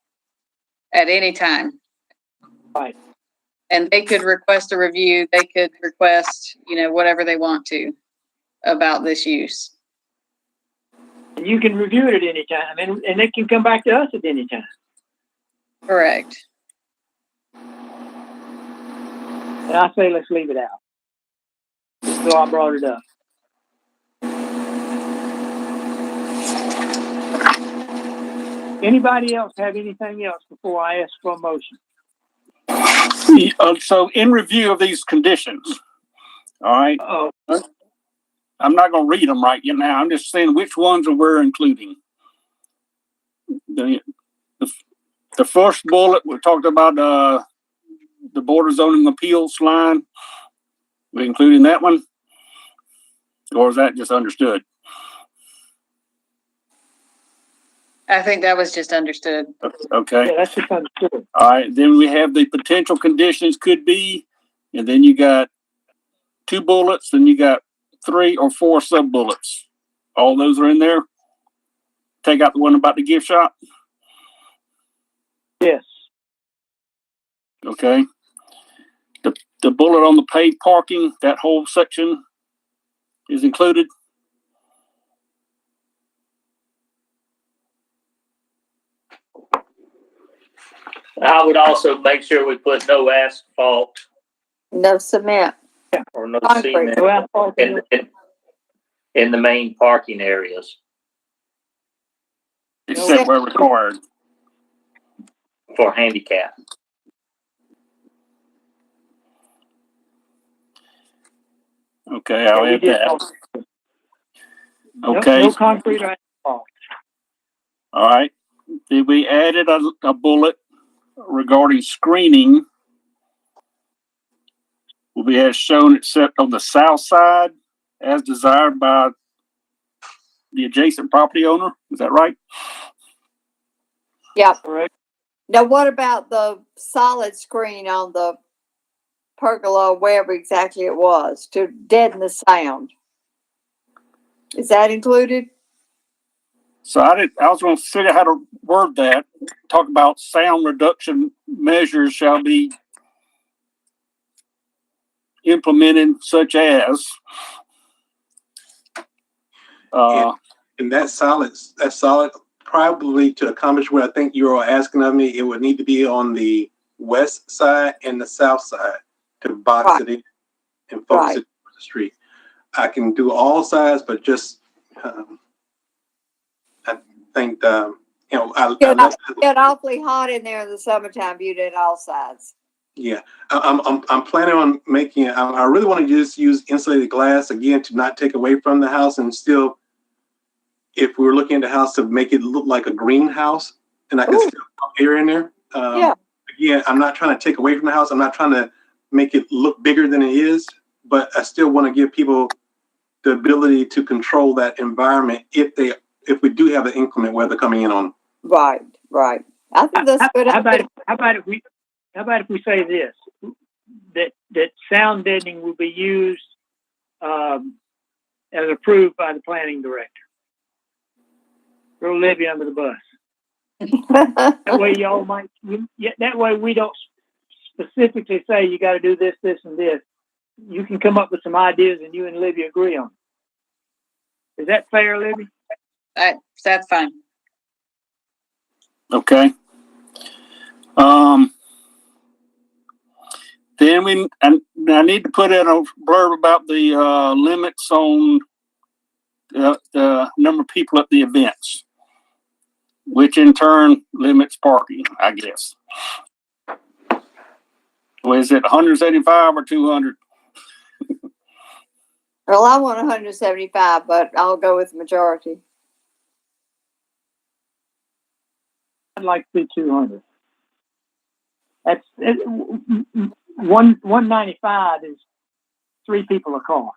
at any time. Right. And they could request a review. They could request, whatever they want to about this use. And you can review it at any time, and it can come back to us at any time. Correct. And I say let's leave it out. So I brought it up. Anybody else have anything else before I ask for a motion? So in review of these conditions, all right, I'm not going to read them right now. I'm just saying which ones we're including. The first bullet, we talked about the Board of Zoning Appeals line. We including that one? Or is that just understood? I think that was just understood. Okay. Yeah, that's just understood. All right. Then we have the potential conditions could be, and then you got 2 bullets, then you got 3 or 4 sub bullets. All those are in there. Take out the one about the gift shop. Yes. Okay. The bullet on the paid parking, that whole section is included. I would also make sure we put no asphalt No cement. or no Concrete. cement No asphalt. in the main parking areas Except where required. for handicap. Okay, I'll add that. Okay. No concrete or asphalt. All right. Then we added a bullet regarding screening will be as shown except on the south side as desired by the adjacent property owner. Is that right? Yep. Correct. Now, what about the solid screen on the pergola, wherever exactly it was, to deaden the sound? Is that included? So I was going to figure out how to word that. Talk about sound reduction measures shall be implemented, such as. And that's solid. Probably to accomplish what I think you're asking of me, it would need to be on the west side and the south side to box it in and focus it on the street. I can do all sides, but just I think get awfully hot in there in the summertime. You did all sides. Yeah, I'm planning on making it. I really want to just use insulated glass again to not take away from the house, and still, if we were looking at the house, to make it look like a greenhouse, and I can still put air in there. Again, I'm not trying to take away from the house. I'm not trying to make it look bigger than it is, but I still want to give people the ability to control that environment if we do have an inclement weather coming in on. Right. I think that's good. How about if we say this, that sound deadening will be used as approved by the planning director? Throw Libby under the bus. That way y'all that way we don't specifically say you got to do this, this, and this. You can come up with some ideas and you and Libby agree on. Is that fair, Libby? That's fine. Okay. Then I need to put in a blurb about the limits on the number of people at the events, which in turn limits parking, I guess. Well, is it 175 or 200? Well, I want 175, but I'll go with majority. I'd like to do 200. That's 195 is 3 people a car.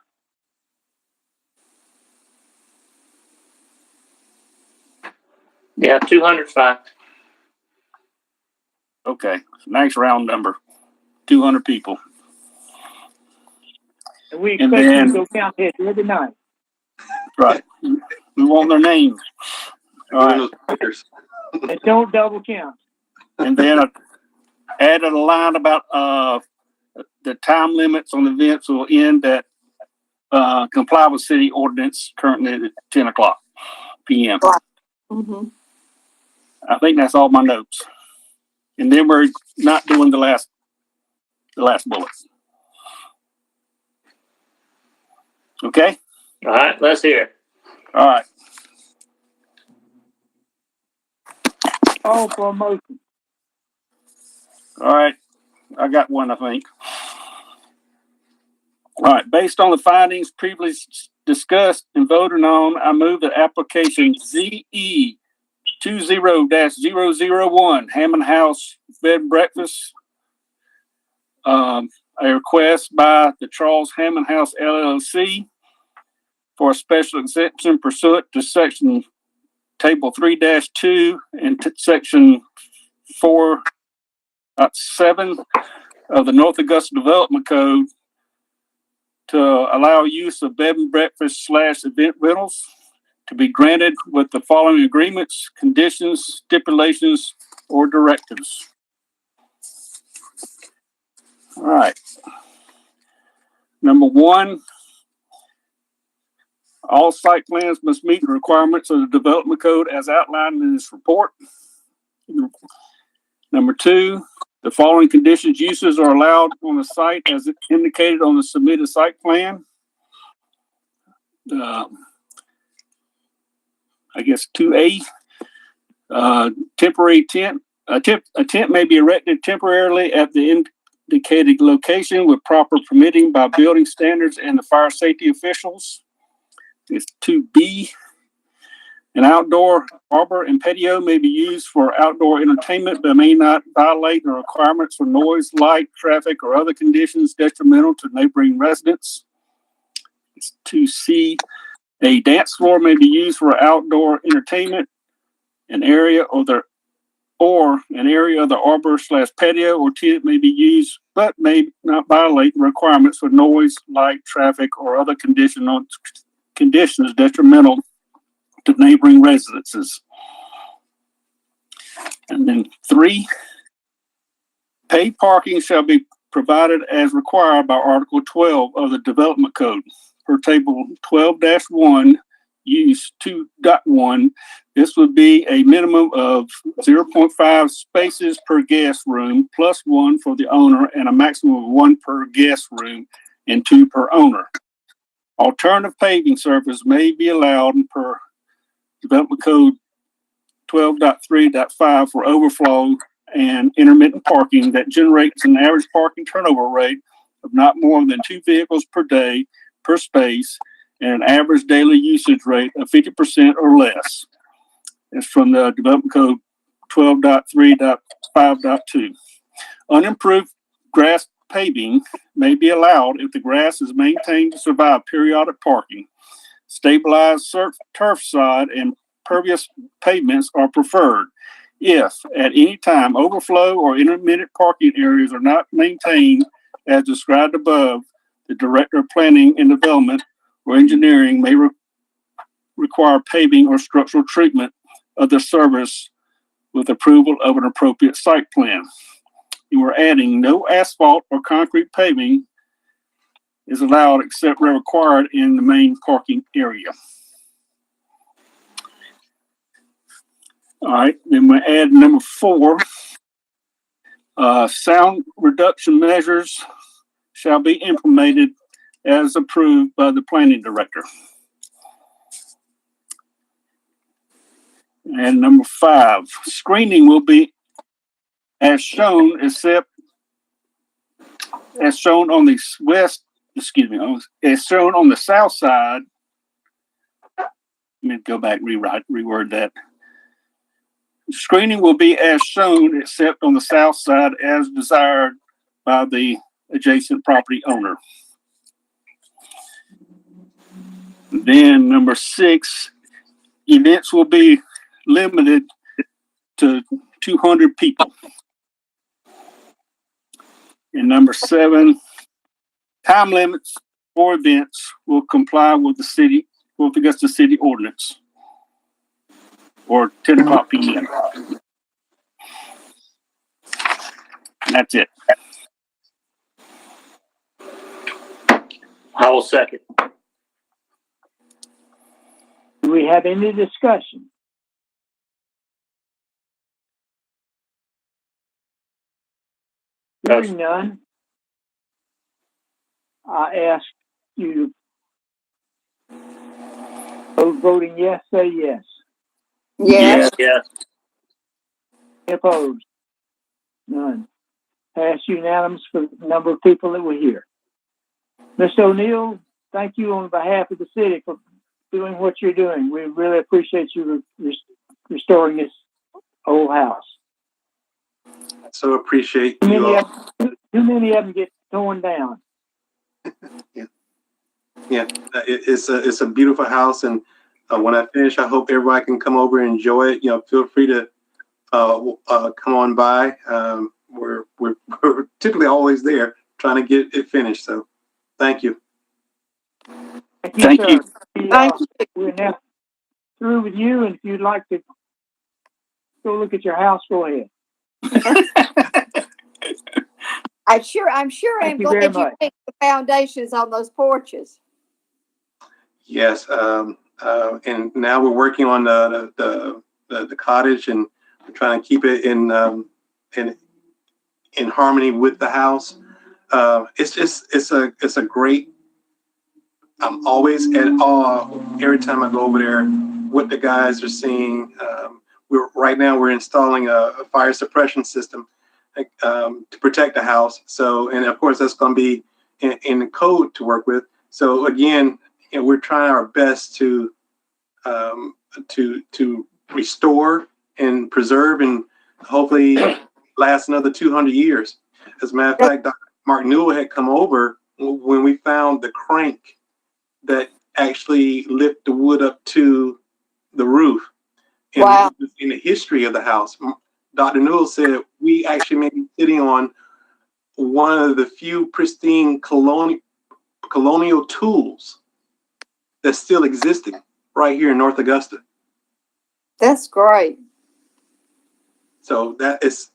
Yeah, 200's fine. Okay, nice round number. 200 people. And we expect you to go count heads every night. Right. We want their names. All right. And don't double count. And then I added a line about the time limits on events will end at comply with city ordinance currently at 10 o'clock p.m. Mm-hmm. I think that's all my notes. And then we're not doing the last bullet. Okay? All right, let's hear it. All right. Oh, for a motion. All right. I got one, I think. All right. Based on the findings previously discussed and voted on, I move that application ZE 20-001 Hammond House Bed and Breakfast, a request by the Charles Hammond House LLC for a special exemption pursuant to section table 3-2 and section 4.7 of the North Augusta Development Code to allow use of bed and breakfast / event rentals to be granted with the following agreements, conditions, stipulations, or directives. All right. Number 1, all site plans must meet the requirements of the development code as outlined in this report. Number 2, the following conditions uses are allowed on the site as indicated on the submitted site plan. I guess 2A, temporary tent. A tent may be erected temporarily at the indicated location with proper permitting by building standards and the fire safety officials. It's 2B. An outdoor arbor and patio may be used for outdoor entertainment, but may not violate the requirements for noise, light, traffic, or other conditions detrimental to neighboring residents. 2C, a dance floor may be used for outdoor entertainment. An area or an area of the arbor / patio or tent may be used, but may not violate the requirements for noise, light, traffic, or other conditions detrimental to neighboring residences. And then 3, paid parking shall be provided as required by Article 12 of the Development Code. Per Table 12-1, Use 2.1, this would be a minimum of 0.5 spaces per guest room, plus 1 for the owner, and a maximum of 1 per guest room and 2 per owner. Alternative paving surface may be allowed per Development Code 12.3.5 for overflow and intermittent parking that generates an average parking turnover rate of not more than 2 vehicles per day per space and an average daily usage rate of 50% or less. It's from the Development Code 12.3.5.2. Unimproved grass paving may be allowed if the grass is maintained to survive periodic parking. Stabilized turf side and pervious pavements are preferred. If at any time overflow or intermittent parking areas are not maintained as described above, the Director of Planning and Development or Engineering may require paving or structural treatment of the surface with approval of an appropriate site plan. You are adding no asphalt or concrete paving is allowed except where required in the main parking area. All right, then we add number 4. Sound reduction measures shall be implemented as approved by the planning director. And number 5, screening will be as shown except as shown on the as shown on the south side. Let me go back, reword that. Screening will be as shown except on the south side as desired by the adjacent property owner. Then number 6, events will be limited to 200 people. And number 7, time limits for events will comply with the Augusta city ordinance, or 10 o'clock p.m. And that's it. I will second. Do we have any discussion? Hearing none, I ask you those voting yes, say yes. Yes. Yes. Opposed? None. Passed unanimous for the number of people that were here. Mr. O'Neill, thank you on behalf of the city for doing what you're doing. We really appreciate you restoring this old house. So appreciate Too you all. many of them get torn down. It's a beautiful house, and when I finish, I hope everybody can come over and enjoy it. Feel free to come on by. We're typically always there trying to get it finished. So, thank you. Thank you. Thank you. We're now through with you, and if you'd like to go look at your house, go ahead. I'm sure Thank I'm you glad very you much. fixed the foundations on those porches. Yes, and now we're working on the cottage, and we're trying to keep it in harmony with the house. It's a great. I'm always at awe every time I go over there what the guys are seeing. We're installing a fire suppression system to protect the house. So, and of course that's going to be in the code to work with. So again, we're trying our best to to restore and preserve and hopefully last another 200 years. As a matter of fact, Dr. Mark Newell had come over when we found the crank that actually lift the wood up to the roof. And Wow. in the history of the house, Dr. Newell said we actually may be sitting on one of the few pristine colonial tools that's still existing right here in North Augusta. That's great. So that is,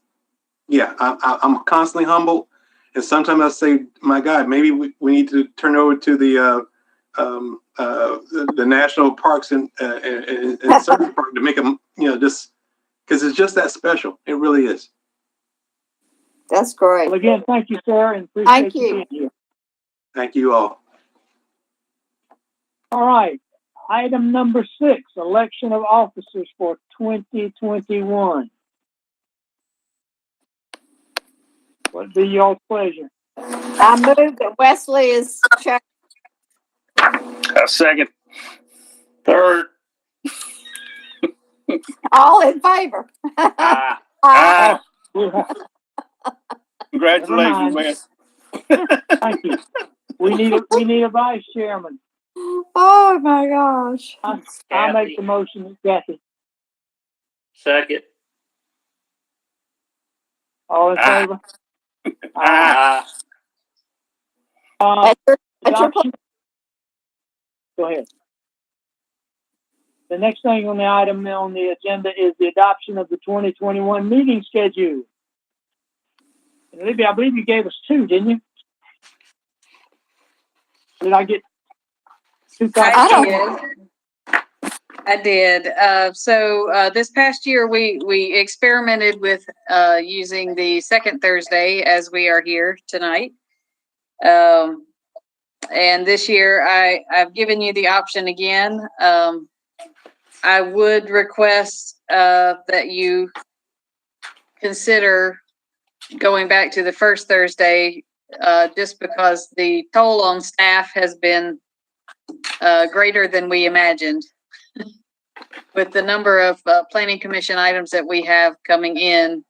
yeah, I'm constantly humbled. And sometimes I say, my God, maybe we need to turn over to the national parks and service park to make them, just because it's just that special. It really is. That's great. Well, again, thank you, sir, and Thank appreciate you. being here. Thank you all. All right. Item number 6, election of officers for 2021. What be your pleasure? I move that Wesley is chair. A second. Third. All in favor. Aye. Ah, Never congratulations, mind. Wes. Thank you. We need a vice chairman. Oh my gosh. I make the motion, Kathy. Second. All in favor? Aye. At your Adoption. Go ahead. The next thing on the item on the agenda is the adoption of the 2021 meeting schedule. And Libby, I believe you gave us 2, didn't you? Did I get 2 copies? I did. So this past year, we experimented with using the second Thursday as we are here tonight. And this year, I've given you the option again. I would request that you consider going back to the first Thursday, just because the toll on staff has been greater than we imagined. With the number of planning commission items that we have coming in,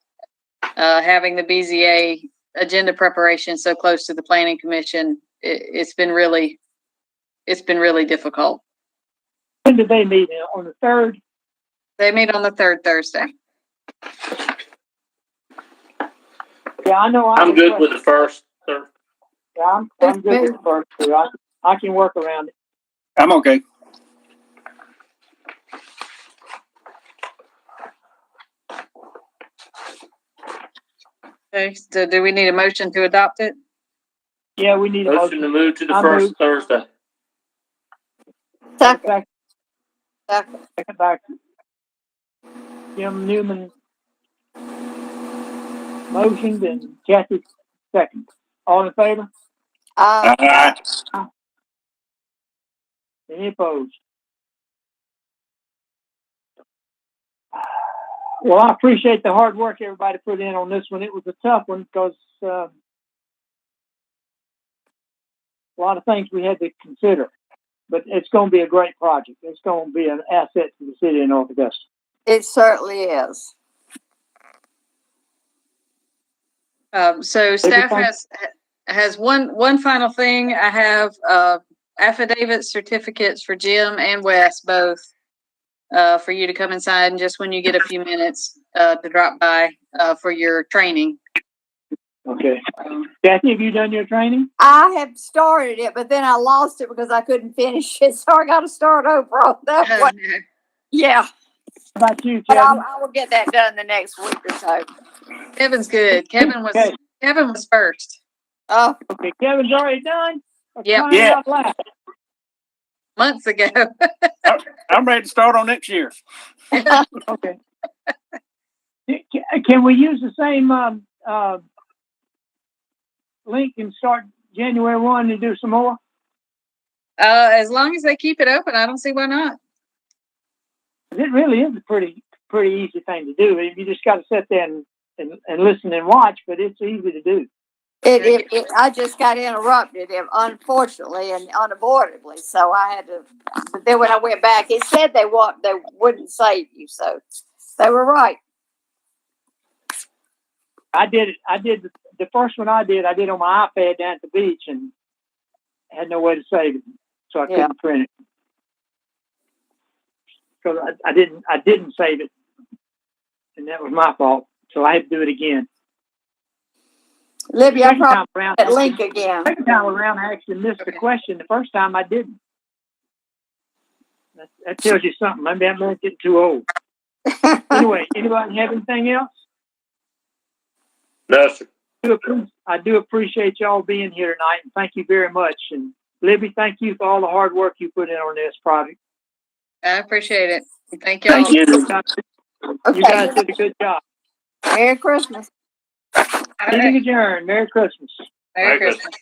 having the BZA agenda preparation so close to the planning commission, it's been really difficult. When did they meet? On the 3rd? They meet on the third Thursday. Yeah, I know. I'm good with the first. Third. Yeah, I'm good with the first 2. I can work around it. I'm okay. Okay, so do we need a motion to adopt it? Yeah, we need a Motion motion. to move to the I first move. Thursday. second. Second back. Jim Newman motioned and Kathy second. All in favor? Ah, Any opposed? Well, I appreciate the hard work everybody put in on this one. It was a tough one because a lot of things we had to consider. But it's going to be a great project. It's going to be an asset to the city of North Augusta. It certainly is. So staff has one final thing. I have affidavit certificates for Jim and Wes both for you to come inside, and just when you get a few minutes to drop by for your training. Okay. Kathy, have you done your training? I have started it, but then I lost it because I couldn't finish it, so I got to start over on that one. Yeah, How about you, but Kevin? I will get that done the next week or so. Kevin's good. Kevin was first. Oh, Okay, Kevin's already done? Yep. Yeah. Months ago. I'm ready to start on next year. Okay. Can we use the same link and start January 1 and do some more? As long as they keep it open, I don't see why not. It really is a pretty easy thing to do. You just got to sit there and listen and watch, but it's easy to do. I just got interrupted, unfortunately and unavoidably. So I had to. But then when I went back, it said they wouldn't save you. So they were right. I did it. I did the first one I did on my iPad down at the beach and had no way to save it, so I couldn't print it because I didn't save it, and that was my fault. So I had to do it again. Libby, I probably that link again. Second time around, I actually missed the question. The first time I didn't. That tells you something. Maybe I'm not getting too old. Anyway, anybody have anything else? No, sir. I do appreciate y'all being here tonight, and thank you very much. And Libby, thank you for all the hard work you put in on this project. I appreciate it. Thank y'all. Thank you. You guys did a good job. Merry Christmas. Meeting adjourned. Merry Christmas. Merry Christmas.